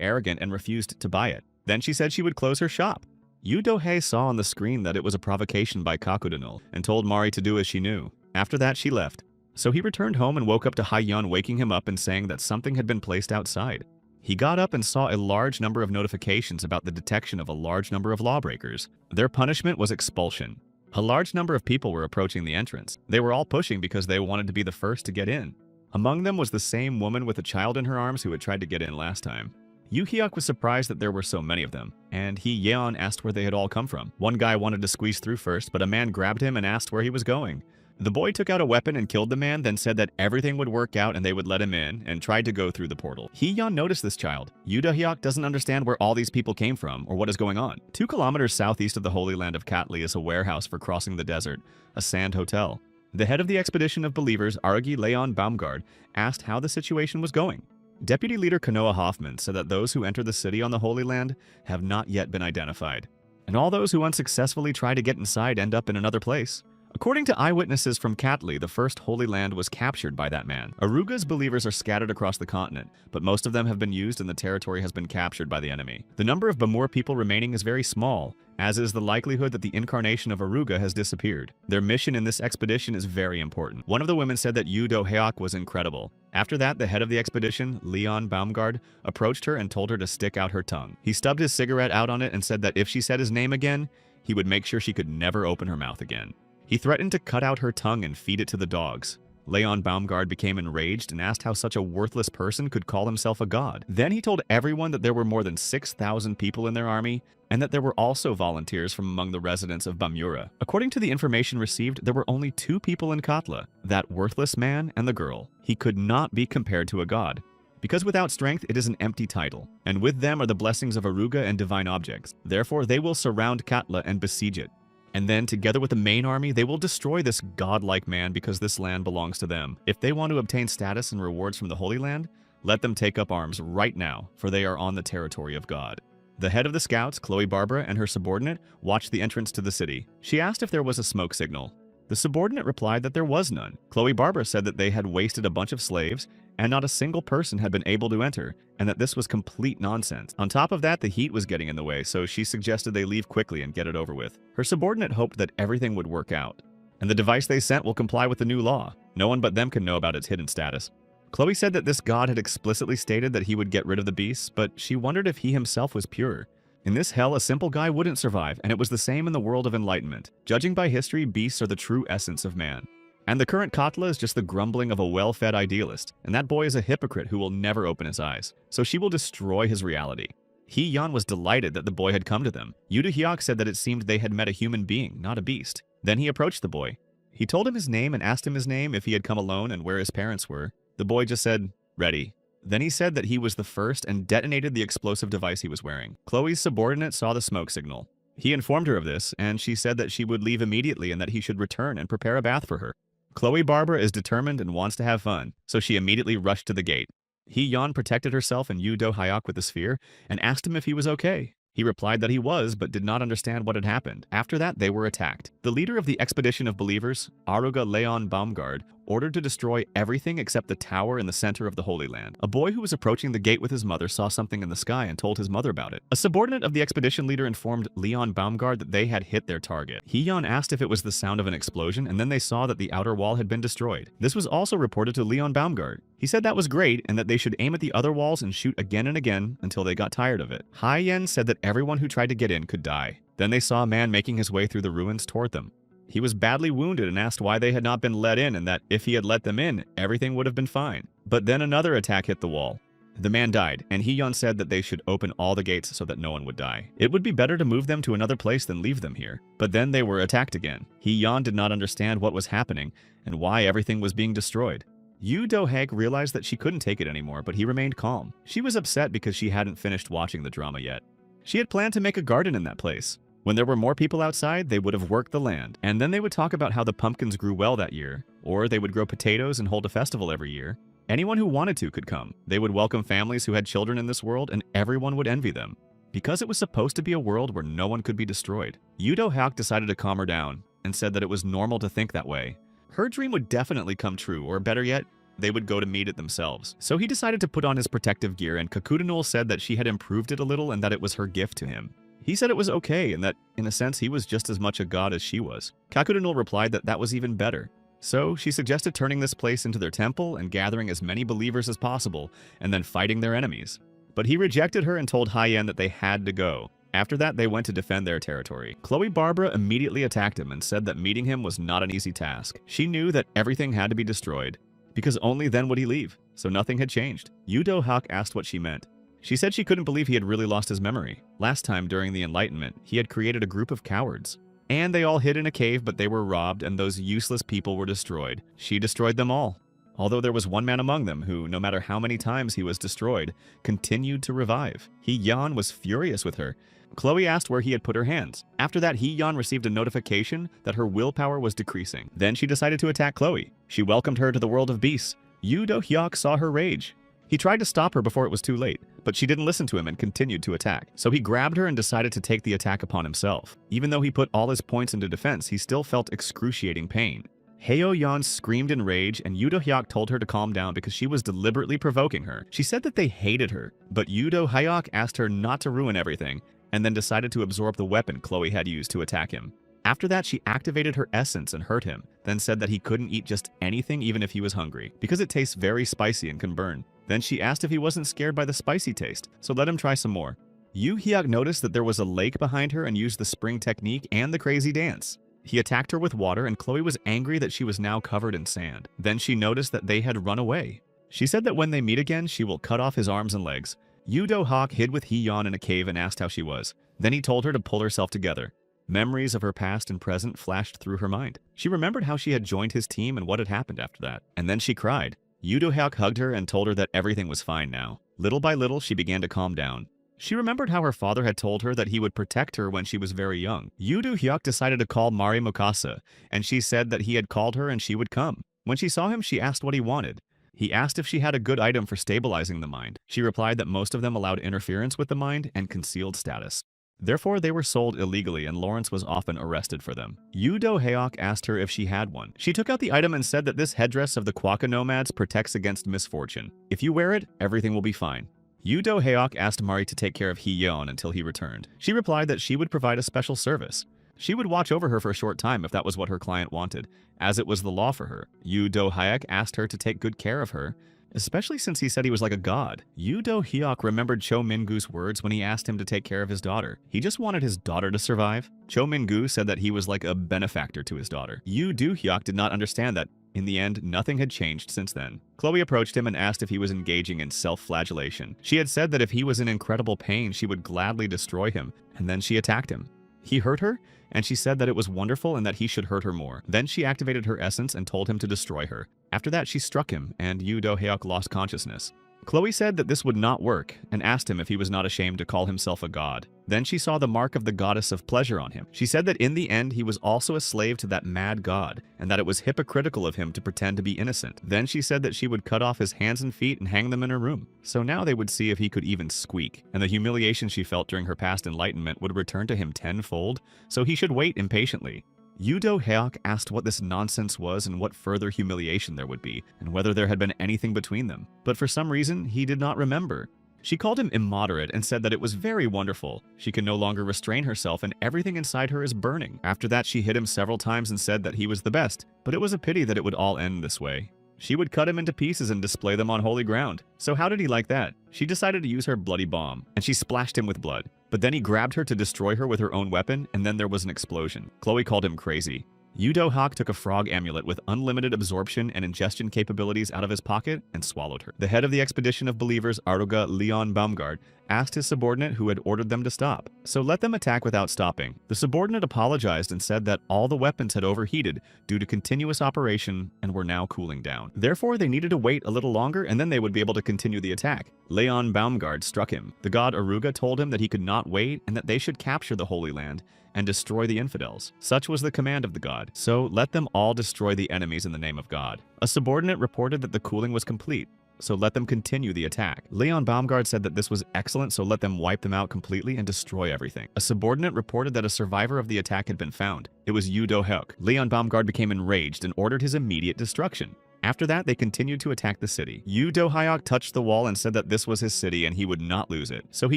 arrogant and refused to buy it. Then she said she would close her shop. Yu Dohyok saw on the screen that it was a provocation by Kakudenul and told Mari to do as she knew. After that, she left. So he returned home and woke up to Haeyeon waking him up and saying that something had been placed outside. He got up and saw a large number of notifications about the detection of a large number of lawbreakers. Their punishment was expulsion. A large number of people were approaching the entrance. They were all pushing because they wanted to be the first to get in. Among them was the same woman with a child in her arms who had tried to get in last time. Yu Dohyok was surprised that there were so many of them, and Yeon asked where they had all come from. One guy wanted to squeeze through first, but a man grabbed him and asked where he was going. The boy took out a weapon and killed the man, then said that everything would work out and they would let him in, and tried to go through the portal. Heyeon noticed this child. Yu Dohyok doesn't understand where all these people came from or what is going on. 2 kilometers southeast of the Holy Land of Katli is a warehouse for crossing the desert, a sand hotel. The head of the expedition of believers, Argi Leon Baumgard, asked how the situation was going. Deputy Leader Kanoa Hoffman said that those who enter the city on the Holy Land have not yet been identified, and all those who unsuccessfully try to get inside end up in another place. According to eyewitnesses from Katli, the first Holy Land was captured by that man. Aruga's believers are scattered across the continent, but most of them have been used and the territory has been captured by the enemy. The number of Bamur people remaining is very small, as is the likelihood that the incarnation of Aruga has disappeared. Their mission in this expedition is very important. One of the women said that Yu Dohyok was incredible. After that, the head of the expedition, Leon Baumgard, approached her and told her to stick out her tongue. He stubbed his cigarette out on it and said that if she said his name again, he would make sure she could never open her mouth again. He threatened to cut out her tongue and feed it to the dogs. Leon Baumgard became enraged and asked how such a worthless person could call himself a god. Then he told everyone that there were more than 6,000 people in their army and that there were also volunteers from among the residents of Bamura. According to the information received, there were only 2 people in Katla, that worthless man and the girl. He could not be compared to a god. Because without strength, it is an empty title, and with them are the blessings of Aruga and divine objects. Therefore, they will surround Katla and besiege it. And then, together with the main army, they will destroy this godlike man because this land belongs to them. If they want to obtain status and rewards from the Holy Land, let them take up arms right now, for they are on the territory of God. The head of the scouts, Chloe Barbara, and her subordinate watched the entrance to the city. She asked if there was a smoke signal. The subordinate replied that there was none. Chloe Barbara said that they had wasted a bunch of slaves, and not a single person had been able to enter, and that this was complete nonsense. On top of that, the heat was getting in the way, so she suggested they leave quickly and get it over with. Her subordinate hoped that everything would work out, and the device they sent will comply with the new law. No one but them can know about its hidden status. Chloe said that this god had explicitly stated that he would get rid of the beasts, but she wondered if he himself was pure. In this hell, a simple guy wouldn't survive, and it was the same in the world of enlightenment. Judging by history, beasts are the true essence of man. And the current Katla is just the grumbling of a well-fed idealist, and that boy is a hypocrite who will never open his eyes. So she will destroy his reality. Hee-yeon was delighted that the boy had come to them. Yoo-do-hyuk said that it seemed they had met a human being, not a beast. Then he approached the boy. He told him his name and asked him his name, if he had come alone, and where his parents were. The boy just said, "Ready." Then he said that he was the first and detonated the explosive device he was wearing. Chloe's subordinate saw the smoke signal. He informed her of this, and she said that she would leave immediately and that he should return and prepare a bath for her. Chloe Barbara is determined and wants to have fun, so she immediately rushed to the gate. Hee-yeon protected herself and Yoo-do-hyuk with the sphere and asked him if he was okay. He replied that he was, but did not understand what had happened. After that, they were attacked. The leader of the expedition of believers, Aruga Leon Baumgard, ordered to destroy everything except the tower in the center of the Holy Land. A boy who was approaching the gate with his mother saw something in the sky and told his mother about it. A subordinate of the expedition leader informed Leon Baumgard that they had hit their target. Hee-yeon asked if it was the sound of an explosion, and then they saw that the outer wall had been destroyed. This was also reported to Leon Baumgard. He said that was great and that they should aim at the other walls and shoot again and again until they got tired of it. Hai-yen said that everyone who tried to get in could die. Then they saw a man making his way through the ruins toward them. He was badly wounded and asked why they had not been let in and that if he had let them in, everything would have been fine. But then another attack hit the wall. The man died, and Hee-yeon said that they should open all the gates so that no one would die. It would be better to move them to another place than leave them here. But then they were attacked again. Hee-yeon did not understand what was happening and why everything was being destroyed. Yoo-do-hyuk realized that she couldn't take it anymore, but he remained calm. She was upset because she hadn't finished watching the drama yet. She had planned to make a garden in that place. When there were more people outside, they would have worked the land, and then they would talk about how the pumpkins grew well that year, or they would grow potatoes and hold a festival every year. Anyone who wanted to could come. They would welcome families who had children in this world, and everyone would envy them. Because it was supposed to be a world where no one could be destroyed. Yoo-do-hyuk decided to calm her down, and said that it was normal to think that way. Her dream would definitely come true, or better yet, they would go to meet it themselves. So he decided to put on his protective gear, and Kakudanul said that she had improved it a little and that it was her gift to him. He said it was okay and that, in a sense, he was just as much a god as she was. Kakudanul replied that that was even better. So she suggested turning this place into their temple and gathering as many believers as possible and then fighting their enemies. But he rejected her and told Hai-yen that they had to go. After that, they went to defend their territory. Chloe Barbara immediately attacked him and said that meeting him was not an easy task. She knew that everything had to be destroyed, because only then would he leave, so nothing had changed. Yoo-do-hyuk asked what she meant. She said she couldn't believe he had really lost his memory. Last time, during the Enlightenment, he had created a group of cowards. And they all hid in a cave, but they were robbed, and those useless people were destroyed. She destroyed them all. Although there was one man among them who, no matter how many times he was destroyed, continued to revive. Hee-yeon was furious with her. Chloe asked where he had put her hands. After that, Hee-yeon received a notification that her willpower was decreasing. Then she decided to attack Chloe. She welcomed her to the world of beasts. Yoo-do-hyuk saw her rage. He tried to stop her before it was too late, but she didn't listen to him and continued to attack. So he grabbed her and decided to take the attack upon himself. Even though he put all his points into defense, he still felt excruciating pain. Haeyeon screamed in rage, and Yoo-do-hyuk told her to calm down because she was deliberately provoking her. She said that they hated her, but Yoo-do-hyuk asked her not to ruin everything, and then decided to absorb the weapon Chloe had used to attack him. After that, she activated her essence and hurt him, then said that he couldn't eat just anything even if he was hungry, because it tastes very spicy and can burn. Then she asked if he wasn't scared by the spicy taste, so let him try some more. Yoo-hyuk noticed that there was a lake behind her and used the spring technique and the crazy dance. He attacked her with water, and Chloe was angry that she was now covered in sand. Then she noticed that they had run away. She said that when they meet again, she will cut off his arms and legs. Yoo-do-hyuk hid with Hee-yeon in a cave and asked how she was. Then he told her to pull herself together. Memories of her past and present flashed through her mind. She remembered how she had joined his team and what had happened after that. And then she cried. Yoo Do-hyuk hugged her and told her that everything was fine now. Little by little, she began to calm down. She remembered how her father had told her that he would protect her when she was very young. Yoo Do-hyuk decided to call Mari Mukasa, and she said that he had called her and she would come. When she saw him, she asked what he wanted. He asked if she had a good item for stabilizing the mind. She replied that most of them allowed interference with the mind and concealed status. Therefore, they were sold illegally and Lawrence was often arrested for them. Yoo Do-hyuk asked her if she had one. She took out the item and said that this headdress of the Quokka nomads protects against misfortune. If you wear it, everything will be fine. Yoo Do-hyuk asked Mari to take care of Hee-yeon until he returned. She replied that she would provide a special service. She would watch over her for a short time if that was what her client wanted, as it was the law for her. Yoo Do-hyuk asked her to take good care of her, especially since he said he was like a god. Yoo Do-hyuk remembered Cho Min-goo's words when he asked him to take care of his daughter. He just wanted his daughter to survive. Cho Min-goo said that he was like a benefactor to his daughter. Yoo Do-hyuk did not understand that. In the end, nothing had changed since then. Chloe approached him and asked if he was engaging in self-flagellation. She had said that if he was in incredible pain, she would gladly destroy him, and then she attacked him. He hurt her, and she said that it was wonderful and that he should hurt her more. Then she activated her essence and told him to destroy her. After that, she struck him, and Yoo Do-hyuk lost consciousness. Chloe said that this would not work, and asked him if he was not ashamed to call himself a god. Then she saw the mark of the goddess of pleasure on him. She said that in the end, he was also a slave to that mad god, and that it was hypocritical of him to pretend to be innocent. Then she said that she would cut off his hands and feet and hang them in her room. So now they would see if he could even squeak, and the humiliation she felt during her past enlightenment would return to him tenfold, so he should wait impatiently. Yoo Do-hyuk asked what this nonsense was and what further humiliation there would be, and whether there had been anything between them. But for some reason, he did not remember. She called him immoderate and said that it was very wonderful. She can no longer restrain herself and everything inside her is burning. After that, she hit him several times and said that he was the best, but it was a pity that it would all end this way. She would cut him into pieces and display them on holy ground. So how did he like that? She decided to use her bloody bomb, and she splashed him with blood. But then he grabbed her to destroy her with her own weapon, and then there was an explosion. Chloe called him crazy. Yoo Do-hyuk took a frog amulet with unlimited absorption and ingestion capabilities out of his pocket and swallowed her. The head of the expedition of believers, Aruga Leon Baumgart, asked his subordinate who had ordered them to stop. So let them attack without stopping. The subordinate apologized and said that all the weapons had overheated due to continuous operation and were now cooling down. Therefore, they needed to wait a little longer and then they would be able to continue the attack. Leon Baumgart struck him. The god Aruga told him that he could not wait and that they should capture the Holy Land and destroy the infidels. Such was the command of the god. So let them all destroy the enemies in the name of God. A subordinate reported that the cooling was complete, so let them continue the attack. Leon Baumgart said that this was excellent, so let them wipe them out completely and destroy everything. A subordinate reported that a survivor of the attack had been found. It was Yoo Do-hyuk. Leon Baumgart became enraged and ordered his immediate destruction. After that, they continued to attack the city. Yoo Do-hyuk touched the wall and said that this was his city and he would not lose it. So he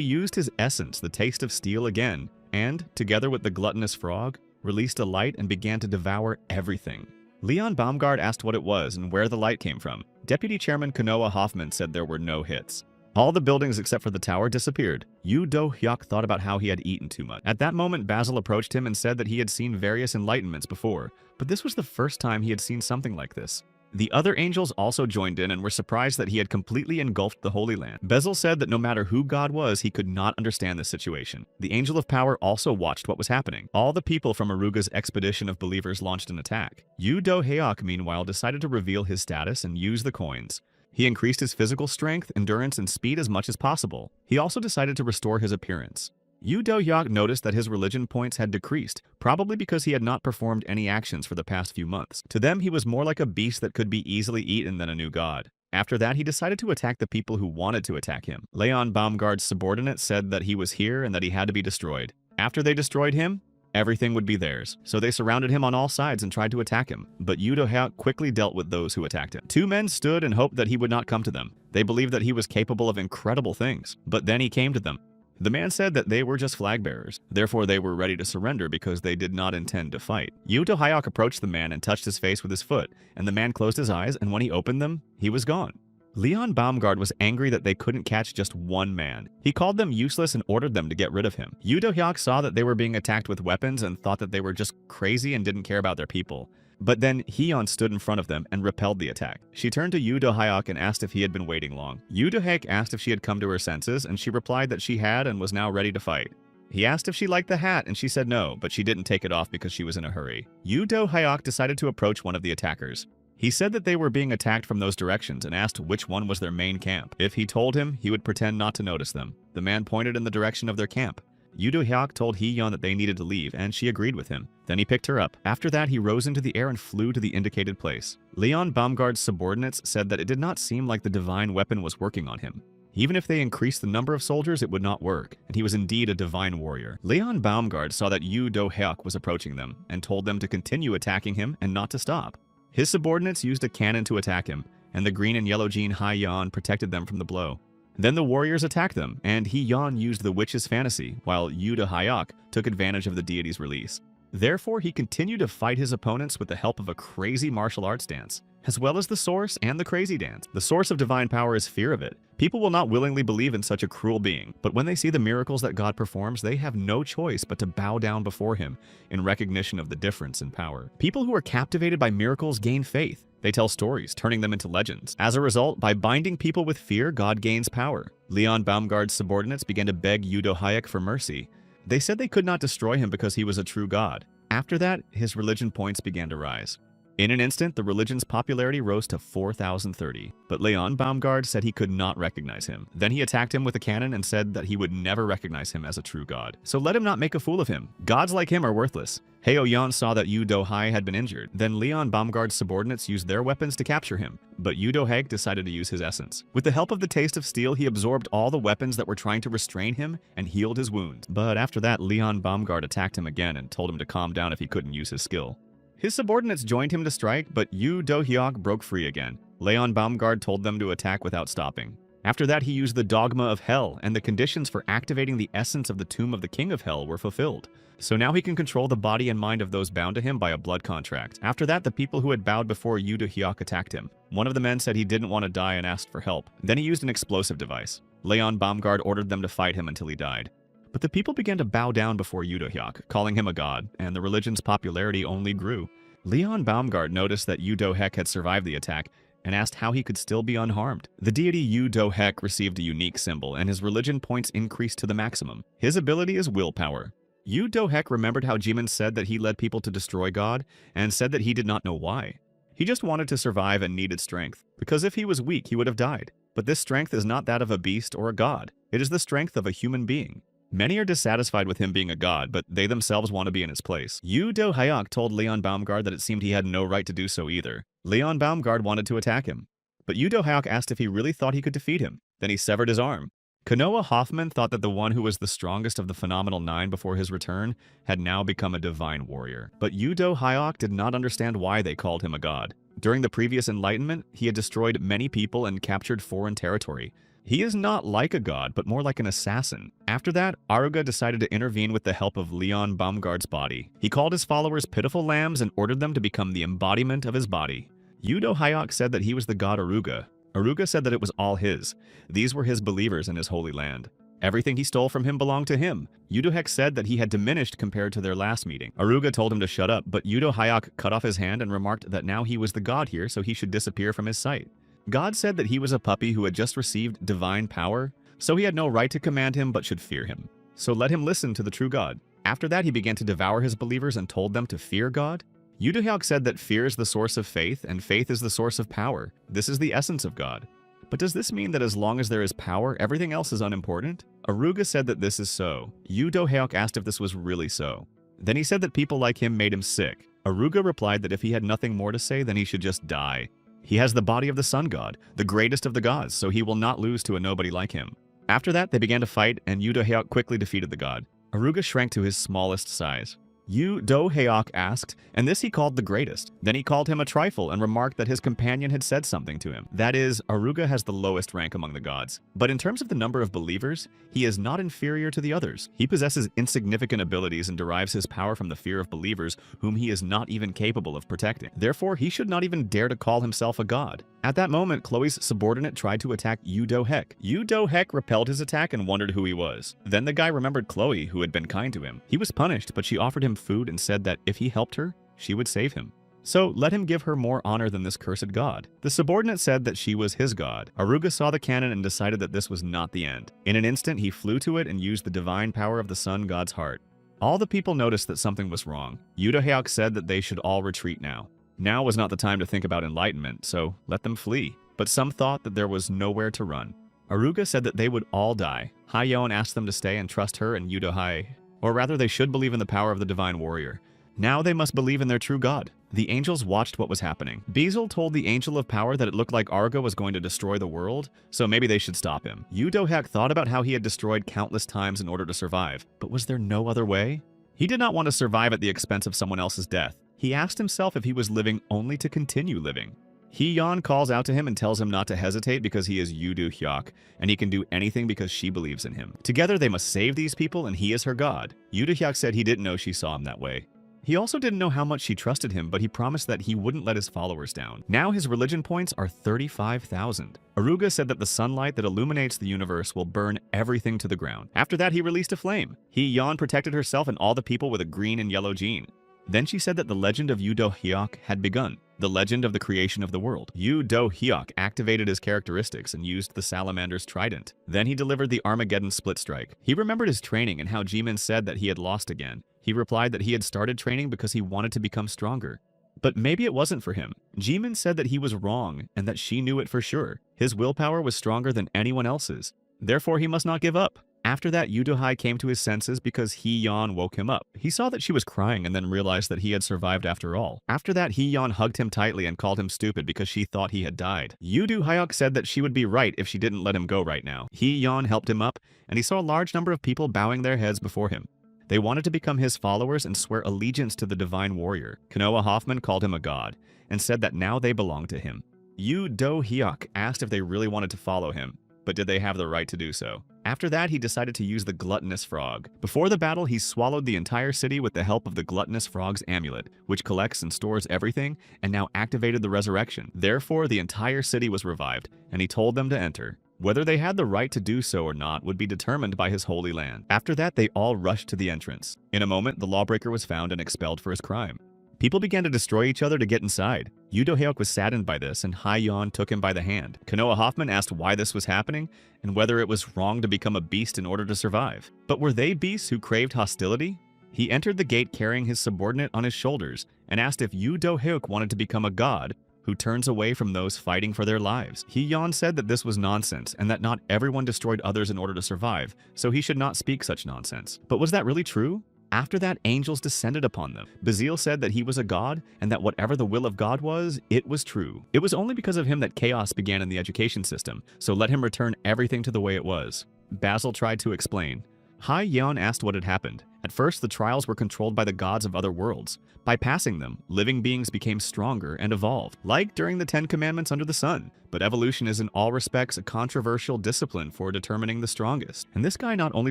used his essence, the taste of steel again, and, together with the gluttonous frog, released a light and began to devour everything. Leon Baumgart asked what it was and where the light came from. Deputy Chairman Konoha Hoffman said there were no hits. All the buildings except for the tower disappeared. Yoo Do-hyuk thought about how he had eaten too much. At that moment, Basil approached him and said that he had seen various enlightenments before, but this was the first time he had seen something like this. The other angels also joined in and were surprised that he had completely engulfed the Holy Land. Basil said that no matter who God was, he could not understand this situation. The Angel of Power also watched what was happening. All the people from Aruga's expedition of believers launched an attack. Yoo Do-hyuk, meanwhile, decided to reveal his status and use the coins. He increased his physical strength, endurance, and speed as much as possible. He also decided to restore his appearance. Yoo Do-hyuk noticed that his religion points had decreased, probably because he had not performed any actions for the past few months. To them, he was more like a beast that could be easily eaten than a new god. After that, he decided to attack the people who wanted to attack him. Leon Baumgart's subordinate said that he was here and that he had to be destroyed. After they destroyed him, everything would be theirs. So they surrounded him on all sides and tried to attack him. But Yoo Do-hyuk quickly dealt with those who attacked him. Two men stood and hoped that he would not come to them. They believed that he was capable of incredible things. But then he came to them. The man said that they were just flag bearers. Therefore, they were ready to surrender because they did not intend to fight. Yoo Do-hyuk approached the man and touched his face with his foot, and the man closed his eyes, and when he opened them, he was gone. Leon Baumgart was angry that they couldn't catch just one man. He called them useless and ordered them to get rid of him. Yoo Do-hyuk saw that they were being attacked with weapons and thought that they were just crazy and didn't care about their people. But then Hee-yeon stood in front of them and repelled the attack. She turned to Yoo Do-hyuk and asked if he had been waiting long. Yoo Do-hyuk asked if she had come to her senses, and she replied that she had and was now ready to fight. He asked if she liked the hat, and she said no, but she didn't take it off because she was in a hurry. Yoo Do-hyuk decided to approach one of the attackers. He said that they were being attacked from those directions and asked which one was their main camp. If he told him, he would pretend not to notice them. The man pointed in the direction of their camp. Yoo Do-hyuk told Hee-yeon that they needed to leave, and she agreed with him. Then he picked her up. After that, he rose into the air and flew to the indicated place. Leon Baumgart's subordinates said that it did not seem like the divine weapon was working on him. Even if they increased the number of soldiers, it would not work, and he was indeed a divine warrior. Leon Baumgart saw that Yoo Do-hyuk was approaching them, and told them to continue attacking him and not to stop. His subordinates used a cannon to attack him, and the green and yellow Jean Hai-yeon protected them from the blow. Then the warriors attacked them, and Hee-yeon used the witch's fantasy, while Yoo Do-hyuk took advantage of the deity's release. Therefore, he continued to fight his opponents with the help of a crazy martial arts dance, as well as the source and the crazy dance. The source of divine power is fear of it. People will not willingly believe in such a cruel being, but when they see the miracles that God performs, they have no choice but to bow down before him in recognition of the difference in power. People who are captivated by miracles gain faith. They tell stories, turning them into legends. As a result, by binding people with fear, God gains power. Leon Baumgart's subordinates began to beg Yoo Do-hyuk for mercy. They said they could not destroy him because he was a true god. After that, his religion points began to rise. In an instant, the religion's popularity rose to 4,030, but Leon Baumgart said he could not recognize him. Then he attacked him with a cannon and said that he would never recognize him as a true god. So let him not make a fool of him. Gods like him are worthless. Heo-yeon saw that Yoo Do-hyuk had been injured. Then Leon Baumgart's subordinates used their weapons to capture him, but Yoo Do-hyuk decided to use his essence. With the help of the taste of steel, he absorbed all the weapons that were trying to restrain him and healed his wounds. But after that, Leon Baumgart attacked him again and told him to calm down if he couldn't use his skill. His subordinates joined him to strike, but Yoo Do-hyuk broke free again. Leon Baumgart told them to attack without stopping. After that, he used the dogma of hell, and the conditions for activating the essence of the tomb of the king of hell were fulfilled. So now he can control the body and mind of those bound to him by a blood contract. After that, the people who had bowed before Yoo Do-hyuk attacked him. One of the men said he didn't want to die and asked for help. Then he used an explosive device. Leon Baumgart ordered them to fight him until he died. But the people began to bow down before Yoo Do-hyuk, calling him a god, and the religion's popularity only grew. Leon Baumgart noticed that Yoo Do-hyuk had survived the attack and asked how he could still be unharmed. The deity Yoo Do-hyuk received a unique symbol, and his religion points increased to the maximum. His ability is willpower. Yoo Do-hyuk remembered how Jimin said that he led people to destroy God, and said that he did not know why. He just wanted to survive and needed strength, because if he was weak, he would have died. But this strength is not that of a beast or a god. It is the strength of a human being. Many are dissatisfied with him being a god, but they themselves want to be in his place. Yoo Do-hyuk told Leon Baumgart that it seemed he had no right to do so either. Leon Baumgart wanted to attack him, but Yoo Do-hyuk asked if he really thought he could defeat him. Then he severed his arm. Kanoa Hoffman thought that the one who was the strongest of the Phenomenal Nine before his return had now become a divine warrior. But Yoo Do-hyuk did not understand why they called him a god. During the previous enlightenment, he had destroyed many people and captured foreign territory. He is not like a god, but more like an assassin. After that, Aruga decided to intervene with the help of Leon Baumgart's body. He called his followers pitiful lambs and ordered them to become the embodiment of his body. Yoo Do-hyuk said that he was the god Aruga. Aruga said that it was all his. These were his believers in his holy land. Everything he stole from him belonged to him. Yoo Do-hyuk said that he had diminished compared to their last meeting. Aruga told him to shut up, but Yoo Do-hyuk cut off his hand and remarked that now he was the god here, so he should disappear from his sight. God said that he was a puppy who had just received divine power, so he had no right to command him but should fear him. So let him listen to the true God. After that, he began to devour his believers and told them to fear God. Yoo Do-hyuk said that fear is the source of faith, and faith is the source of power. This is the essence of God. But does this mean that as long as there is power, everything else is unimportant? Aruga said that this is so. Yoo Do-hyuk asked if this was really so. Then he said that people like him made him sick. Aruga replied that if he had nothing more to say, then he should just die. He has the body of the sun god, the greatest of the gods, so he will not lose to a nobody like him. After that, they began to fight, and Yoo Do-hyuk quickly defeated the god. Aruga shrank to his smallest size. Yoo Do-hyuk asked, and this he called the greatest. Then he called him a trifle and remarked that his companion had said something to him. That is, Aruga has the lowest rank among the gods. But in terms of the number of believers, he is not inferior to the others. He possesses insignificant abilities and derives his power from the fear of believers whom he is not even capable of protecting. Therefore, he should not even dare to call himself a god. At that moment, Chloe's subordinate tried to attack Yoo Do-hyuk. Yoo Do-hyuk repelled his attack and wondered who he was. Then the guy remembered Chloe, who had been kind to him. He was punished, but she offered him food and said that if he helped her, she would save him. So let him give her more honor than this cursed god. The subordinate said that she was his god. Aruga saw the cannon and decided that this was not the end. In an instant, he flew to it and used the divine power of the sun god's heart. All the people noticed that something was wrong. Yoo Do-hyuk said that they should all retreat now. Now was not the time to think about enlightenment, so let them flee. But some thought that there was nowhere to run. Aruga said that they would all die. Hayeon asked them to stay and trust her and Yudohai. Or rather, they should believe in the power of the divine warrior. Now they must believe in their true god. The angels watched what was happening. Bezel told the Angel of Power that it looked like Argo was going to destroy the world, so maybe they should stop him. Yudohak thought about how he had destroyed countless times in order to survive, but was there no other way? He did not want to survive at the expense of someone else's death. He asked himself if he was living only to continue living. Hee-yeon calls out to him and tells him not to hesitate because he is Yudo-hyuk, and he can do anything because she believes in him. Together they must save these people and he is her god. Yudo-hyuk said he didn't know she saw him that way. He also didn't know how much she trusted him, but he promised that he wouldn't let his followers down. Now his religion points are 35,000. Aruga said that the sunlight that illuminates the universe will burn everything to the ground. After that, he released a flame. Hee-yeon protected herself and all the people with a green and yellow gene. Then she said that the legend of Yudo-hyuk had begun. The legend of the creation of the world. Yudo-hyuk activated his characteristics and used the salamander's trident. Then he delivered the Armageddon split strike. He remembered his training and how Jimin said that he had lost again. He replied that he had started training because he wanted to become stronger. But maybe it wasn't for him. Jimin said that he was wrong and that she knew it for sure. His willpower was stronger than anyone else's. Therefore, he must not give up. After that, Yudohai came to his senses because Hee-yeon woke him up. He saw that she was crying and then realized that he had survived after all. After that, Hee-yeon hugged him tightly and called him stupid because she thought he had died. Yudo-hyuk said that she would be right if she didn't let him go right now. Hee-yeon helped him up, and he saw a large number of people bowing their heads before him. They wanted to become his followers and swear allegiance to the divine warrior. Konoha Hoffman called him a god, and said that now they belonged to him. Yudo-hyuk asked if they really wanted to follow him, but did they have the right to do so? After that, he decided to use the gluttonous frog. Before the battle, he swallowed the entire city with the help of the gluttonous frog's amulet, which collects and stores everything, and now activated the resurrection. Therefore, the entire city was revived, and he told them to enter. Whether they had the right to do so or not would be determined by his holy land. After that, they all rushed to the entrance. In a moment, the lawbreaker was found and expelled for his crime. People began to destroy each other to get inside. Yudo-hyuk was saddened by this, and Hayeon took him by the hand. Konoha Hoffman asked why this was happening, and whether it was wrong to become a beast in order to survive. But were they beasts who craved hostility? He entered the gate carrying his subordinate on his shoulders, and asked if Yudo-hyuk wanted to become a god who turns away from those fighting for their lives. Hee-yeon said that this was nonsense, and that not everyone destroyed others in order to survive, so he should not speak such nonsense. But was that really true? After that, angels descended upon them. Bezel said that he was a god, and that whatever the will of God was, it was true. It was only because of him that chaos began in the education system, so let him return everything to the way it was. Basil tried to explain. Hayeon asked what had happened. At first, the trials were controlled by the gods of other worlds. By passing them, living beings became stronger and evolved, like during the 10 Commandments under the sun. But evolution is in all respects a controversial discipline for determining the strongest. And this guy not only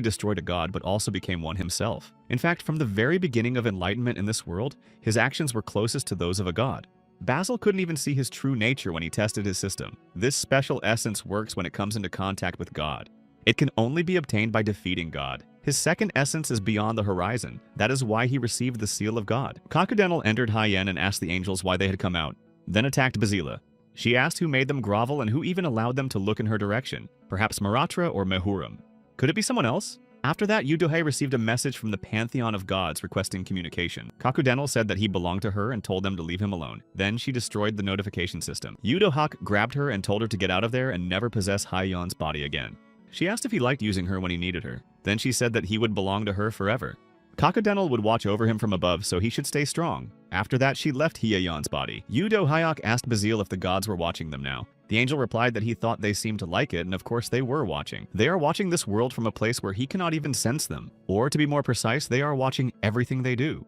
destroyed a god, but also became one himself. In fact, from the very beginning of enlightenment in this world, his actions were closest to those of a god. Basil couldn't even see his true nature when he tested his system. This special essence works when it comes into contact with God. It can only be obtained by defeating God. His second essence is beyond the horizon. That is why he received the seal of God. Kakudenal entered Hyen and asked the angels why they had come out, then attacked Bazila. She asked who made them grovel and who even allowed them to look in her direction. Perhaps Maratra or Mehuram. Could it be someone else? After that, Yudohei received a message from the pantheon of gods requesting communication. Kakudenal said that he belonged to her and told them to leave him alone. Then she destroyed the notification system. Yudohak grabbed her and told her to get out of there and never possess Hayeon's body again. She asked if he liked using her when he needed her. Then she said that he would belong to her forever. Kakudenal would watch over him from above, so he should stay strong. After that, she left Hyeon's body. Yudo-hyuk asked Bazil if the gods were watching them now. The angel replied that he thought they seemed to like it, and of course they were watching. They are watching this world from a place where he cannot even sense them. Or, to be more precise, they are watching everything they do.